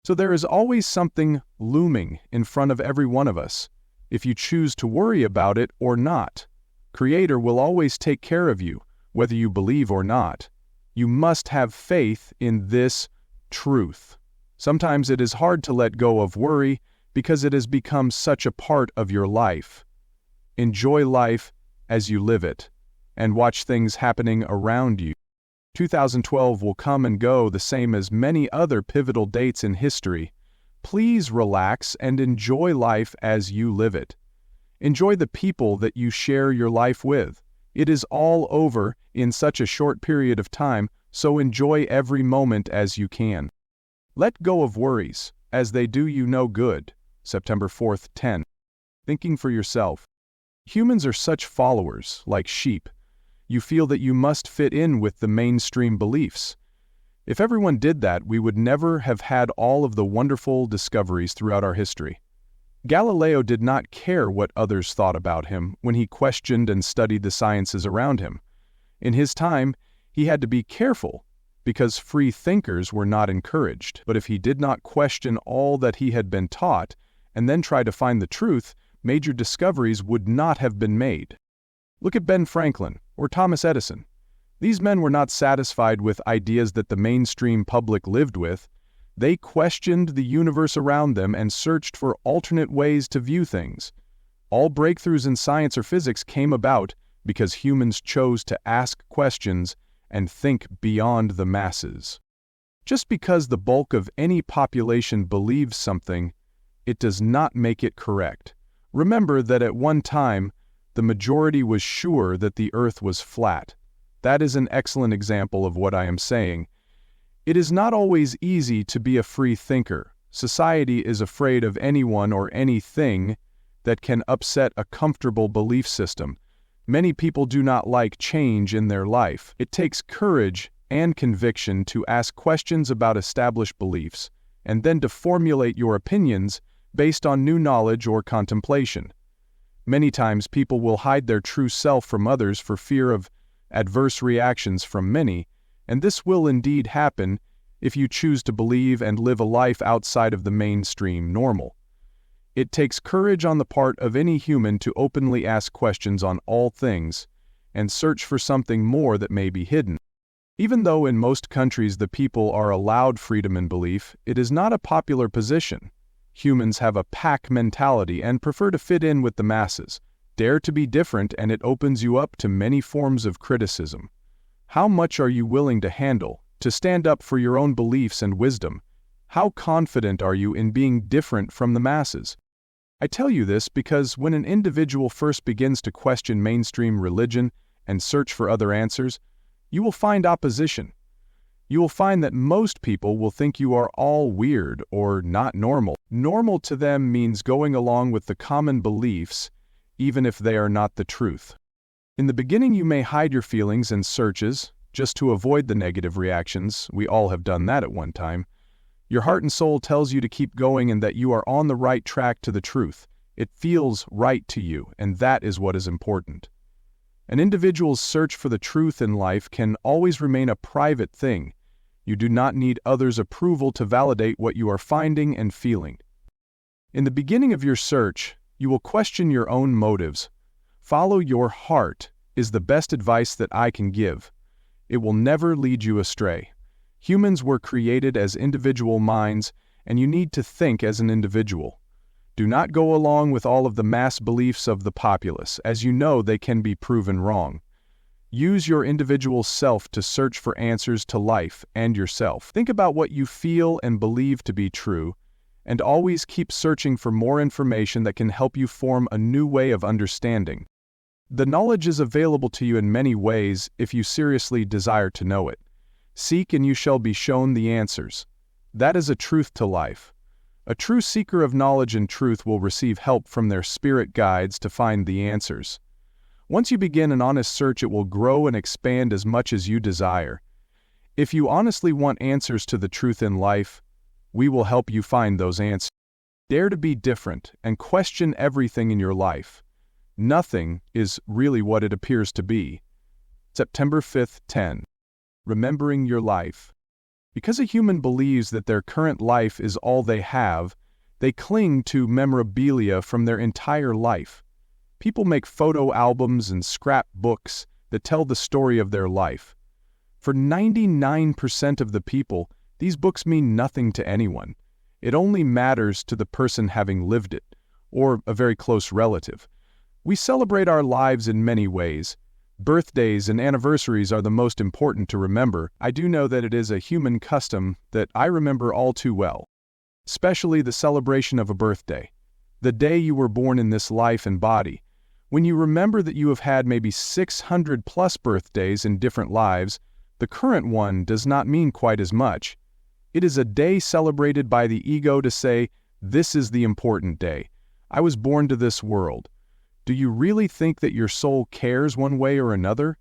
So there is always something looming in front of every one of us, if you choose to worry about it or not. Creator will always take care of you, whether you believe or not. You must have faith in this truth. Sometimes it is hard to let go of worry because it has become such a part of your life. Enjoy life as you live it, and watch things happening around you. 2012 will come and go the same as many other pivotal dates in history. Please relax and enjoy life as you live it. Enjoy the people that you share your life with. It is all over in such a short period of time, so enjoy every moment as you can. Let go of worries, as they do you no good. September 4th, 10. Thinking for yourself. Humans are such followers, like sheep. You feel that you must fit in with the mainstream beliefs. If everyone did that, we would never have had all of the wonderful discoveries throughout our history. Galileo did not care what others thought about him when he questioned and studied the sciences around him. In his time, he had to be careful because free thinkers were not encouraged. But if he did not question all that he had been taught and then try to find the truth, major discoveries would not have been made. Look at Ben Franklin or Thomas Edison. These men were not satisfied with ideas that the mainstream public lived with. They questioned the universe around them and searched for alternate ways to view things. All breakthroughs in science or physics came about because humans chose to ask questions and think beyond the masses. Just because the bulk of any population believes something, it does not make it correct. Remember that at one time, the majority was sure that the earth was flat. That is an excellent example of what I am saying. It is not always easy to be a free thinker. Society is afraid of anyone or anything that can upset a comfortable belief system. Many people do not like change in their life. It takes courage and conviction to ask questions about established beliefs, and then to formulate your opinions based on new knowledge or contemplation. Many times people will hide their true self from others for fear of adverse reactions from many, and this will indeed happen if you choose to believe and live a life outside of the mainstream normal. It takes courage on the part of any human to openly ask questions on all things and search for something more that may be hidden. Even though in most countries the people are allowed freedom in belief, it is not a popular position. Humans have a pack mentality and prefer to fit in with the masses. Dare to be different and it opens you up to many forms of criticism. How much are you willing to handle, to stand up for your own beliefs and wisdom? How confident are you in being different from the masses? I tell you this because when an individual first begins to question mainstream religion and search for other answers, you will find opposition. You will find that most people will think you are all weird or not normal. Normal to them means going along with the common beliefs, even if they are not the truth. In the beginning you may hide your feelings and searches, just to avoid the negative reactions. We all have done that at one time. Your heart and soul tells you to keep going and that you are on the right track to the truth. It feels right to you, and that is what is important. An individual's search for the truth in life can always remain a private thing. You do not need others' approval to validate what you are finding and feeling. In the beginning of your search, you will question your own motives. Follow your heart is the best advice that I can give. It will never lead you astray. Humans were created as individual minds, and you need to think as an individual. Do not go along with all of the mass beliefs of the populace, as you know they can be proven wrong. Use your individual self to search for answers to life and yourself. Think about what you feel and believe to be true, and always keep searching for more information that can help you form a new way of understanding. The knowledge is available to you in many ways if you seriously desire to know it. Seek and you shall be shown the answers. That is a truth to life. A true seeker of knowledge and truth will receive help from their spirit guides to find the answers. Once you begin an honest search, it will grow and expand as much as you desire. If you honestly want answers to the truth in life, we will help you find those answers. Dare to be different and question everything in your life. Nothing is really what it appears to be. September 5th, 10. Remembering your life. Because a human believes that their current life is all they have, they cling to memorabilia from their entire life. People make photo albums and scrap books that tell the story of their life. For 99% of the people, these books mean nothing to anyone. It only matters to the person having lived it, or a very close relative. We celebrate our lives in many ways. Birthdays and anniversaries are the most important to remember. I do know that it is a human custom that I remember all too well. Especially the celebration of a birthday. The day you were born in this life and body. When you remember that you have had maybe 600 plus birthdays in different lives, the current one does not mean quite as much. It is a day celebrated by the ego to say, this is the important day. I was born to this world. Do you really think that your soul cares one way or another?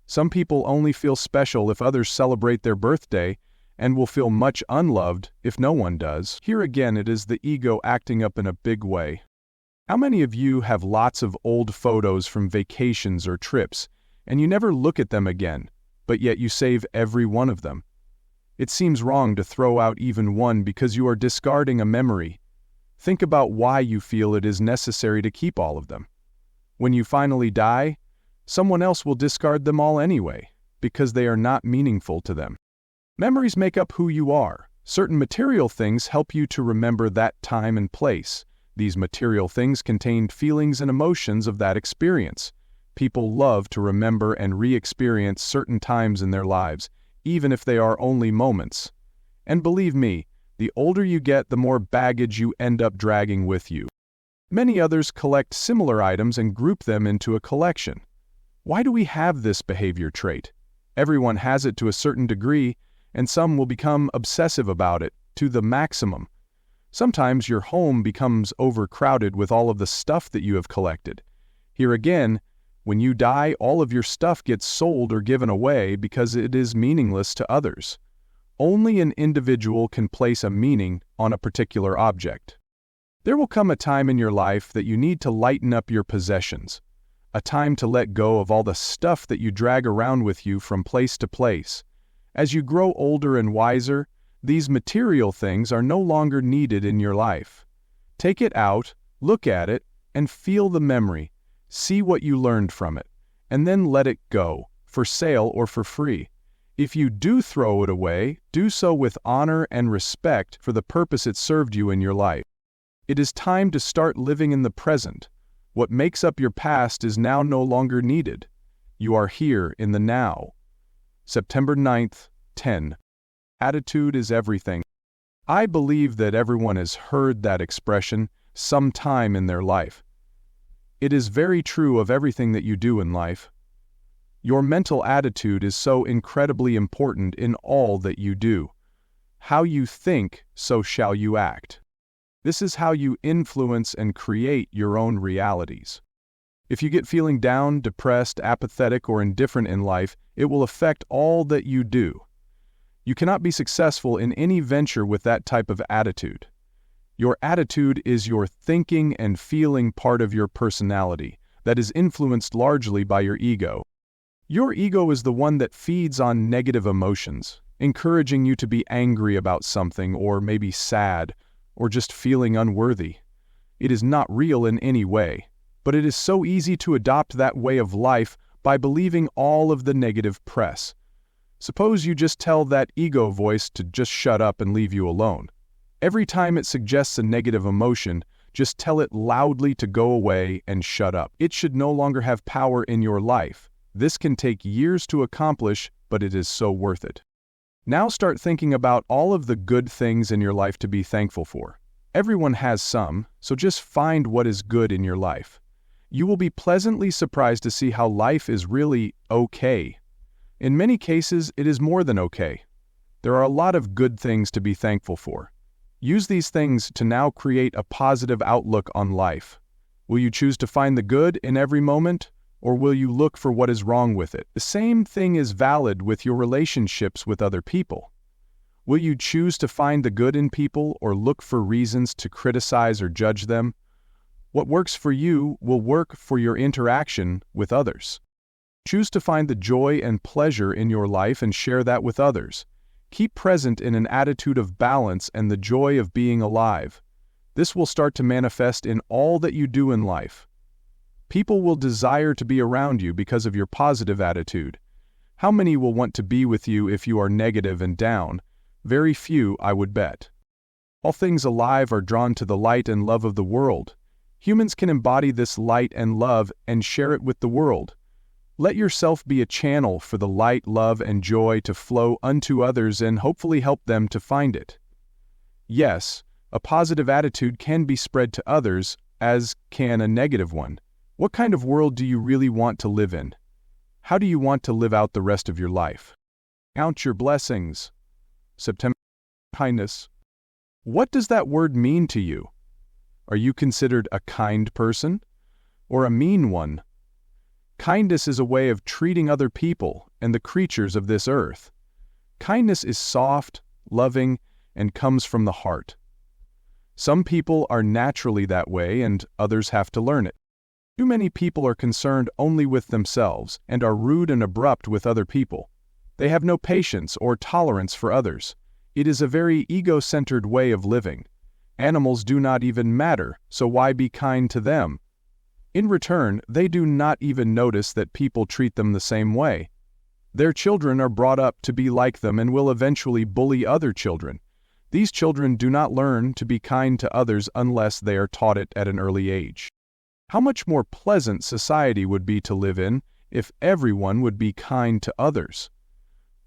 Some people only feel special if others celebrate their birthday, and will feel much unloved if no one does. Here again it is the ego acting up in a big way. How many of you have lots of old photos from vacations or trips, and you never look at them again, but yet you save every one of them? It seems wrong to throw out even one because you are discarding a memory. Think about why you feel it is necessary to keep all of them. When you finally die, someone else will discard them all anyway, because they are not meaningful to them. Memories make up who you are. Certain material things help you to remember that time and place. These material things contain feelings and emotions of that experience. People love to remember and re-experience certain times in their lives, even if they are only moments. And believe me, the older you get, the more baggage you end up dragging with you. Many others collect similar items and group them into a collection. Why do we have this behavior trait? Everyone has it to a certain degree, and some will become obsessive about it, to the maximum. Sometimes your home becomes overcrowded with all of the stuff that you have collected. Here again, when you die, all of your stuff gets sold or given away because it is meaningless to others. Only an individual can place a meaning on a particular object. There will come a time in your life that you need to lighten up your possessions, a time to let go of all the stuff that you drag around with you from place to place. As you grow older and wiser, these material things are no longer needed in your life. Take it out, look at it, and feel the memory. See what you learned from it, and then let it go, for sale or for free. If you do throw it away, do so with honor and respect for the purpose it served you in your life. It is time to start living in the present. What makes up your past is now no longer needed. You are here in the now. September 9th, 10. Attitude is everything. I believe that everyone has heard that expression sometime in their life. It is very true of everything that you do in life. Your mental attitude is so incredibly important in all that you do. How you think, so shall you act. This is how you influence and create your own realities. If you get feeling down, depressed, apathetic, or indifferent in life, it will affect all that you do. You cannot be successful in any venture with that type of attitude. Your attitude is your thinking and feeling part of your personality that is influenced largely by your ego. Your ego is the one that feeds on negative emotions, encouraging you to be angry about something or maybe sad, or just feeling unworthy. It is not real in any way, but it is so easy to adopt that way of life by believing all of the negative press. Suppose you just tell that ego voice to just shut up and leave you alone. Every time it suggests a negative emotion, just tell it loudly to go away and shut up. It should no longer have power in your life. This can take years to accomplish, but it is so worth it. Now start thinking about all of the good things in your life to be thankful for. Everyone has some, so just find what is good in your life. You will be pleasantly surprised to see how life is really okay. In many cases, it is more than okay. There are a lot of good things to be thankful for. Use these things to now create a positive outlook on life. Will you choose to find the good in every moment, or will you look for what is wrong with it? The same thing is valid with your relationships with other people. Will you choose to find the good in people or look for reasons to criticize or judge them? What works for you will work for your interaction with others. Choose to find the joy and pleasure in your life and share that with others. Keep present in an attitude of balance and the joy of being alive. This will start to manifest in all that you do in life. People will desire to be around you because of your positive attitude. How many will want to be with you if you are negative and down? Very few, I would bet. All things alive are drawn to the light and love of the world. Humans can embody this light and love and share it with the world. Let yourself be a channel for the light, love, and joy to flow unto others and hopefully help them to find it. Yes, a positive attitude can be spread to others, as can a negative one. What kind of world do you really want to live in? How do you want to live out the rest of your life? Count your blessings. September. Kindness. What does that word mean to you? Are you considered a kind person or a mean one? Kindness is a way of treating other people and the creatures of this earth. Kindness is soft, loving, and comes from the heart. Some people are naturally that way and others have to learn it. Too many people are concerned only with themselves and are rude and abrupt with other people. They have no patience or tolerance for others. It is a very ego-centered way of living. Animals do not even matter, so why be kind to them? In return, they do not even notice that people treat them the same way. Their children are brought up to be like them and will eventually bully other children. These children do not learn to be kind to others unless they are taught it at an early age. How much more pleasant society would be to live in if everyone would be kind to others?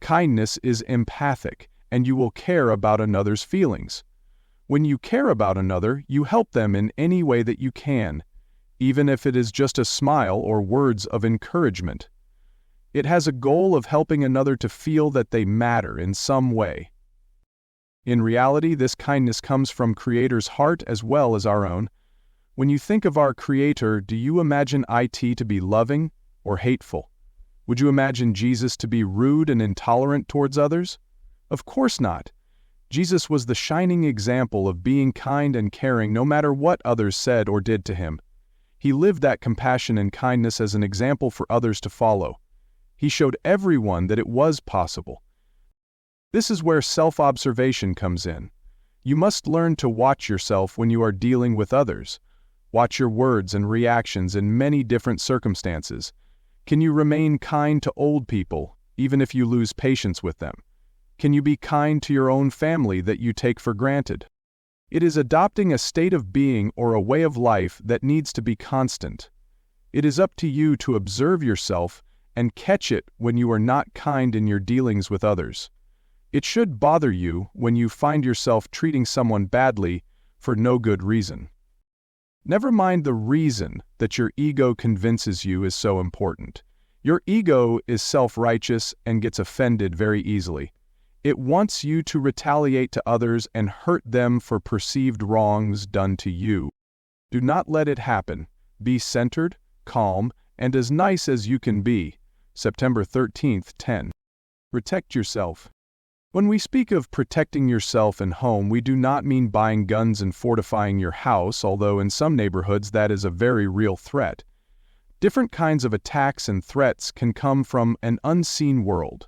Kindness is empathic, and you will care about another's feelings. When you care about another, you help them in any way that you can, even if it is just a smile or words of encouragement. It has a goal of helping another to feel that they matter in some way. In reality, this kindness comes from Creator's heart as well as our own. When you think of our Creator, do you imagine it to be loving or hateful? Would you imagine Jesus to be rude and intolerant towards others? Of course not. Jesus was the shining example of being kind and caring no matter what others said or did to him. He lived that compassion and kindness as an example for others to follow. He showed everyone that it was possible. This is where self-observation comes in. You must learn to watch yourself when you are dealing with others. Watch your words and reactions in many different circumstances. Can you remain kind to old people, even if you lose patience with them? Can you be kind to your own family that you take for granted? It is adopting a state of being or a way of life that needs to be constant. It is up to you to observe yourself and catch it when you are not kind in your dealings with others. It should bother you when you find yourself treating someone badly for no good reason. Never mind the reason that your ego convinces you is so important. Your ego is self-righteous and gets offended very easily. It wants you to retaliate to others and hurt them for perceived wrongs done to you. Do not let it happen. Be centered, calm, and as nice as you can be. September 13th, 10. Protect yourself. When we speak of protecting yourself and home, we do not mean buying guns and fortifying your house, although in some neighborhoods that is a very real threat. Different kinds of attacks and threats can come from an unseen world.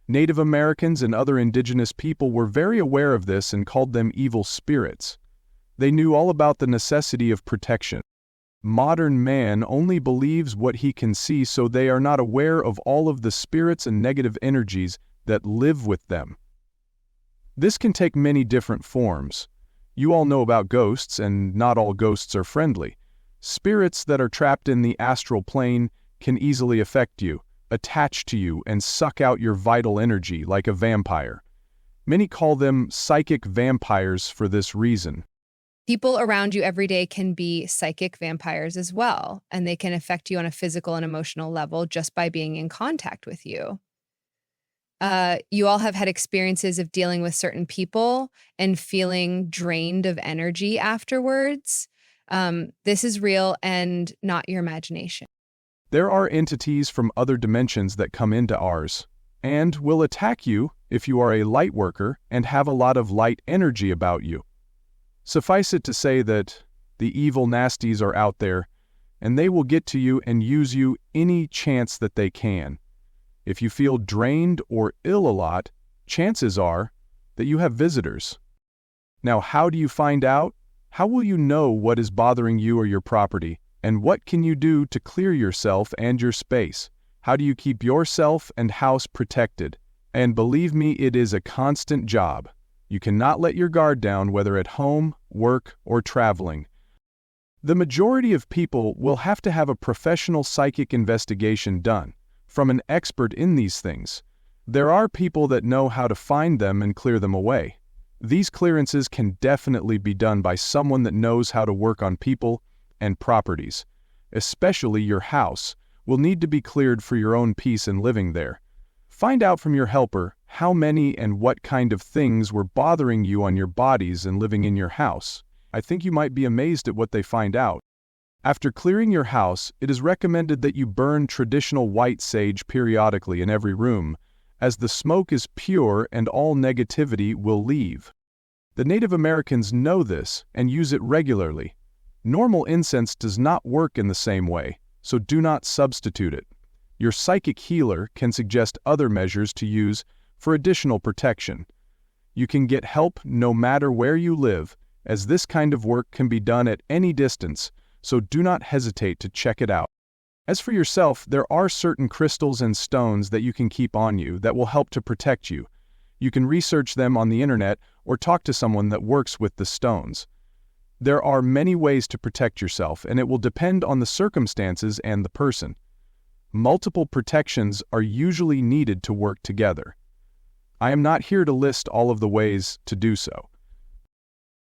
Native Americans and other indigenous people were very aware of this and called them evil spirits. They knew all about the necessity of protection. Modern man only believes what he can see, so they are not aware of all of the spirits and negative energies that live with them. This can take many different forms. You all know about ghosts, and not all ghosts are friendly. Spirits that are trapped in the astral plane can easily affect you, attach to you, and suck out your vital energy like a vampire. Many call them psychic vampires for this reason. People around you every day can be psychic vampires as well, and they can affect you on a physical and emotional level just by being in contact with you. You all have had experiences of dealing with certain people and feeling drained of energy afterwards. This is real and not your imagination. There are entities from other dimensions that come into ours and will attack you if you are a light worker and have a lot of light energy about you. Suffice it to say that the evil nasties are out there, and they will get to you and use you any chance that they can. If you feel drained or ill a lot, chances are that you have visitors. Now, how do you find out? How will you know what is bothering you or your property? And what can you do to clear yourself and your space? How do you keep yourself and house protected? And believe me, it is a constant job. You cannot let your guard down, whether at home, work, or traveling. The majority of people will have to have a professional psychic investigation done from an expert in these things. There are people that know how to find them and clear them away. These clearances can definitely be done by someone that knows how to work on people and properties. Especially your house will need to be cleared for your own peace and living there. Find out from your helper how many and what kind of things were bothering you on your bodies and living in your house. I think you might be amazed at what they find out. After clearing your house, it is recommended that you burn traditional white sage periodically in every room, as the smoke is pure and all negativity will leave. The Native Americans know this and use it regularly. Normal incense does not work in the same way, so do not substitute it. Your psychic healer can suggest other measures to use for additional protection. You can get help no matter where you live, as this kind of work can be done at any distance, so do not hesitate to check it out. As for yourself, there are certain crystals and stones that you can keep on you that will help to protect you. You can research them on the internet or talk to someone that works with the stones. There are many ways to protect yourself, and it will depend on the circumstances and the person. Multiple protections are usually needed to work together. I am not here to list all of the ways to do so.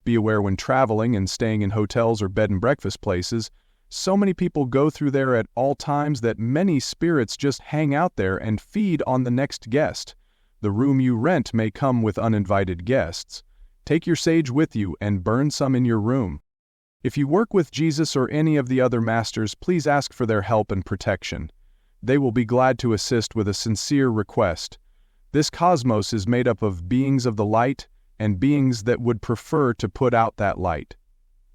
Be aware when traveling and staying in hotels or bed and breakfast places, so many people go through there at all times that many spirits just hang out there and feed on the next guest. The room you rent may come with uninvited guests. Take your sage with you and burn some in your room. If you work with Jesus or any of the other masters, please ask for their help and protection. They will be glad to assist with a sincere request. This cosmos is made up of beings of the light and beings that would prefer to put out that light.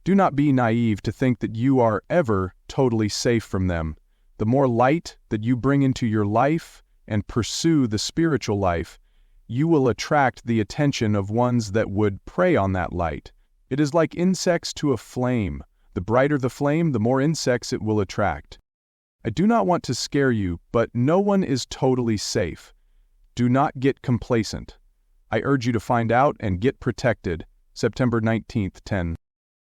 Do not be naive to think that you are ever totally safe from them. The more light that you bring into your life and pursue the spiritual life, you will attract the attention of ones that would prey on that light. It is like insects to a flame. The brighter the flame, the more insects it will attract. I do not want to scare you, but no one is totally safe. Do not get complacent. I urge you to find out and get protected. September 19th, 10.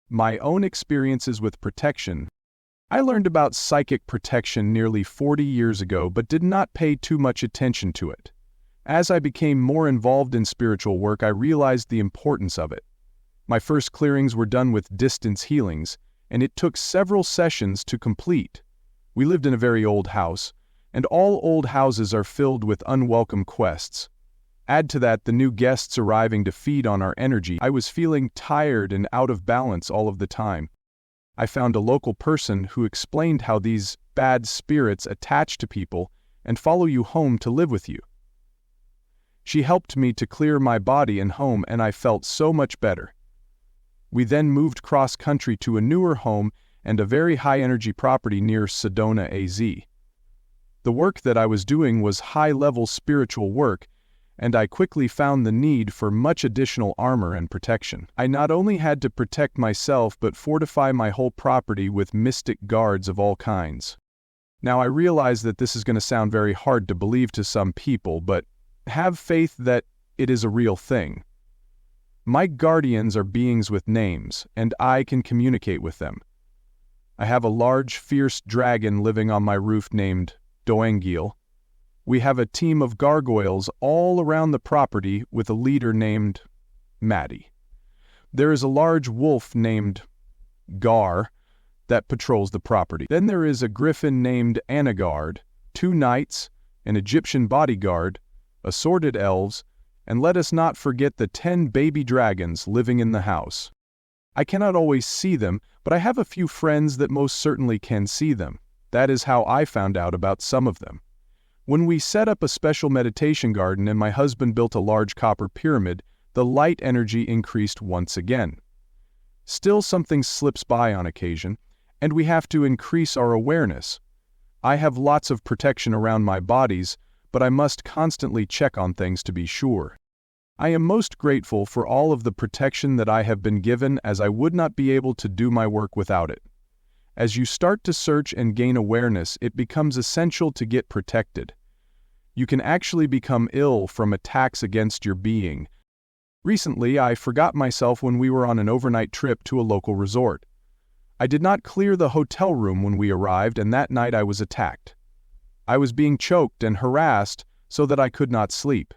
My own experiences with protection. I learned about psychic protection nearly 40 years ago, but did not pay too much attention to it. As I became more involved in spiritual work, I realized the importance of it. My first clearings were done with distance healings, and it took several sessions to complete. We lived in a very old house, and all old houses are filled with unwelcome quests. Add to that the new guests arriving to feed on our energy. I was feeling tired and out of balance all of the time. I found a local person who explained how these bad spirits attach to people and follow you home to live with you. She helped me to clear my body and home, and I felt so much better. We then moved cross-country to a newer home and a very high-energy property near Sedona, AZ. The work that I was doing was high-level spiritual work, and I quickly found the need for much additional armor and protection. I not only had to protect myself but fortify my whole property with mystic guards of all kinds. Now I realize that this is going to sound very hard to believe to some people, but have faith that it is a real thing. My guardians are beings with names, and I can communicate with them. I have a large, fierce dragon living on my roof named Doengil. We have a team of gargoyles all around the property with a leader named Maddie. There is a large wolf named Gar that patrols the property. Then there is a griffin named Anagard, 2 knights, an Egyptian bodyguard, assorted elves, and let us not forget the 10 baby dragons living in the house. I cannot always see them, but I have a few friends that most certainly can see them. That is how I found out about some of them. When we set up a special meditation garden and my husband built a large copper pyramid, the light energy increased once again. Still, something slips by on occasion, and we have to increase our awareness. I have lots of protection around my bodies, but I must constantly check on things to be sure. I am most grateful for all of the protection that I have been given, as I would not be able to do my work without it. As you start to search and gain awareness, it becomes essential to get protected. You can actually become ill from attacks against your being. Recently, I forgot myself when we were on an overnight trip to a local resort. I did not clear the hotel room when we arrived, and that night I was attacked. I was being choked and harassed so that I could not sleep.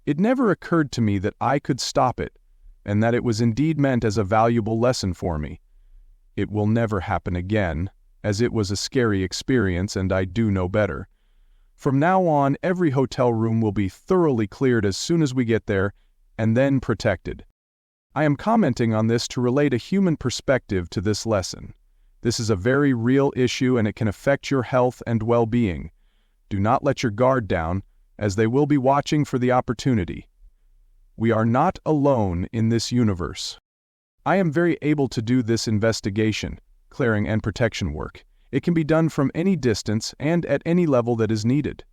It never occurred to me that I could stop it, and that it was indeed meant as a valuable lesson for me. It will never happen again, as it was a scary experience and I do know better. From now on, every hotel room will be thoroughly cleared as soon as we get there, and then protected. I am commenting on this to relate a human perspective to this lesson. This is a very real issue and it can affect your health and well-being. Do not let your guard down, as they will be watching for the opportunity. We are not alone in this universe. I am very able to do this investigation, clearing and protection work. It can be done from any distance and at any level that is needed.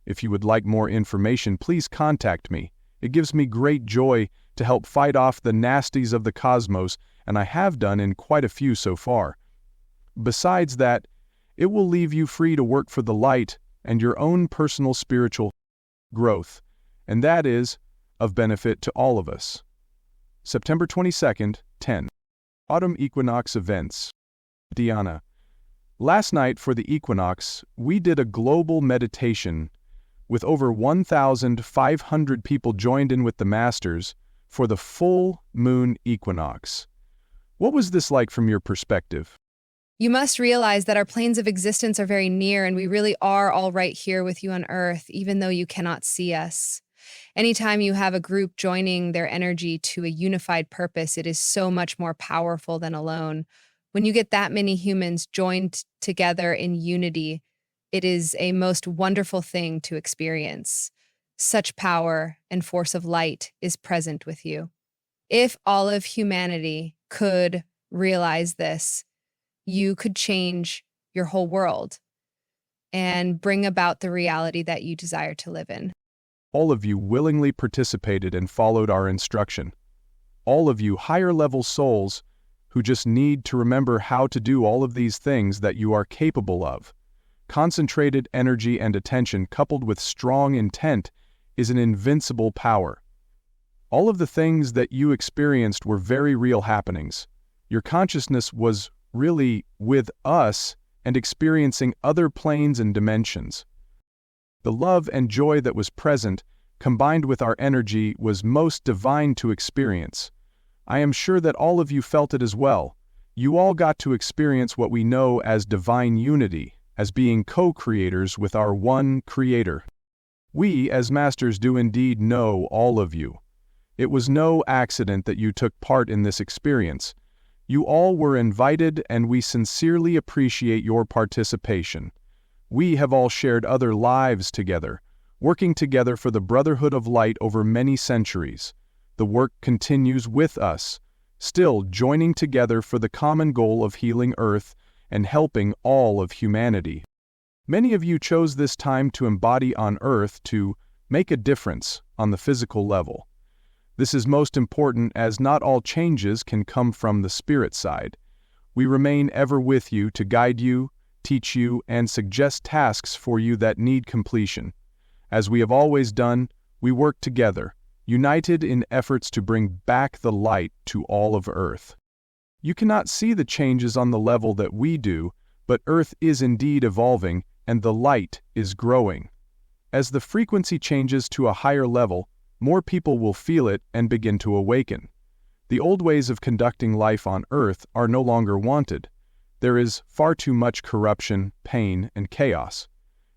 If you would like more information, please contact me. It gives me great joy to help fight off the nasties of the cosmos, and I have done in quite a few so far. Besides that, it will leave you free to work for the light and your own personal spiritual growth, and that is of benefit to all of us. September 22nd, 10. Autumn Equinox Events. Dianna. Last night for the equinox, we did a global meditation with over 1,500 people joined in with the masters for the full moon equinox. What was this like from your perspective? You must realize that our planes of existence are very near, and we really are all right here with you on Earth, even though you cannot see us. Anytime you have a group joining their energy to a unified purpose, it is so much more powerful than alone. When you get that many humans joined together in unity, it is a most wonderful thing to experience. Such power and force of light is present with you. If all of humanity could realize this, you could change your whole world and bring about the reality that you desire to live in. All of you willingly participated and followed our instruction. All of you higher-level souls who just need to remember how to do all of these things that you are capable of. Concentrated energy and attention coupled with strong intent is an invincible power. All of the things that you experienced were very real happenings. Your consciousness was really with us and experiencing other planes and dimensions. The love and joy that was present, combined with our energy, was most divine to experience. I am sure that all of you felt it as well. You all got to experience what we know as divine unity, as being co-creators with our one Creator. We, as Masters, do indeed know all of you. It was no accident that you took part in this experience. You all were invited, and we sincerely appreciate your participation. We have all shared other lives together, working together for the Brotherhood of Light over many centuries. The work continues with us, still joining together for the common goal of healing Earth and helping all of humanity. Many of you chose this time to embody on Earth to make a difference on the physical level. This is most important, as not all changes can come from the spirit side. We remain ever with you to guide you, teach you, and suggest tasks for you that need completion. As we have always done, we work together, united in efforts to bring back the light to all of Earth. You cannot see the changes on the level that we do, but Earth is indeed evolving and the light is growing. As the frequency changes to a higher level, more people will feel it and begin to awaken. The old ways of conducting life on Earth are no longer wanted. There is far too much corruption, pain, and chaos.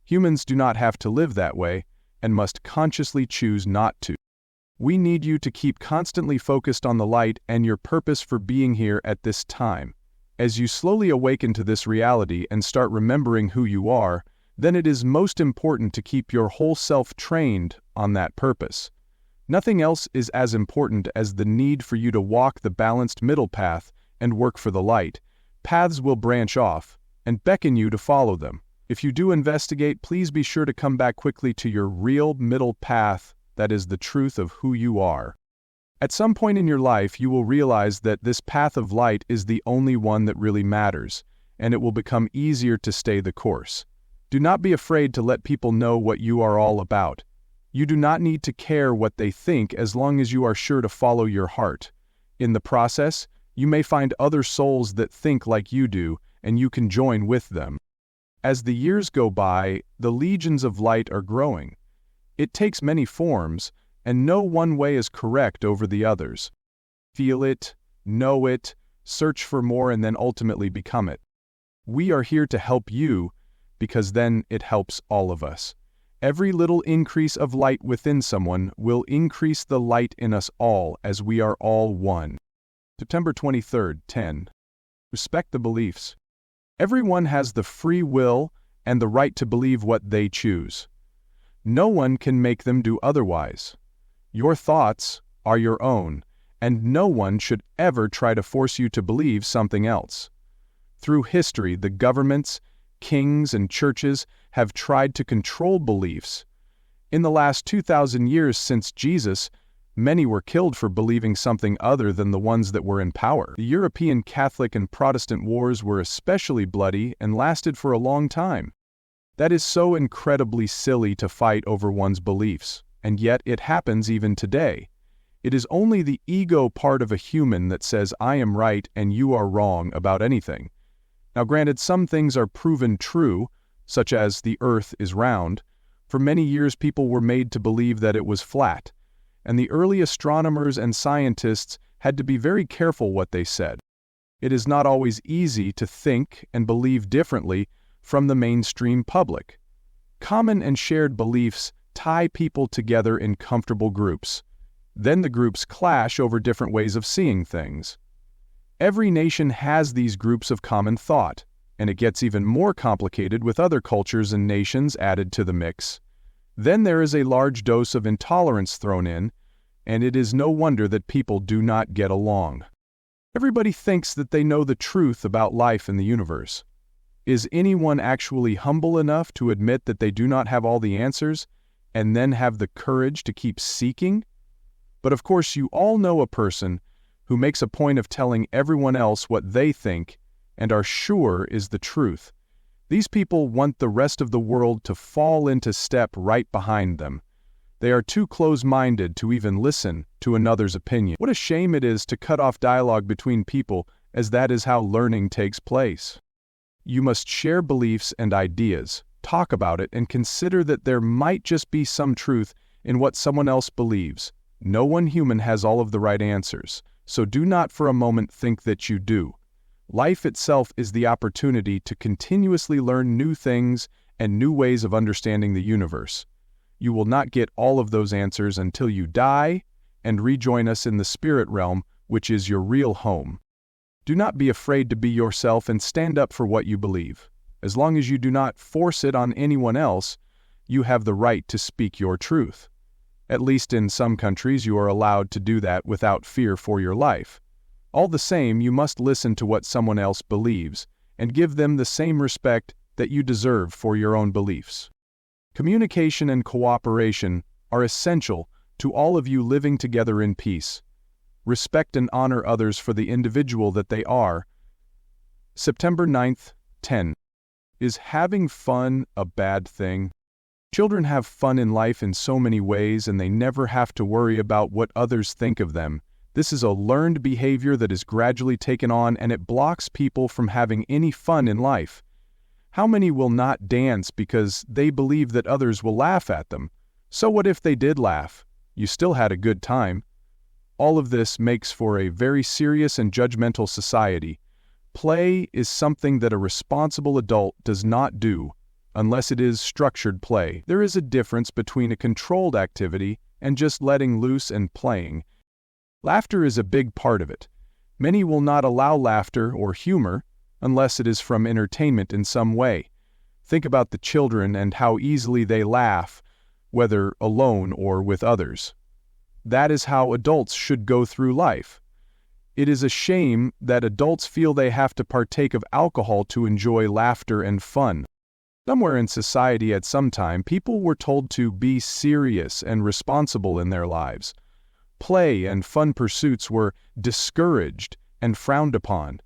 Humans do not have to live that way and must consciously choose not to. We need you to keep constantly focused on the light and your purpose for being here at this time. As you slowly awaken to this reality and start remembering who you are, then it is most important to keep your whole self trained on that purpose. Nothing else is as important as the need for you to walk the balanced middle path and work for the light. Paths will branch off and beckon you to follow them. If you do investigate, please be sure to come back quickly to your real middle path, that is the truth of who you are. At some point in your life, you will realize that this path of light is the only one that really matters, and it will become easier to stay the course. Do not be afraid to let people know what you are all about. You do not need to care what they think as long as you are sure to follow your heart. In the process, you may find other souls that think like you do, and you can join with them. As the years go by, the legions of light are growing. It takes many forms, and no one way is correct over the others. Feel it, know it, search for more, and then ultimately become it. We are here to help you, because then it helps all of us. Every little increase of light within someone will increase the light in us all, as we are all one. September 23rd, 10. Respect the beliefs. Everyone has the free will and the right to believe what they choose. No one can make them do otherwise. Your thoughts are your own, and no one should ever try to force you to believe something else. Through history, the governments, kings, and churches have tried to control beliefs. In the last 2,000 years since Jesus, many were killed for believing something other than the ones that were in power. The European Catholic and Protestant wars were especially bloody and lasted for a long time. That is so incredibly silly to fight over one's beliefs, and yet it happens even today. It is only the ego part of a human that says, "I am right and you are wrong" about anything. Now granted, some things are proven true, such as the earth is round. For many years people were made to believe that it was flat, and the early astronomers and scientists had to be very careful what they said. It is not always easy to think and believe differently from the mainstream public. Common and shared beliefs tie people together in comfortable groups. Then the groups clash over different ways of seeing things. Every nation has these groups of common thought, and it gets even more complicated with other cultures and nations added to the mix. Then there is a large dose of intolerance thrown in, and it is no wonder that people do not get along. Everybody thinks that they know the truth about life in the universe. Is anyone actually humble enough to admit that they do not have all the answers, and then have the courage to keep seeking? But of course you all know a person who makes a point of telling everyone else what they think and are sure is the truth. These people want the rest of the world to fall into step right behind them. They are too close-minded to even listen to another's opinion. What a shame it is to cut off dialogue between people, as that is how learning takes place. You must share beliefs and ideas, talk about it, and consider that there might just be some truth in what someone else believes. No one human has all of the right answers, so do not for a moment think that you do. Life itself is the opportunity to continuously learn new things and new ways of understanding the universe. You will not get all of those answers until you die and rejoin us in the spirit realm, which is your real home. Do not be afraid to be yourself and stand up for what you believe. As long as you do not force it on anyone else, you have the right to speak your truth. At least in some countries you are allowed to do that without fear for your life. All the same, you must listen to what someone else believes and give them the same respect that you deserve for your own beliefs. Communication and cooperation are essential to all of you living together in peace. Respect and honor others for the individual that they are. September 9th, 10. Is having fun a bad thing? Children have fun in life in so many ways, and they never have to worry about what others think of them. This is a learned behavior that is gradually taken on, and it blocks people from having any fun in life. How many will not dance because they believe that others will laugh at them? So what if they did laugh? You still had a good time. All of this makes for a very serious and judgmental society. Play is something that a responsible adult does not do unless it is structured play. There is a difference between a controlled activity and just letting loose and playing. Laughter is a big part of it. Many will not allow laughter or humor unless it is from entertainment in some way. Think about the children and how easily they laugh, whether alone or with others. That is how adults should go through life. It is a shame that adults feel they have to partake of alcohol to enjoy laughter and fun. Somewhere in society at some time, people were told to be serious and responsible in their lives. Play and fun pursuits were discouraged and frowned upon.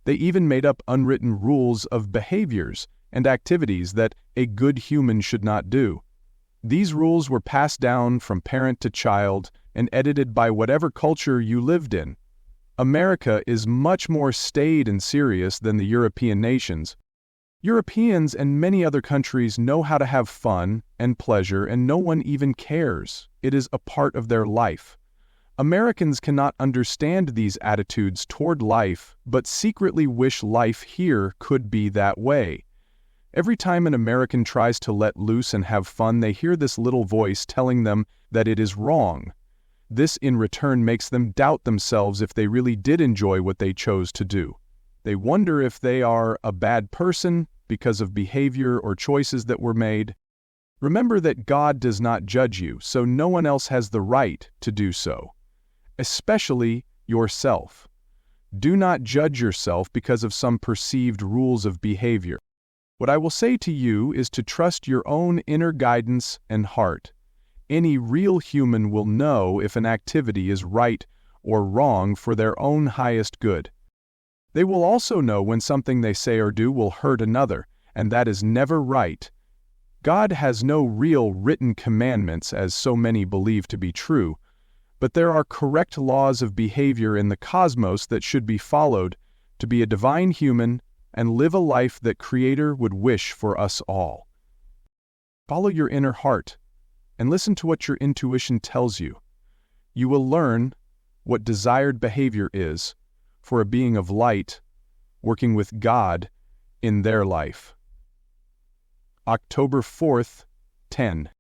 They even made up unwritten rules of behaviors and activities that a good human should not do. These rules were passed down from parent to child and edited by whatever culture you lived in. America is much more staid and serious than the European nations. Europeans and many other countries know how to have fun and pleasure, and no one even cares. It is a part of their life. Americans cannot understand these attitudes toward life, but secretly wish life here could be that way. Every time an American tries to let loose and have fun, they hear this little voice telling them that it is wrong. This in return makes them doubt themselves if they really did enjoy what they chose to do. They wonder if they are a bad person because of behavior or choices that were made. Remember that God does not judge you, so no one else has the right to do so, especially yourself. Do not judge yourself because of some perceived rules of behavior. What I will say to you is to trust your own inner guidance and heart. Any real human will know if an activity is right or wrong for their own highest good. They will also know when something they say or do will hurt another, and that is never right. God has no real written commandments, as so many believe to be true, but there are correct laws of behavior in the cosmos that should be followed to be a divine human and live a life that Creator would wish for us all. Follow your inner heart and listen to what your intuition tells you. You will learn what desired behavior is for a being of light working with God in their life. October 4th, 10.